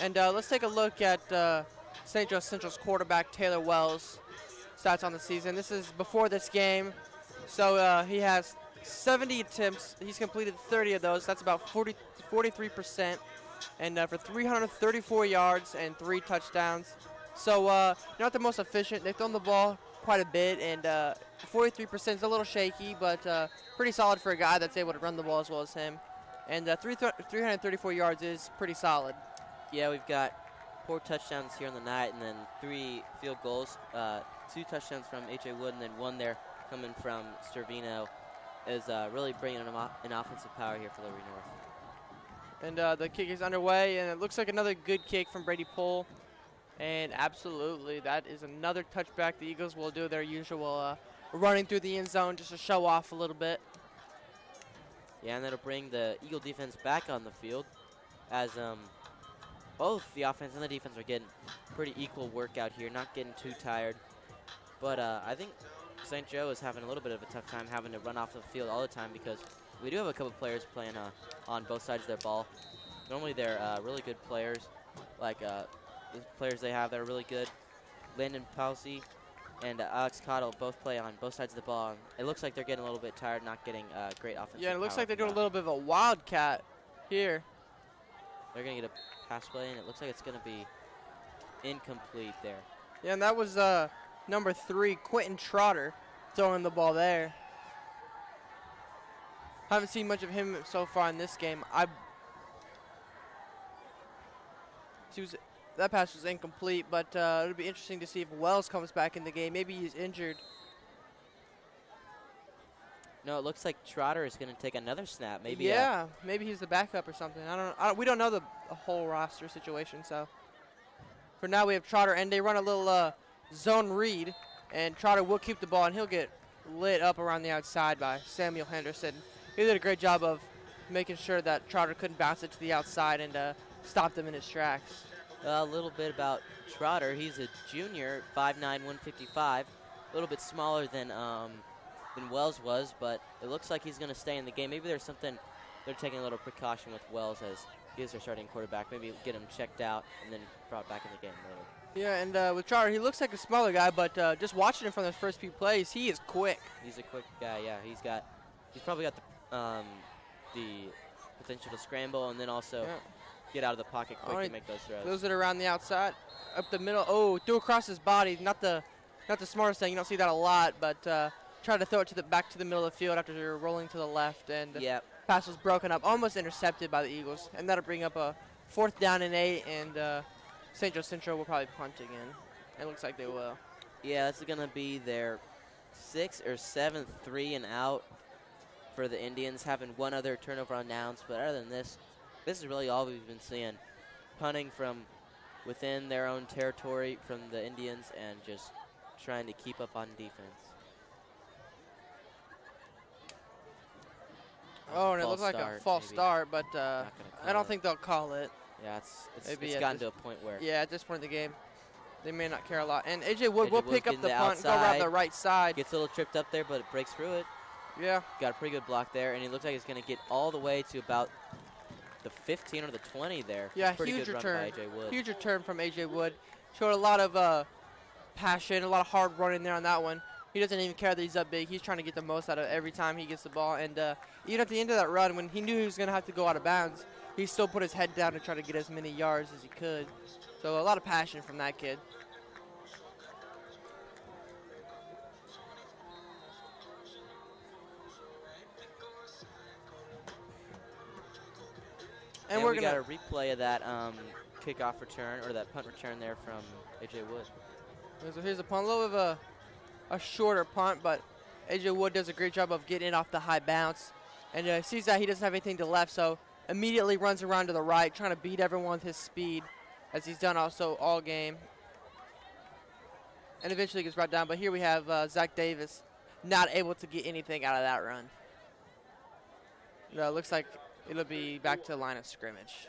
And let's take a look at St. Joe Central's quarterback, Taylor Wells. Stats on the season. This is before this game. So he has 70 attempts. He's completed 30 of those. That's about 43%. And for 334 yards and 3 touchdowns. So not the most efficient. They've thrown the ball quite a bit. And 43% is a little shaky, but pretty solid for a guy that's able to run the ball as well as him. And 334 yards is pretty solid. Yeah, we've got 4 touchdowns here on the night, and then 3 field goals. 2 touchdowns from H.A. Wood, and then 1 there coming from Servino, is really bringing an offensive power here for Liberty North. And the kick is underway, and it looks like another good kick from Brady Pohl. And absolutely, that is another touchback. The Eagles will do their usual running through the end zone just to show off a little bit. Yeah, and that'll bring the Eagle defense back on the field, as both the offense and the defense are getting pretty equal work out here, not getting too tired. But I think St. Joe is having a little bit of a tough time having to run off the field all the time, because we do have a couple players playing on both sides of their ball. Normally they're really good players, like the players they have that are really good. Landon Palsy and Alex Cottle both play on both sides of the ball. And it looks like they're getting a little bit tired, not getting great offensive Yeah, and it looks power like they're from doing a little bit of a wildcat here. They're going to get a pass play, and it looks like it's going to be incomplete there. Yeah, and that was number 3, Quentin Trotter, throwing the ball there. Haven't seen much of him so far in this game. That pass was incomplete, but it'll be interesting to see if Wells comes back in the game. Maybe he's injured. No, it looks like Trotter is going to take another snap. Maybe. Yeah, maybe he's the backup or something. We don't know the whole roster situation, so. For now, we have Trotter, and they run a little zone read, and Trotter will keep the ball, and he'll get lit up around the outside by Samuel Henderson. He did a great job of making sure that Trotter couldn't bounce it to the outside and stop him in his tracks. A little bit about Trotter. He's a junior, 5'9", 155, a little bit smaller than Wells was, but it looks like he's going to stay in the game. Maybe there's something, they're taking a little precaution with Wells as he is their starting quarterback. Maybe get him checked out and then brought back in the game later. Yeah, and with Trotter, he looks like a smaller guy, but just watching him from the first few plays, he is quick. He's a quick guy, yeah. He's probably got the potential to scramble and then also get out of the pocket quick and make those throws. Throws it around the outside, up the middle. Oh, threw across his body. Not the smartest thing. You don't see that a lot, but tried to throw it back to the middle of the field after rolling to the left, and pass was broken up, almost intercepted by the Eagles, and that'll bring up a 4th down and 8, and St. Joe Central will probably punt again. It looks like they will. Yeah, this is going to be their 6th or 7th 3 and out for the Indians, having one other turnover on downs. But other than this is really all we've been seeing. Punting from within their own territory from the Indians and just trying to keep up on defense. Oh, and it looks like a false start, but I don't think they'll call it. Yeah, it's gotten to a point where. Yeah, at this point in the game, they may not care a lot. And AJ Wood will pick up the punt and go around the right side. Gets a little tripped up there, but it breaks through it. Yeah. Got a pretty good block there, and he looks like he's going to get all the way to about the 15 or the 20 there. Yeah, pretty huge good return. Run by AJ Wood. Huge return from AJ Wood. Showed a lot of passion, a lot of hard running there on that one. He doesn't even care that he's up big. He's trying to get the most out of every time he gets the ball. And even at the end of that run, when he knew he was going to have to go out of bounds, he still put his head down to try to get as many yards as he could. So a lot of passion from that kid. And we got a replay of that kickoff return, or that punt return there from AJ Wood. So here's a punt, a little bit of a shorter punt, but AJ Wood does a great job of getting it off the high bounce. And sees that he doesn't have anything to left, so immediately runs around to the right, trying to beat everyone with his speed, as he's done also all game. And eventually gets brought down, but here we have Zach Davis not able to get anything out of that run. Looks like it'll be back to the line of scrimmage.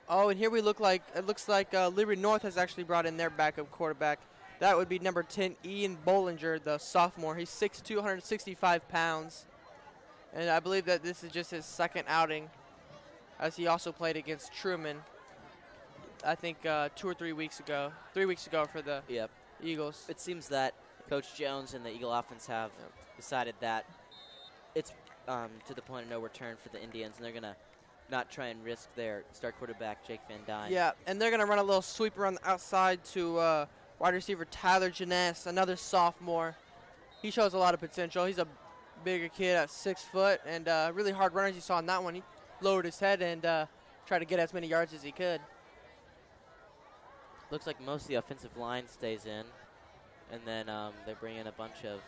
Oh, and here it looks like Liberty North has actually brought in their backup quarterback. That would be number 10, Ian Bollinger, the sophomore. He's 6'2", 165 pounds. And I believe that this is just his second outing, as he also played against Truman, I think 2 or 3 weeks ago. 3 weeks ago for the Eagles. It seems that Coach Jones and the Eagle offense have decided that it's to the point of no return for the Indians, and they're going to not try and risk their star quarterback, Jake Van Dyne. Yeah, and they're going to run a little sweep around the outside to wide receiver Tyler Janess, another sophomore. He shows a lot of potential. He's a bigger kid at 6 foot, and really hard runner, as you saw in that one. He lowered his head and tried to get as many yards as he could. Looks like most of the offensive line stays in, and then they bring in a bunch of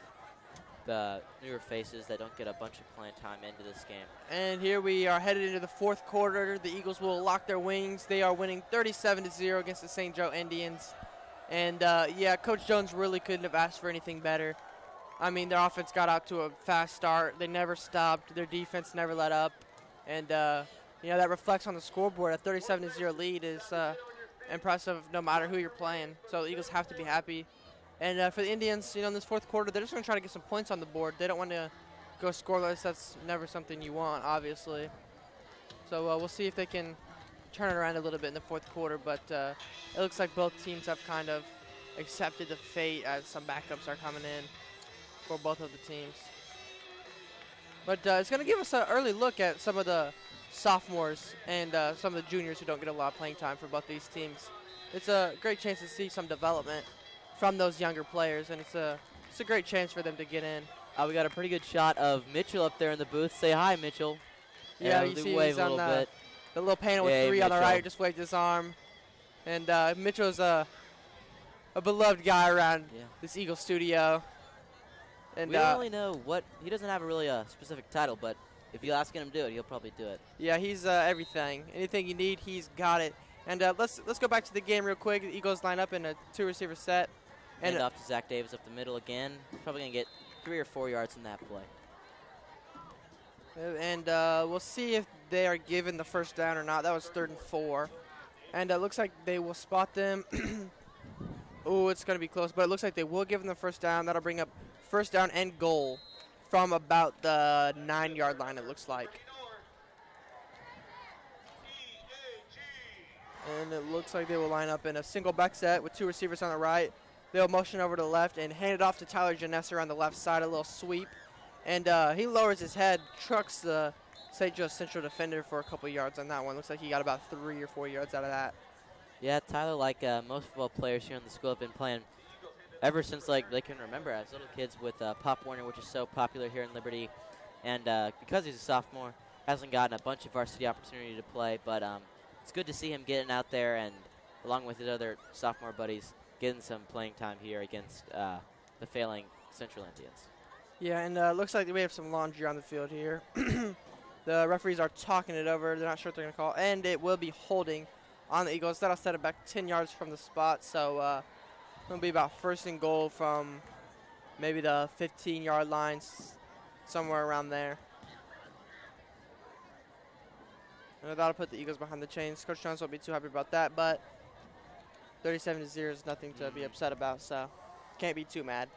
the newer faces that don't get a bunch of playing time into this game. And here we are headed into the fourth quarter. The Eagles will lock their wings. They are winning 37-0 against the St. Joe Indians. And, yeah, Coach Jones really couldn't have asked for anything better. I mean, their offense got out to a fast start. They never stopped. Their defense never let up. And, you know, that reflects on the scoreboard. A 37-0 lead is impressive no matter who you're playing. So the Eagles have to be happy. And for the Indians, you know, in this fourth quarter, they're just going to try to get some points on the board. They don't want to go scoreless. That's never something you want, obviously. So we'll see if they can turn it around a little bit in the fourth quarter. But it looks like both teams have kind of accepted the fate as some backups are coming in for both of the teams. But it's going to give us an early look at some of the sophomores and some of the juniors who don't get a lot of playing time for both these teams. It's a great chance to see some development from those younger players, and it's a great chance for them to get in. We got a pretty good shot of Mitchell up there in the booth. Say hi, Mitchell. Yeah, you see he's on the little panel with 3 on the right, just waved his arm. And Mitchell's a beloved guy around this Eagle studio. And we don't really know what – he doesn't have a really specific title, but if you ask him to do it, he'll probably do it. Yeah, he's everything. Anything you need, he's got it. And let's go back to the game real quick. The Eagles line up in a 2-receiver set. And off to Zach Davis up the middle again. He's probably going to get 3 or 4 yards in that play. And we'll see if they are given the first down or not. That was 3rd and 4. And it looks like they will spot them. Oh, it's going to be close, but it looks like they will give them the first down. That'll bring up first down and goal from about the 9-yard line, it looks like. And it looks like they will line up in a single back set with 2 receivers on the right. They'll motion over to the left and hand it off to Tyler Janessa on the left side, a little sweep. And he lowers his head, trucks the St. Joe Central defender for a couple yards on that one. Looks like he got about 3 or 4 yards out of that. Yeah, Tyler, like most football players here in the school, have been playing ever since like they can remember as little kids with Pop Warner, which is so popular here in Liberty. And because he's a sophomore, hasn't gotten a bunch of varsity opportunity to play. But it's good to see him getting out there and, along with his other sophomore buddies, getting some playing time here against the failing Central Indians. Yeah, and looks like we have some laundry on the field here. The referees are talking it over. They're not sure what they're going to call. And it will be holding on the Eagles. That'll set it back 10 yards from the spot. So it'll be about 1st and goal from maybe the 15-yard line, somewhere around there. And that'll put the Eagles behind the chains. Coach Jones won't be too happy about that, but 37-0 is nothing to be upset about, so can't be too mad.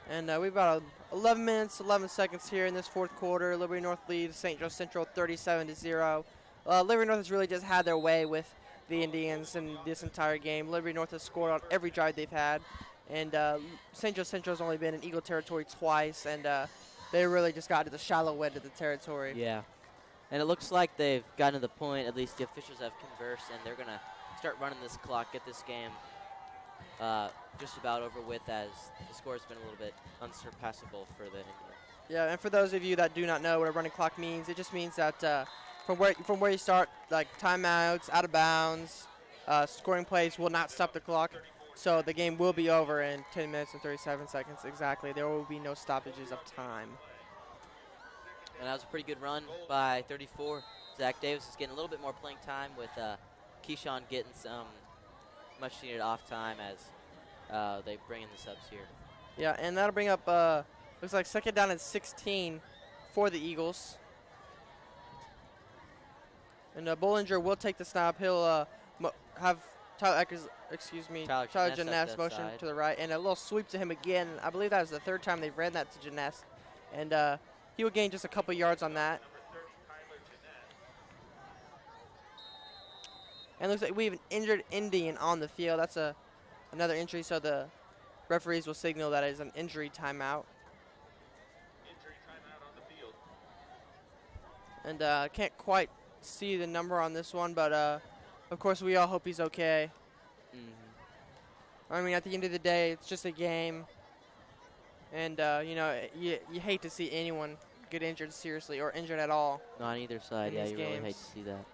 And we've about 11 minutes, 11 seconds here in this 4th quarter. Liberty North leads St. Joe Central 37-0. Liberty North has really just had their way with the Indians in this entire game. Liberty North has scored on every drive they've had. And St. Joe Central has only been in Eagle territory twice, and they really just got to the shallow end of the territory. Yeah. And it looks like they've gotten to the point, at least the officials have conversed, and they're going to start running this clock, get this game just about over with, as the score has been a little bit unsurpassable for the Indians. Yeah, and for those of you that do not know what a running clock means, it just means that from where you start, like timeouts, out of bounds, scoring plays will not stop the clock. So the game will be over in 10 minutes and 37 seconds exactly. There will be no stoppages of time. And that was a pretty good run by 34. Zach Davis is getting a little bit more playing time, with Keyshawn getting some much-needed off time as they bring in the subs here. Yeah, and that'll bring up, looks like 2nd down and 16 for the Eagles. And Bollinger will take the snap. He'll have Tyler Janess motion to the right, and a little sweep to him again. I believe that was the 3rd time they've ran that to Janess. And he will gain just a couple yards on that. And it looks like we have an injured Indian on the field. That's another injury, so the referees will signal that is an injury timeout. Injury timeout on the field. And can't quite see the number on this one, but of course we all hope he's okay. I mean, at the end of the day, it's just a game. And, you know, you hate to see anyone get injured seriously or injured at all. No, on either side, yeah, you really hate to see that.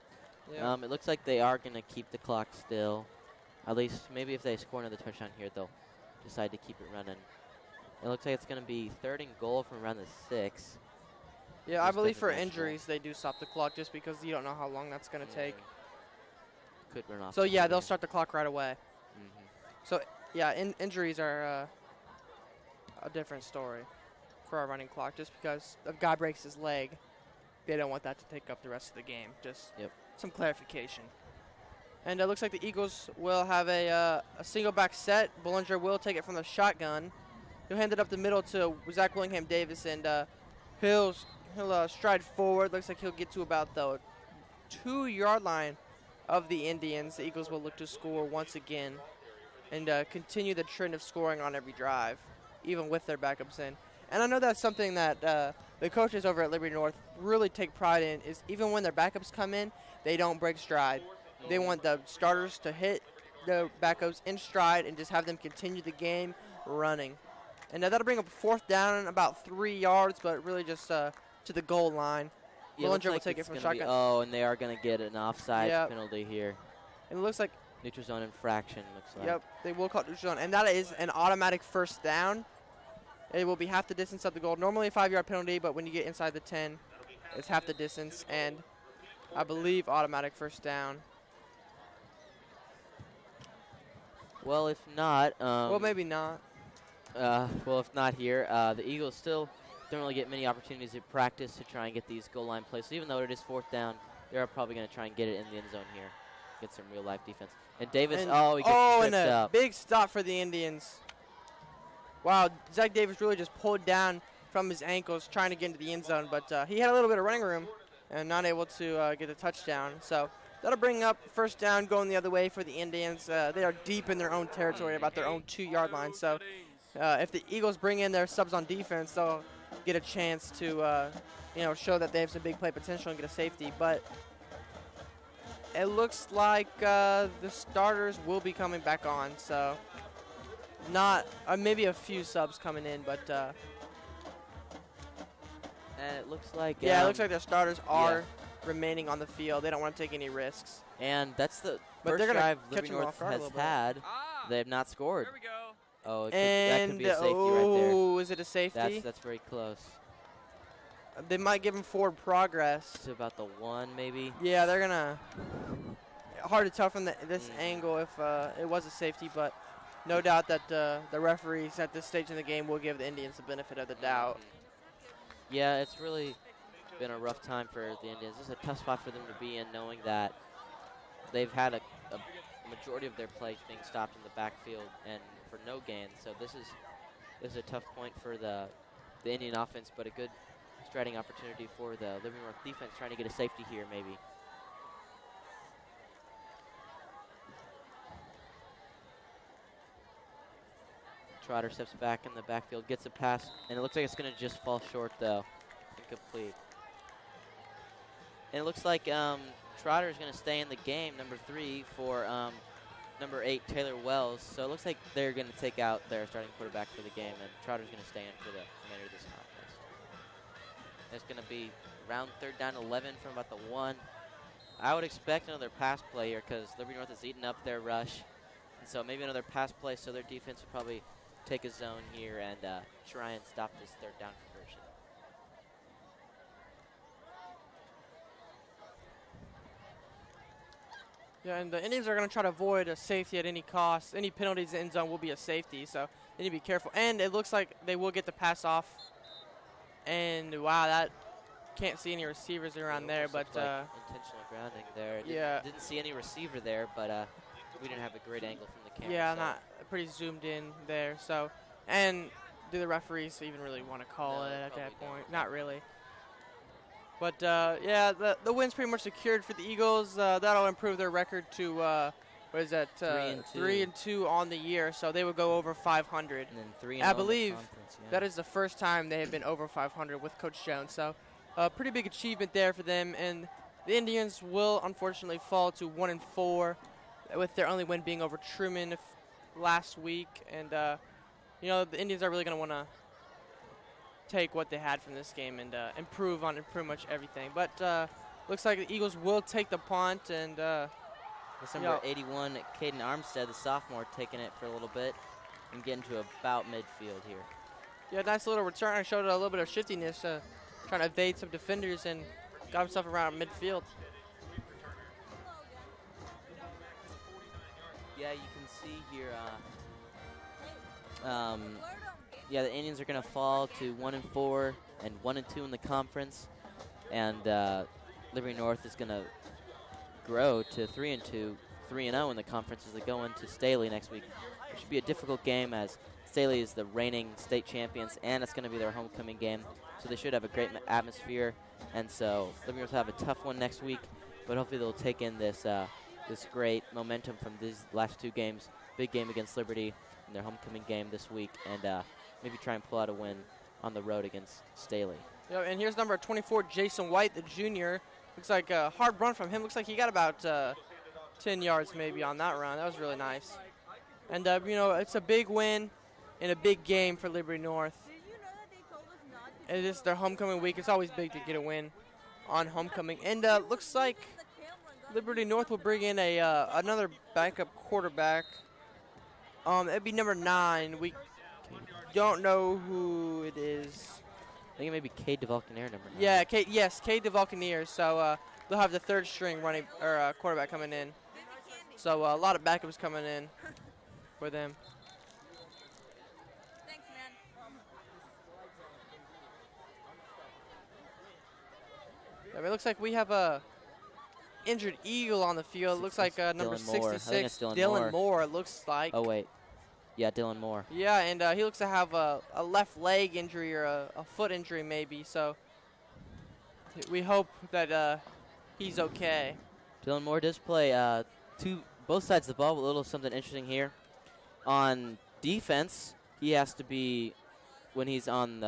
Yeah. It looks like they are going to keep the clock still. At least maybe if they score another touchdown here, they'll decide to keep it running. It looks like it's going to be 3rd and goal from around the 6. Yeah, I believe for injuries they do stop the clock just because you don't know how long that's going to take. Could run off. So, yeah, they'll start the clock right away. Mm-hmm. So, yeah, injuries are a different story for our running clock. Just because if a guy breaks his leg, they don't want that to take up the rest of the game. Just some clarification. And it looks like the Eagles will have a single back set. Bollinger will take it from the shotgun. He'll hand it up the middle to Zach Willingham Davis, and he'll stride forward. Looks like he'll get to about the 2-yard line of the Indians. The Eagles will look to score once again and continue the trend of scoring on every drive, even with their backups in. And I know that's something that the coaches over at Liberty North really take pride in, is even when their backups come in, they don't break stride. They want the starters to hit the backups in stride and just have them continue the game running. And that'll bring up 4th down, about 3 yards, but really just to the goal line. Yeah, Bollinger will take it from shotgun. And they are going to get an offside penalty here. And it looks like neutral zone infraction, looks like. Yep, they will call it neutral zone. And that is an automatic 1st down. It will be half the distance of the goal. Normally a 5-yard penalty, but when you get inside the 10, it's half the distance. And I believe automatic 1st down. Well, if not. Well, maybe not. Well, if not here, the Eagles still don't really get many opportunities at practice to try and get these goal line plays. So even though it is 4th down, they're probably going to try and get it in the end zone here. Get some real-life defense. And Davis, he gets tripped up. Big stop for the Indians. Wow, Zach Davis really just pulled down from his ankles trying to get into the end zone, but he had a little bit of running room and not able to get a touchdown. So that'll bring up 1st down going the other way for the Indians. They are deep in their own territory, about their own 2-yard line. So if the Eagles bring in their subs on defense, they'll get a chance to show that they have some big play potential and get a safety. But it looks like the starters will be coming back on. So not maybe a few subs coming in, but and it looks like it looks like their starters are remaining on the field. They don't want to take any risks. And that's the But first they're gonna drive catch Liberty them off North guard a has little bit. had. They have not scored. Oh, that And could be a safety right there. oh, is it a safety? That's very close. They might give him forward progress. To about the 1, maybe. Yeah, they're gonna. Hard to tell from this angle if it was a safety, but no doubt that the referees at this stage in the game will give the Indians the benefit of the doubt. Yeah, it's really been a rough time for the Indians. This is a tough spot for them to be in, knowing that they've had a majority of their plays being stopped in the backfield and for no gain. So this is a tough point for the Indian offense, but a good striding opportunity for the Liberty North defense trying to get a safety here, maybe. Trotter steps back in the backfield, gets a pass, and it looks like it's going to just fall short, though. Incomplete. And it looks like Trotter is going to stay in the game, number 3, for number 8, Taylor Wells. So it looks like they're going to take out their starting quarterback for the game, and Trotter's going to stay in for the remainder of this contest. It's going to be around 3rd down 11 from about the 1. I would expect another pass play here because Liberty North has eaten up their rush. And so maybe another pass play, so their defense will probably take a zone here and try and stop this 3rd down conversion. Yeah, and the Indians are going to try to avoid a safety at any cost. Any penalties in the end zone will be a safety, so they need to be careful. And it looks like they will get the pass off. And, wow, that can't see any receivers around there. But like intentional grounding there. Yeah. Didn't see any receiver there, but we didn't have a great angle from the camera. Yeah, so. not pretty zoomed in there. So, and do the referees even really want to call it at that point? Not really. But, yeah, the win's pretty much secured for the Eagles. That'll improve their record to, what is that? 3-2 on the year. So they would go over 500. And then 3-0 I believe yeah. that is the first time they have been over 500 with Coach Jones. So a pretty big achievement there for them. And the Indians will unfortunately fall to 1-4 with their only win being over Truman last week. And, you know, the Indians are really going to want to take what they had from this game and improve on pretty much everything. But looks like the Eagles will take the punt. And this number 81, Caden Armstead, the sophomore, taking it for a little bit and getting to about midfield here. Yeah, nice little return. Showed a little bit of shiftiness, trying to evade some defenders and got himself around midfield. Yeah, you can see here. Yeah, the Indians are going to fall to 1-4 and 1-2 in the conference, and Liberty North is going to grow to 3-2, 3-0 in the conference as they go into Staley next week. It should be a difficult game as Staley is the reigning state champions, and it's going to be their homecoming game, so they should have a great atmosphere. And so Liberty North will have a tough one next week, but hopefully they'll take in this this great momentum from these last 2 games. Big game against Liberty in their homecoming game this week, and maybe try and pull out a win on the road against Staley. Yeah, and here's number 24, Jason White, the junior. Looks like a hard run from him. Looks like he got about 10 yards maybe on that run. That was really nice. And, you know, it's a big win in a big game for Liberty North. And this is their homecoming week. It's always big to get a win on homecoming. And looks like Liberty North will bring in another backup quarterback. It'd be number 9. We don't know who it is. I think it may be Cade DeValcanair, number 9. Yeah, Cade DeValcanair. So they'll have the 3rd string running or quarterback coming in. So a lot of backups coming in for them. Thanks, man. I mean, it looks like we have a injured Eagle on the field. It looks like number 66, Dylan Moore. It looks like. Oh wait, yeah, Dylan Moore. Yeah, and he looks to have a left leg injury or a foot injury maybe. So we hope that he's okay. Dylan Moore does play both sides of the ball, but a little something interesting here. On defense, he has to be when he's on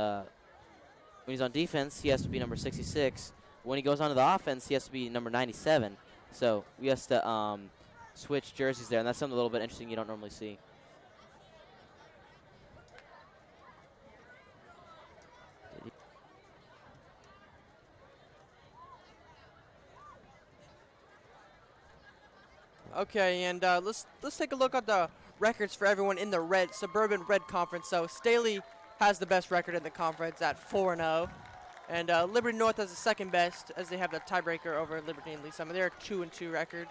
defense, he has to be number 66. When he goes on to the offense, he has to be number 97. So we have to switch jerseys there, and that's something a little bit interesting you don't normally see. Okay, and let's take a look at the records for everyone in the red suburban red conference. So Staley has the best record in the conference at 4-0, and Liberty North has the second best as they have the tiebreaker over Liberty and Lee Summit. They're a 2-2 record.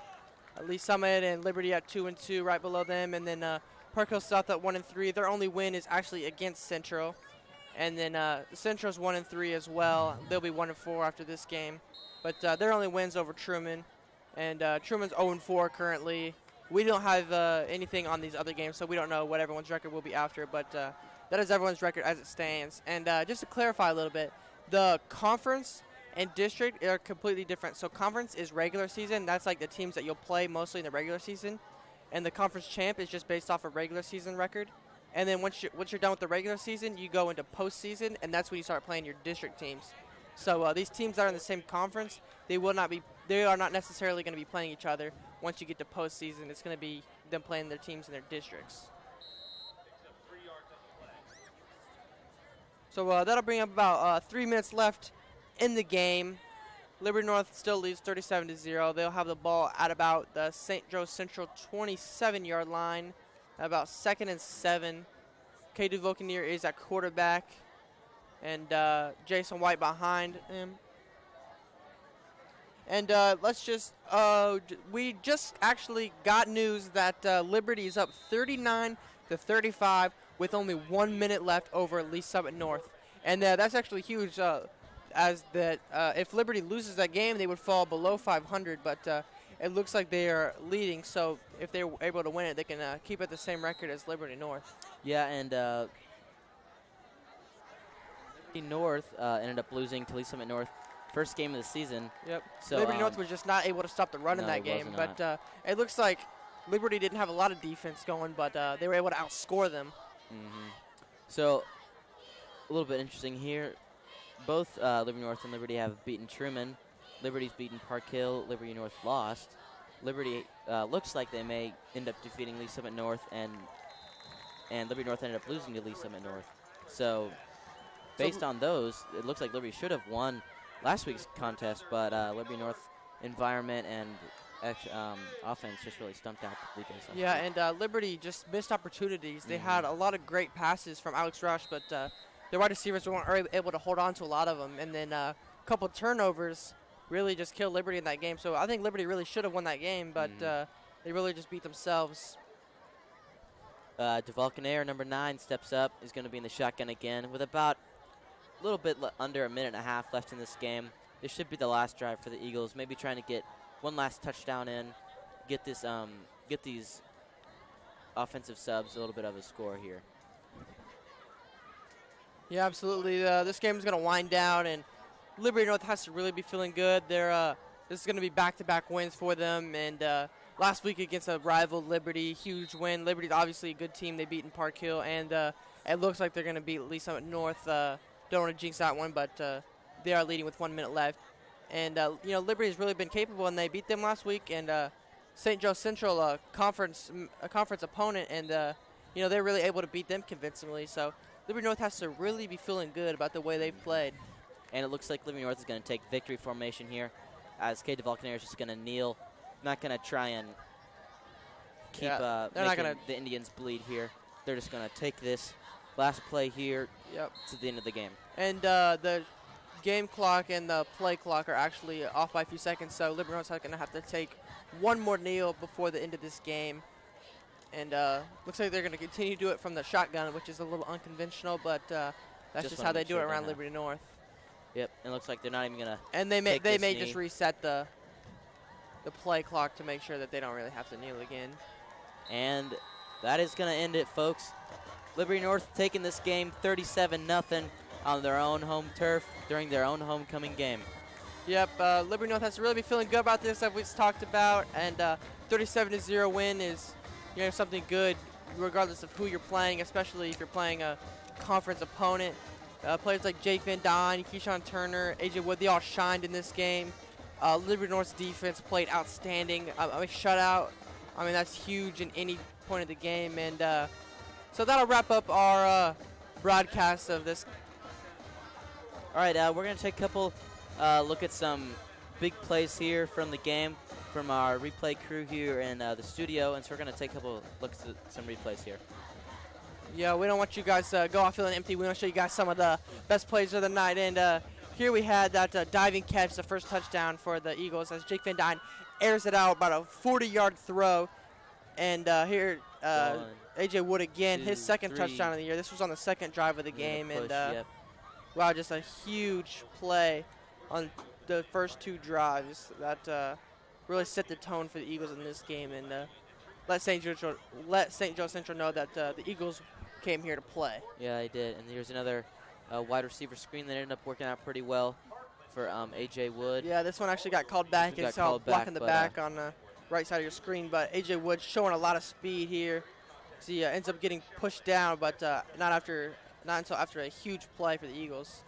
Lee Summit and Liberty at 2-2 right below them, and then Park Hill South at 1-3. Their only win is actually against Central, and then Central's 1-3 as well. They'll be 1-4 after this game, but their only wins over Truman, and Truman's 0-4 currently. We don't have anything on these other games, so we don't know what everyone's record will be after, but that is everyone's record as it stands. And just to clarify a little bit, the conference and district are completely different. So conference is regular season. That's like the teams that you'll play mostly in the regular season. And the conference champ is just based off a regular season record. And then once you're done with the regular season, you go into postseason, and that's when you start playing your district teams. So these teams that are in the same conference, they are not necessarily going to be playing each other. Once you get to postseason, it's going to be them playing their teams in their districts. So that'll bring up about 3 minutes left in the game. Liberty North still leads 37-0. They'll have the ball at about the St. Joe Central 27-yard line, about 2nd and 7. K.D. Volcanier is at quarterback, and Jason White behind him. And we just actually got news that Liberty is up 39-35 with only 1 minute left over Lee Summit North. And that's actually huge, as that if Liberty loses that game, they would fall below 500, but it looks like they are leading, so if they're able to win it, they can keep it the same record as Liberty North. Yeah, and Liberty North ended up losing to Lee Summit North first game of the season. Yep. So Liberty North was just not able to stop the run in that game, but it looks like Liberty didn't have a lot of defense going, but they were able to outscore them. Mm-hmm. So a little bit interesting here. Both Liberty North and Liberty have beaten Truman. Liberty's beaten Park Hill. Liberty North lost. Liberty looks like they may end up defeating Lee Summit North, and Liberty North ended up losing to Lee Summit North. So based on those, it looks like Liberty should have won last week's contest, but Liberty North environment and offense just really stumped out the Blue Jays. Yeah, and Liberty just missed opportunities. They had a lot of great passes from Alex Rush, but the wide receivers weren't able to hold on to a lot of them. And then a couple turnovers really just killed Liberty in that game. So I think Liberty really should have won that game, but they really just beat themselves. DeValcanair, number 9, steps up, is going to be in the shotgun again with about a little bit under a minute and a half left in this game. This should be the last drive for the Eagles, maybe trying to get one last touchdown in, get these offensive subs a little bit of a score here. Yeah, absolutely. This game is going to wind down, and Liberty North has to really be feeling good. This is going to be back-to-back wins for them, and last week against a rival Liberty, huge win. Liberty's obviously a good team. They beat in Park Hill, and it looks like they're going to beat Lee Summit North. Don't want to jinx that one, but they are leading with 1 minute left. And, Liberty has really been capable, and they beat them last week. And St. Joe Central, a conference opponent, and, they're really able to beat them convincingly. So Liberty North has to really be feeling good about the way they've played. And it looks like Liberty North is going to take victory formation here, as K. DeValcanair is just going to kneel, not going to try and keep the Indians bleed here. They're just going to take this last play here to the end of the game. And the game clock and the play clock are actually off by a few seconds, so Liberty North is going to have to take one more kneel before the end of this game. And looks like they're going to continue to do it from the shotgun, which is a little unconventional, but that's just how they do it around Liberty North. Yep, it looks like they're not even going to. And they may just reset the play clock to make sure that they don't really have to kneel again. And that is going to end it, folks. Liberty North taking this game 37-0 on their own home turf during their own homecoming game. Yep, Liberty North has to really be feeling good about this, as we've talked about, and 37-0 win is something good regardless of who you're playing, especially if you're playing a conference opponent. Players like Jake Van Dyne, Keyshawn Turner, AJ Wood, they all shined in this game. Liberty North's defense played outstanding. Shutout, that's huge in any point of the game. And so that'll wrap up our broadcast of this. All right, we're going to take a couple look at some big plays here from the game. from our replay crew here in the studio, and so we're going to take a couple looks at some replays here. Yeah, we don't want you guys to go off feeling empty. We want to show you guys some of the best plays of the night. And here we had that diving catch, the first touchdown for the Eagles, as Jake Van Dyne airs it out, about a 40-yard throw. And here, A.J. Wood again, his second touchdown of the year. This was on the second drive of the game. Push, and wow, just a huge play on the first 2 drives that really set the tone for the Eagles in this game, and let St. Joe Central know that the Eagles came here to play. Yeah, they did. And here's another wide receiver screen that ended up working out pretty well for A.J. Wood. Yeah, this one actually got called back. It's blocking the back on the right side of your screen, but A.J. Wood showing a lot of speed here. So he ends up getting pushed down, but not until after a huge play for the Eagles.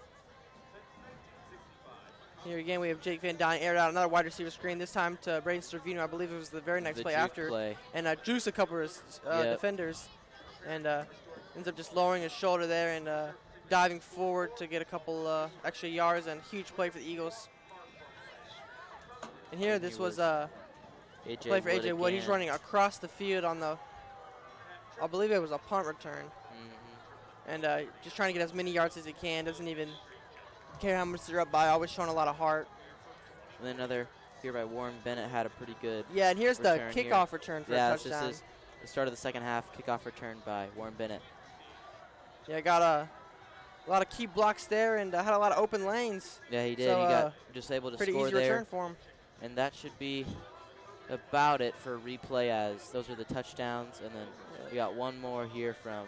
Here again, we have Jake Van Dyne aired out another wide receiver screen, this time to Braden Servino. I believe it was the very next play after. And juiced a couple of defenders. And ends up just lowering his shoulder there and diving forward to get a couple extra yards, and huge play for the Eagles. And here, this was a play for A.J. Wood. He's running across the field on the, I believe it was a punt return. And just trying to get as many yards as he can. Doesn't even care how much they're up by, always showing a lot of heart. And then another here by Warren Bennett had a pretty good Yeah, and here's the kickoff return for a touchdown. This is the start of the second half, kickoff return by Warren Bennett. Yeah, got a lot of key blocks there and had a lot of open lanes. Yeah, he did. So, he got just able to pretty score easy there. return for him. And that should be about it for replay, as those are the touchdowns. And then we got one more here from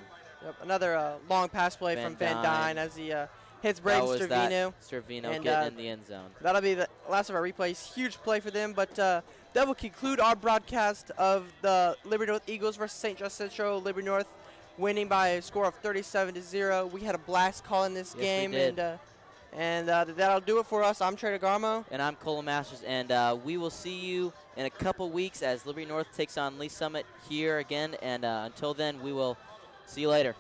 another long pass play from Van Dyne as he hits Braden Servino. Servino and, getting in the end zone. That'll be the last of our replays. Huge play for them, but that will conclude our broadcast of the Liberty North Eagles versus St. Joe Central. Liberty North winning by a score of 37-0. We had a blast calling this game, we did. and that'll do it for us. I'm Trader Garmo. And I'm Cole Masters, and we will see you in a couple weeks as Liberty North takes on Lee Summit here again. And until then, we will see you later.